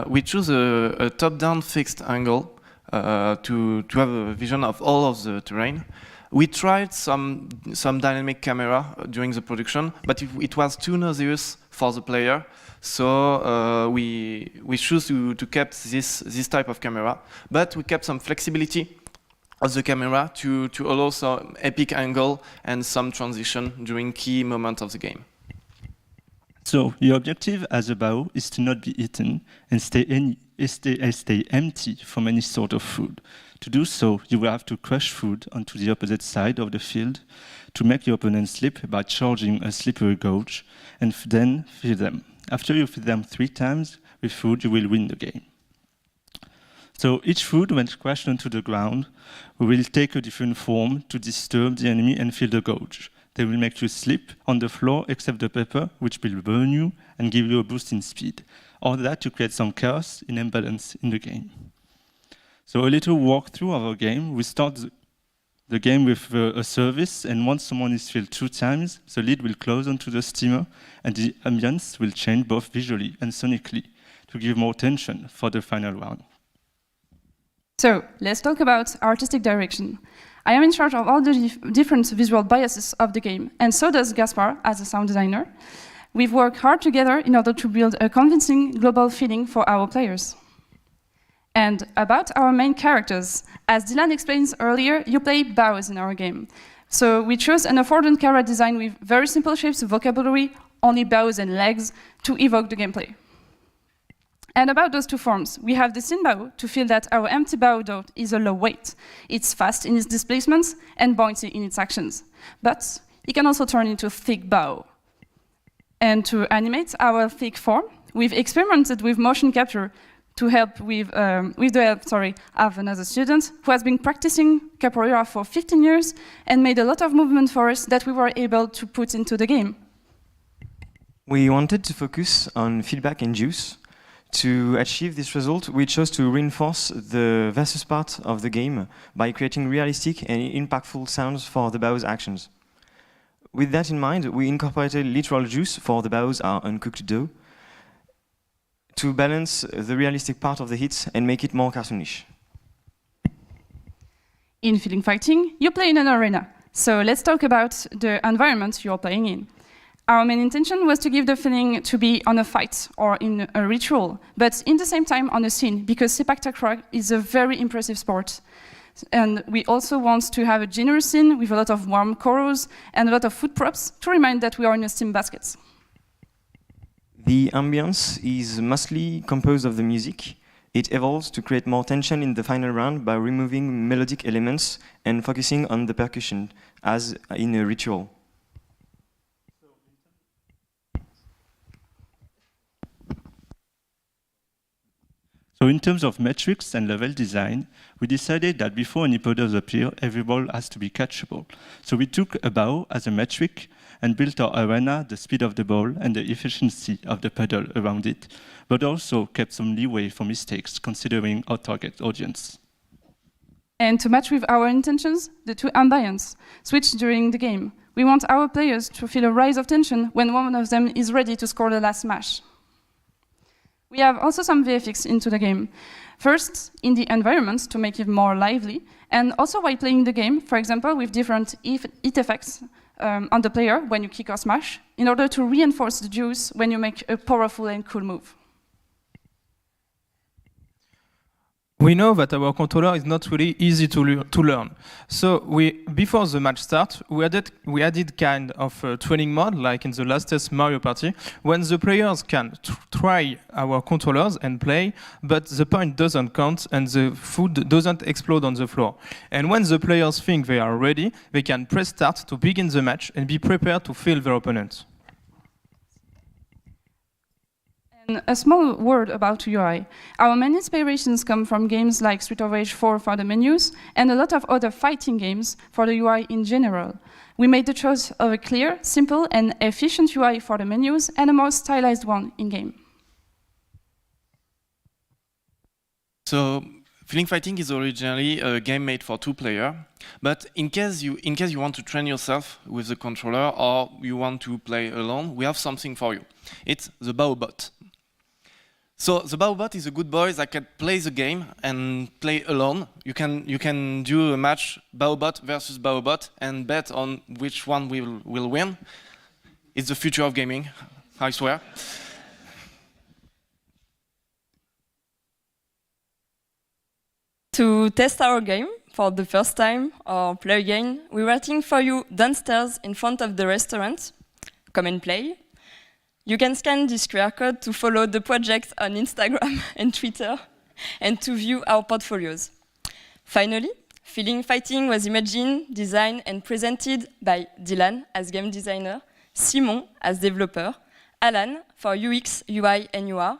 we choose a top-down fixed angle to have a vision of all of the terrain. We tried some dynamic camera during the production, but it was too nauseous for the player, so we choose to keep this type of camera. But we kept some flexibility of the camera to allow some epic angle and some transition during key moments of the game. So your objective as a bow is to not be eaten and stay empty from any sort of food. To do so, you will have to crush food onto the opposite side of the field to make your opponent slip by charging a slippery gouge, and then feed them. After you feed them 3 times with food, you will win the game. So each food, when crushed onto the ground, will take a different form to disturb the enemy and fill the gouge. They will make you slip on the floor except the pepper, which will burn you and give you a boost in speed. All that to create some chaos and imbalance in the game. So a little walkthrough of our game. We start the game with a service, and once someone is filled 2 times, the lid will close onto the steamer, and the ambience will change both visually and sonically to give more tension for the final round. So let's talk about artistic direction. I am in charge of all the different visual biases of the game, and so does Gaspar as a sound designer. We've worked hard together in order to build a convincing global feeling for our players. And about our main characters, as Dylan explains earlier, you play bows in our game. So we chose an affordant character design with very simple shapes, vocabulary, only bows and legs to evoke the gameplay. And about those two forms, we have the thin bow to feel that our empty bow dot is a low weight. It's fast in its displacements and buoyancy in its actions. But it can also turn into a thick bow. And to animate our thick form, we've experimented with motion capture to help with the help, of another student who has been practicing capoeira for 15 years and made a lot of movement for us that we were able to put into the game. We wanted to focus on feedback and juice. To achieve this result, we chose to reinforce the versus part of the game by creating realistic and impactful sounds for the bow's actions. With that in mind, we incorporated literal juice for the bows are uncooked dough to balance the realistic part of the hits and make it more cartoonish. In feeling fighting, you play in an arena. So let's talk about the environment you're playing in. Our main intention was to give the feeling to be on a fight or in a ritual, but in the same time on a scene, because sepak takraw is a very impressive sport. And we also want to have a generous scene with a lot of warm chorus and a lot of food props to remind that we are in a steam basket. The ambience is mostly composed of the music. It evolves to create more tension in the final round by removing melodic elements and focusing on the percussion, as in a ritual. So in terms of metrics and level design, we decided that before any powders appear, every ball has to be catchable. So we took a bow as a metric and built our arena, the speed of the ball and the efficiency of the pedal around it, but also kept some leeway for mistakes considering our target audience. And to match with our intentions, the two ambience switch during the game. We want our players to feel a rise of tension when one of them is ready to score the last smash. We have also some VFX into the game. First, in the environment to make it more lively, and also while playing the game, for example, with different hit effects on the player when you kick or smash, in order to reinforce the juice when you make a powerful and cool move. We know that our controller is not really easy to learn. So before the match start, we added kind of a training mode, like in the latest Mario Party, when the players can try our controllers and play, but the point doesn't count and the food doesn't explode on the floor. And when the players think they are ready, they can press start to begin the match and be prepared to feel their opponent. And a small word about UI. Our main inspirations come from games like Street of Rage 4 for the menus and a lot of other fighting games for the UI in general. We made the choice of a clear, simple and efficient UI for the menus and a more stylized one in-game. So, Feeling Fighting is originally a game made for two players, but in case you want to train yourself with the controller or you want to play alone, we have something for you. It's the BOBE. So the BOBE is a good boy that can play the game and play alone. You can do a match BOBE versus BOBE and bet on which one will win. It's the future of gaming, I swear. To test our game for the first time or play again, we're waiting for you downstairs in front of the restaurant. Come and play. You can scan this QR code to follow the project on Instagram and Twitter and to view our portfolios. Finally, Feeling Fighting was imagined, designed and presented by Dylan as game designer, Simon as developer, Alan for UX, UI and UR,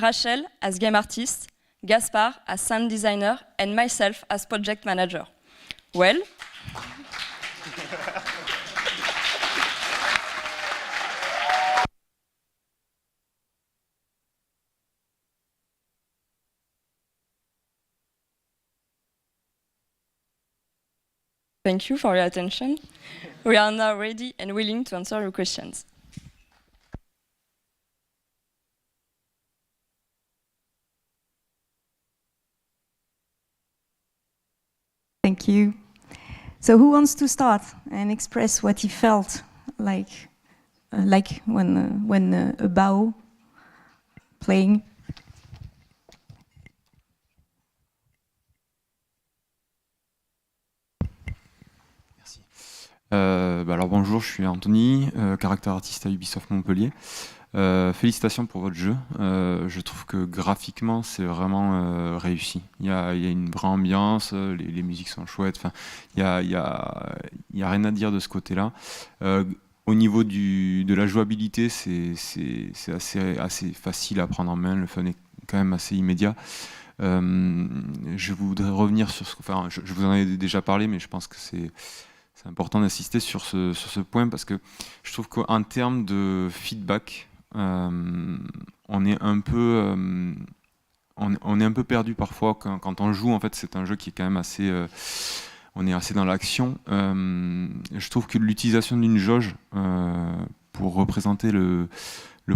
Rachel as game artist, Gaspar as sound designer and myself as project manager. Well, thank you for your attention. We are now ready and willing to answer your questions. Thank you. So who wants to start and express what he felt like when a bow playing? Merci. Alors bonjour, je suis Anthony, caractère artiste à Ubisoft Montpellier. Félicitations pour votre jeu. Je trouve que graphiquement c'est vraiment réussi. Il y a une vraie ambiance, les musiques sont chouettes. Enfin, il y a rien à dire de ce côté-là. Au niveau de la jouabilité, c'est assez facile à prendre en main. Le fun est quand même assez immédiat. Je voudrais revenir sur ce. Enfin, je vous en ai déjà parlé, mais je pense que c'est important d'insister sur ce point parce que je trouve qu'en termes de feedback, on est un peu perdu parfois quand on joue. En fait, c'est un jeu qui est quand même assez on est assez dans l'action. Je trouve que l'utilisation d'une jauge pour représenter le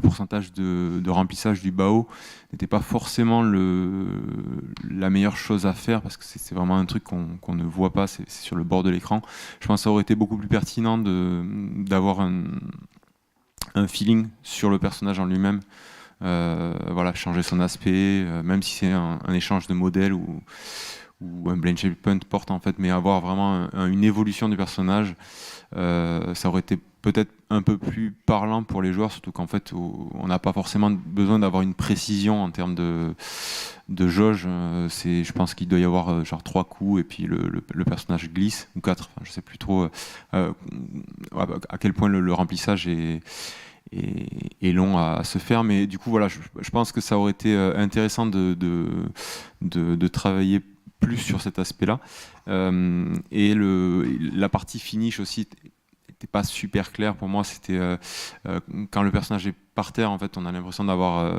pourcentage de remplissage du BAO n'était pas forcément la meilleure chose à faire parce que c'est vraiment un truc qu'on ne voit pas, c'est sur le bord de l'écran. Je pense que ça aurait été beaucoup plus pertinent d'avoir un feeling sur le personnage en lui-même. Voilà, changer son aspect, même si c'est un échange de modèles ou un blend shape point porte en fait, mais avoir vraiment une évolution du personnage, ça aurait été peut-être un peu plus parlant pour les joueurs, surtout qu'en fait on n'a pas forcément besoin d'avoir une précision en termes de jauge. Je pense qu'il doit y avoir genre 3 coups et puis le personnage glisse, ou 4, enfin, je sais plus trop à quel point le remplissage est long à se faire, mais du coup voilà, je pense que ça aurait été intéressant de travailler plus sur cet aspect-là. Et la partie finish aussi n'était pas super claire pour moi. C'était quand le personnage est par terre, en fait, on a l'impression d'avoir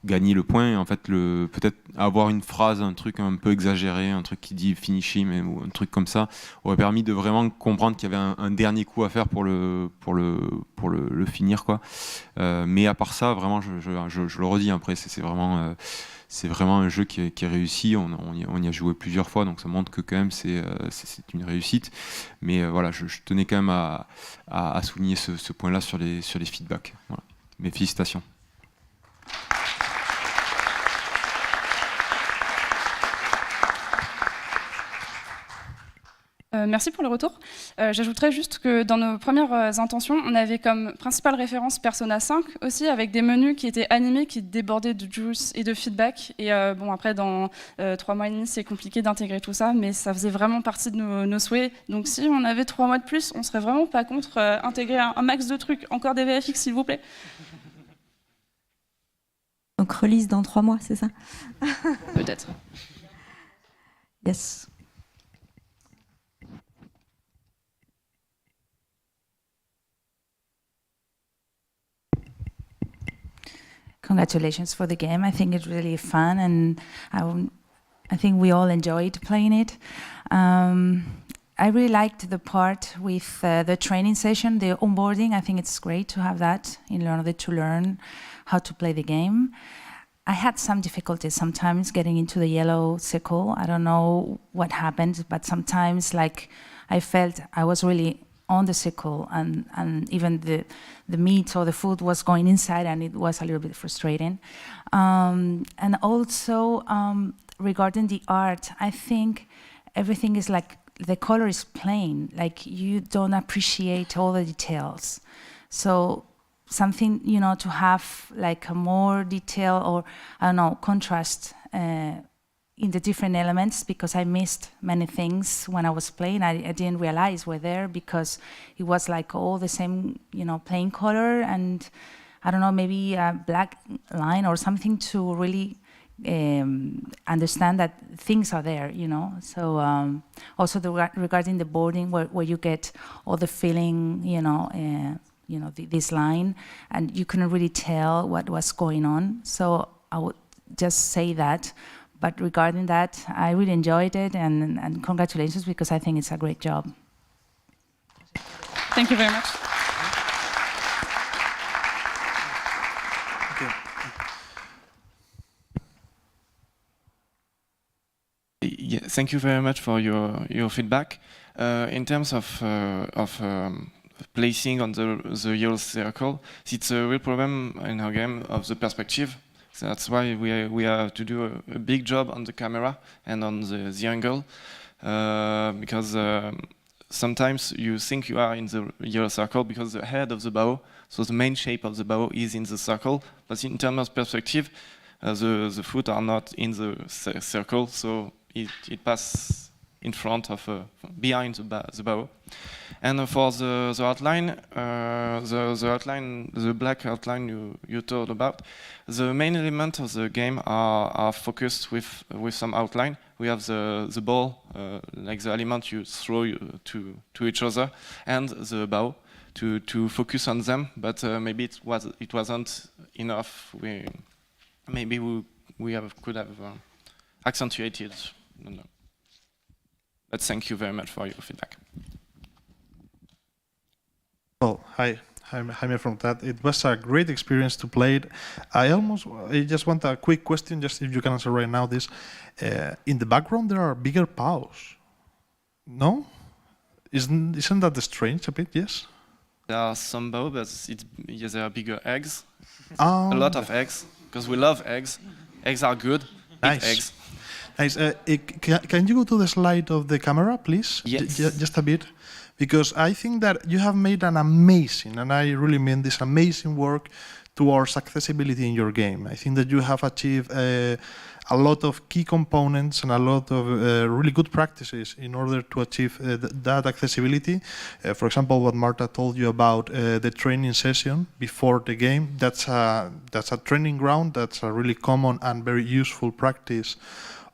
gagné le point. Et en fait, peut-être avoir une phrase, un truc un peu exagéré, un truc qui dit finish him ou un truc comme ça, aurait permis de vraiment comprendre qu'il y avait un dernier coup à faire pour le finir, quoi. Mais à part ça, vraiment, je le redis. Après, c'est vraiment un jeu qui est réussi. On y a joué plusieurs fois, donc ça montre que quand même c'est une réussite. Mais voilà, je tenais quand même à souligner ce point-là sur les feedbacks. Voilà. Mes félicitations. Merci pour le retour. J'ajouterais juste que dans nos premières intentions, on avait comme principale référence Persona 5 aussi, avec des menus qui étaient animés, qui débordaient de juice et de feedback. Et bon, après, dans 3 mois et demi, c'est compliqué d'intégrer tout ça, mais ça faisait vraiment partie de nos souhaits. Donc si on avait 3 mois de plus, on serait vraiment pas contre intégrer un max de trucs. Encore des VFX, s'il vous plaît. Donc release dans 3 mois, c'est ça? Peut-être. Yes. Congratulations for the game. I think it's really fun, and I think we all enjoyed playing it. I really liked the part with the training session, the onboarding. I think it's great to have that in order to learn how to play the game. I had some difficulties sometimes getting into the yellow circle. I don't know what happened, but sometimes like I felt I was really on the circle, and even the meat or the food was going inside, and it was a little bit frustrating. And also regarding the art, I think everything is like the color is plain, like you don't appreciate all the details. So something, you know, to have like a more detail or I don't know, contrast in the different elements, because I missed many things when I was playing. I didn't realize were there because it was like all the same, you know, plain color, and I don't know, maybe a black line or something to really understand that things are there, you know. So also regarding the boarding, where you get all the feeling, you know, this line, and you couldn't really tell what was going on. So I would just say that. But regarding that, I really enjoyed it, and congratulations, because I think it's a great job. Thank you very much. Yeah, thank you very much for your feedback. In terms of placing on the yellow circle, it's a real problem in our game of the perspective. So that's why we have to do a big job on the camera and on the angle, because sometimes you think you are in the yellow circle because the head of the bow, so the main shape of the bow is in the circle, but in terms of perspective, the foot are not in the circle, so it passes in front of, behind the bow. And for the outline, the black outline you told about, the main element of the game are focused with some outline. We have the ball, like the element you throw to each other, and the bow to focus on them. But maybe it wasn't enough. Maybe we could have accentuated. I don't know. But thank you very much for your feedback. Well, hi, I'm Jaime from TAT. It was a great experience to play it. I just want a quick question, just if you can answer right now this. In the background, there are bigger paws. No? Isn't that strange a bit, yes? There are some bow, but yes, there are bigger eggs. A lot of eggs, because we love eggs. Eggs are good. Nice. Eggs. Nice. Can you go to the slide of the camera, please? Yes. Just a bit. Because I think that you have made an amazing, and I really mean this, amazing work towards accessibility in your game. I think that you have achieved a lot of key components and a lot of really good practices in order to achieve that accessibility. For example, what Marta told you about the training session before the game, that's a training ground, that's a really common and very useful practice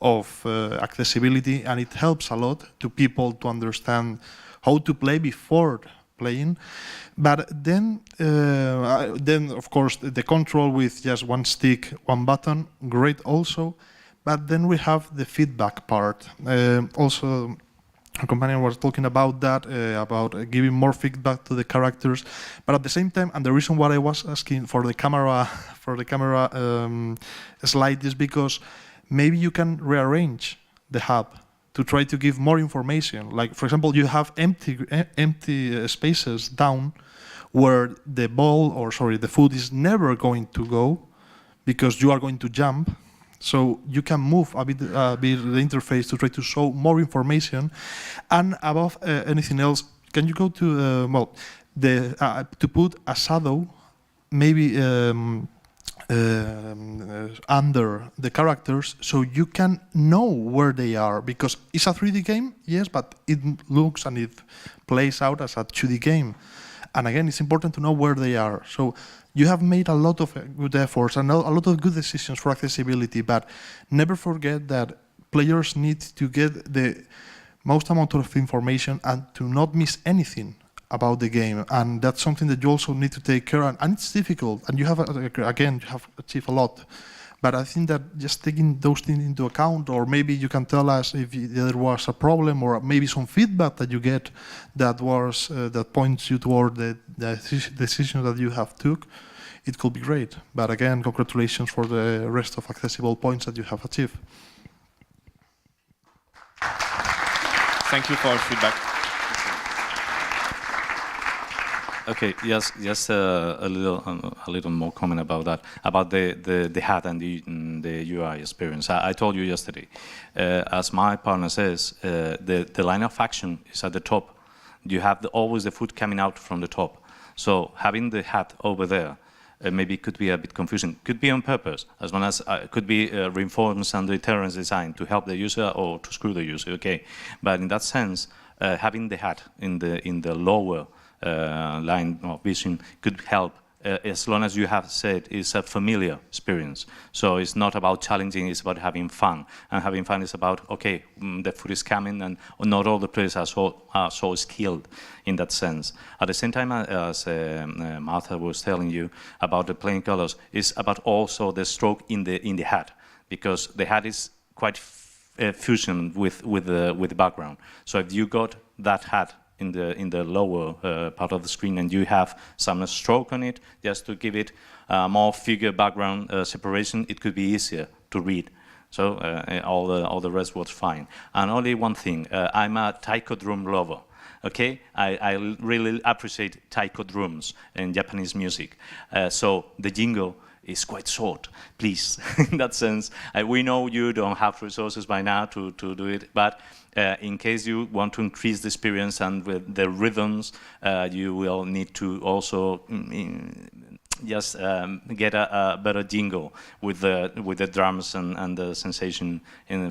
of accessibility, and it helps a lot to people to understand how to play before playing. But then of course, the control with just one stick, one button, great also. But then we have the feedback part. Also, our companion was talking about that, about giving more feedback to the characters. But at the same time, and the reason why I was asking for the camera, slide is because maybe you can rearrange the hub to try to give more information. Like, for example, you have empty spaces down where the the foot is never going to go because you are going to jump. So you can move a bit the interface to try to show more information. And above anything else, can you go to to put a shadow, maybe under the characters, so you can know where they are, because it's a 3D game, yes, but it looks and it plays out as a 2D game. And again, it's important to know where they are. So you have made a lot of good efforts and a lot of good decisions for accessibility, but never forget that players need to get the most amount of information and to not miss anything about the game, and that's something that you also need to take care of, and it's difficult, and you have, again, you have achieved a lot, but I think that just taking those things into account, or maybe you can tell us if there was a problem, or maybe some feedback that you get that was that points you toward the decisions that you have took, it could be great. But again, congratulations for the rest of accessible points that you have achieved. Thank you for your feedback. Okay, yes, just a little more comment about that, about the hat and the UI experience. I told you yesterday, as my partner says, the line of action is at the top. You have always the foot coming out from the top. So having the hat over there maybe could be a bit confusing. Could be on purpose, as long as could be reinforced and deterrence design to help the user or to screw the user. Okay, but in that sense, having the hat in the lower line of vision could help, as long as you have said it's a familiar experience. So it's not about challenging, it's about having fun. And having fun is about, okay, the food is coming, and not all the players are so skilled in that sense. At the same time, as Martha was telling you about the plain colors, it's about also the stroke in the hat, because the hat is quite fusion with the background. So if you got that hat in the lower part of the screen and you have some stroke on it, just to give it more figure background separation, it could be easier to read. So all the rest was fine. And only one thing, I'm a taiko drum lover. Okay, I really appreciate taiko drums in Japanese music. So the jingle is quite short, please, in that sense. We know you don't have resources by now to do it, but in case you want to increase the experience and with the rhythms, you will need to also just get a better jingle with the drums and the sensation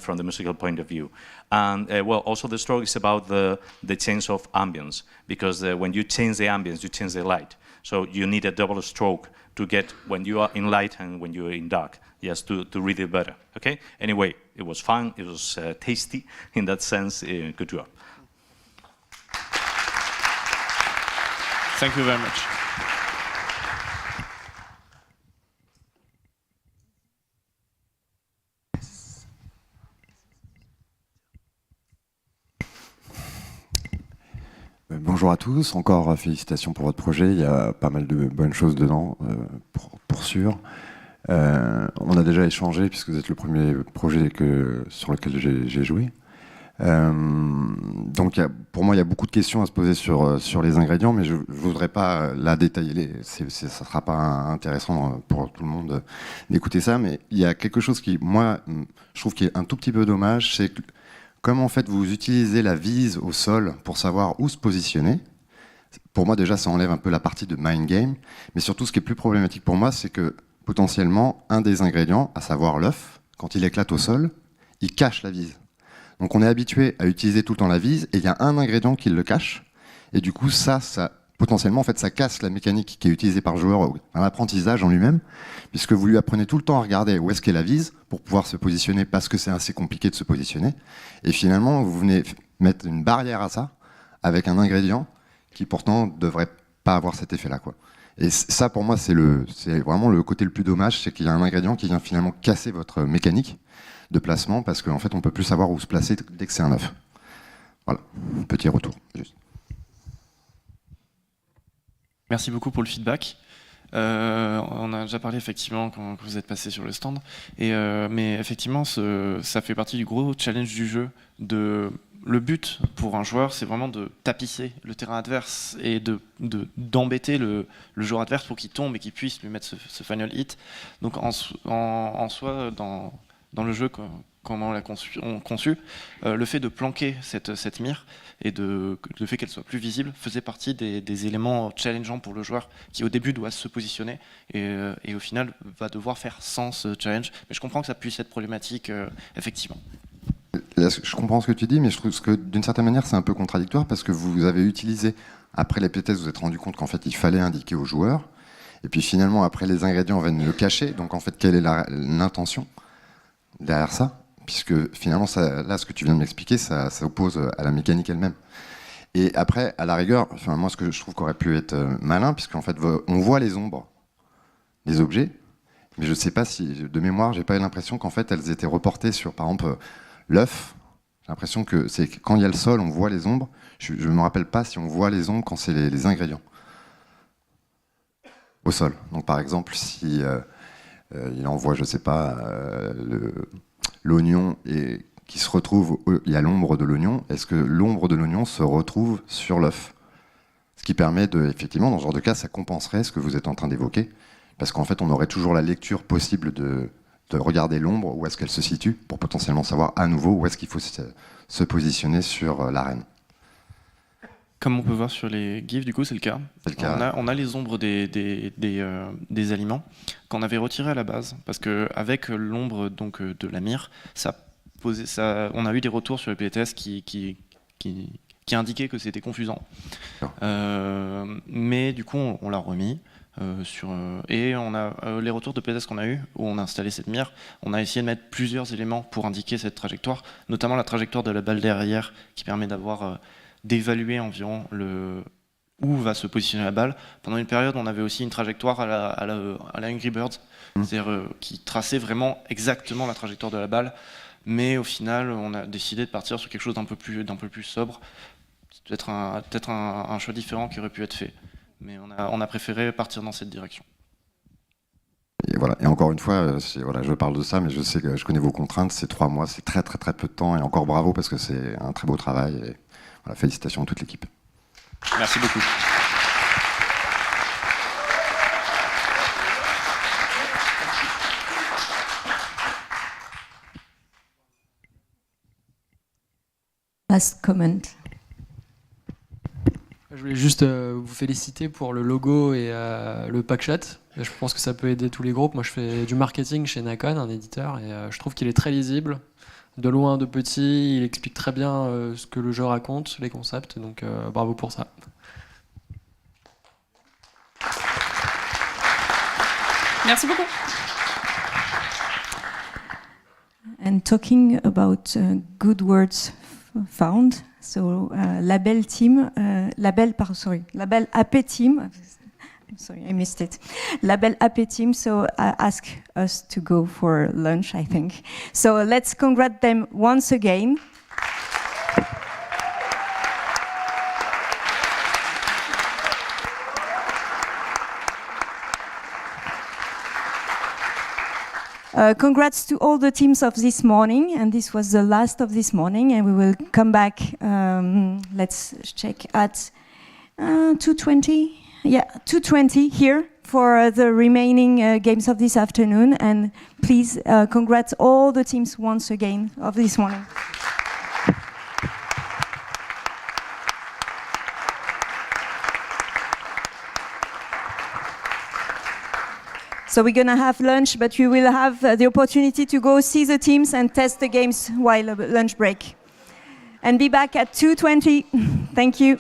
from the musical point of view. And well, also the stroke is about the change of ambience, because when you change the ambience, you change the light. So you need a double stroke to get when you are in light and when you are in dark, just to read it better. Okay. Anyway, it was fun. It was tasty in that sense. Good job. Thank you very much. Bonjour à tous, encore félicitations pour votre projet, il y a pas mal de bonnes choses dedans, pour sûr. On a déjà échangé, puisque vous êtes le premier projet sur lequel j'ai joué. Donc pour moi, il y a beaucoup de questions à se poser sur les ingrédients, mais je ne voudrais pas là détailler, ça ne sera pas intéressant pour tout le monde d'écouter ça, mais il y a quelque chose qui, moi, je trouve qui est un tout petit peu dommage, c'est que comme en fait vous utilisez la vise au sol pour savoir où se positionner, pour moi déjà ça enlève un peu la partie de mind game, mais surtout ce qui est plus problématique pour moi, c'est que potentiellement un des ingrédients, à savoir l'œuf, quand il éclate au sol, il cache la vise. Donc on est habitué à utiliser tout le temps la vise, et il y a un ingrédient qui le cache, et du coup ça potentiellement en fait ça casse la mécanique qui est utilisée par le joueur dans l'apprentissage en lui-même, puisque vous lui apprenez tout le temps à regarder où est-ce qu'est la vise pour pouvoir se positionner, parce que c'est assez compliqué de se positionner, et finalement vous venez mettre une barrière à ça avec un ingrédient qui pourtant ne devrait pas avoir cet effet-là, quoi. Et ça pour moi c'est vraiment le côté le plus dommage, c'est qu'il y a un ingrédient qui vient finalement casser votre mécanique de placement, parce qu'en fait on peut plus savoir où se placer dès que c'est un œuf. Voilà, petit retour juste. Merci beaucoup pour le feedback. On a déjà parlé effectivement quand vous êtes passé sur le stand, mais effectivement ça fait partie du gros challenge du jeu. Le but pour un joueur, c'est vraiment de tapisser le terrain adverse et d'embêter le joueur adverse pour qu'il tombe et qu'il puisse lui mettre ce final hit. Donc en soi, dans le jeu, comment on l'a conçu, le fait de planquer cette mire et le fait qu'elle soit plus visible faisait partie des éléments challengeants pour le joueur qui au début doit se positionner et au final va devoir faire sans ce challenge. Mais je comprends que ça puisse être problématique, effectivement. Là, je comprends ce que tu dis, mais je trouve que d'une certaine manière c'est un peu contradictoire, parce que vous avez utilisé, après les playtests, vous vous êtes rendu compte qu'en fait il fallait indiquer aux joueurs, et puis finalement après les ingrédients viennent le cacher, donc en fait quelle est l'intention derrière ça, puisque finalement là ce que tu viens de m'expliquer ça oppose à la mécanique elle-même. Et après à la rigueur, enfin, moi ce que je trouve qu'aurait pu être malin, puisqu'en fait on voit les ombres des objets, mais je ne sais pas si de mémoire j'ai pas eu l'impression qu'en fait elles étaient reportées sur par exemple l'œuf. J'ai l'impression que c'est quand il y a le sol on voit les ombres, je ne me rappelle pas si on voit les ombres quand c'est les ingrédients au sol. Donc par exemple si il envoie, je sais pas, l'oignon et qui se retrouve, il y a l'ombre de l'oignon, est-ce que l'ombre de l'oignon se retrouve sur l'œuf? Ce qui permet effectivement, dans ce genre de cas, ça compenserait ce que vous êtes en train d'évoquer, parce qu'en fait, on aurait toujours la lecture possible de regarder l'ombre, où est-ce qu'elle se situe, pour potentiellement savoir à nouveau où est-ce qu'il faut se positionner sur l'arène. Comme on peut voir sur les GIFs, du coup, c'est le cas. On a les ombres des aliments qu'on avait retirés à la base, parce qu'avec l'ombre de la mire, on a eu des retours sur les playtests qui indiquaient que c'était confusant. Mais du coup, on l'a remis. Et on a les retours de playtests qu'on a eu, où on a installé cette mire, on a essayé de mettre plusieurs éléments pour indiquer cette trajectoire, notamment la trajectoire de la balle derrière, qui permet d'évaluer environ où va se positionner la balle. Pendant une période, on avait aussi une trajectoire à la Angry Birds, c'est-à-dire qui traçait vraiment exactement la trajectoire de la balle, mais au final, on a décidé de partir sur quelque chose d'un peu plus sobre. C'est peut-être un choix différent qui aurait pu être fait, mais on a préféré partir dans cette direction. Et voilà. Et encore une fois, je parle de ça, mais je sais que je connais vos contraintes, c'est 3 mois, c'est très très très peu de temps, et encore bravo parce que c'est un très beau travail. Et voilà, félicitations à toute l'équipe. Merci beaucoup. last comment. Je voulais juste vous féliciter pour le logo et le packshot. Je pense que ça peut aider tous les groupes. Moi, je fais du marketing chez Nacon, un éditeur, et je trouve qu'il est très lisible. De loin, de petit, il explique très bien ce que le jeu raconte, les concepts, donc bravo pour ça. Merci beaucoup. And talking about good words found, so label team, label AP team. I'm sorry, I missed it. Label AP team, so ask us to go for lunch, I think. So let's congratulate them once again. Congrats to all the teams of this morning, and this was the last of this morning, and we will come back, let's check, at 2:20, yeah, 2:20 here for the remaining games of this afternoon, and please congrats all the teams once again of this morning. So we're going to have lunch, but you will have the opportunity to go see the teams and test the games while lunch break. And be back at 2:20. Thank you.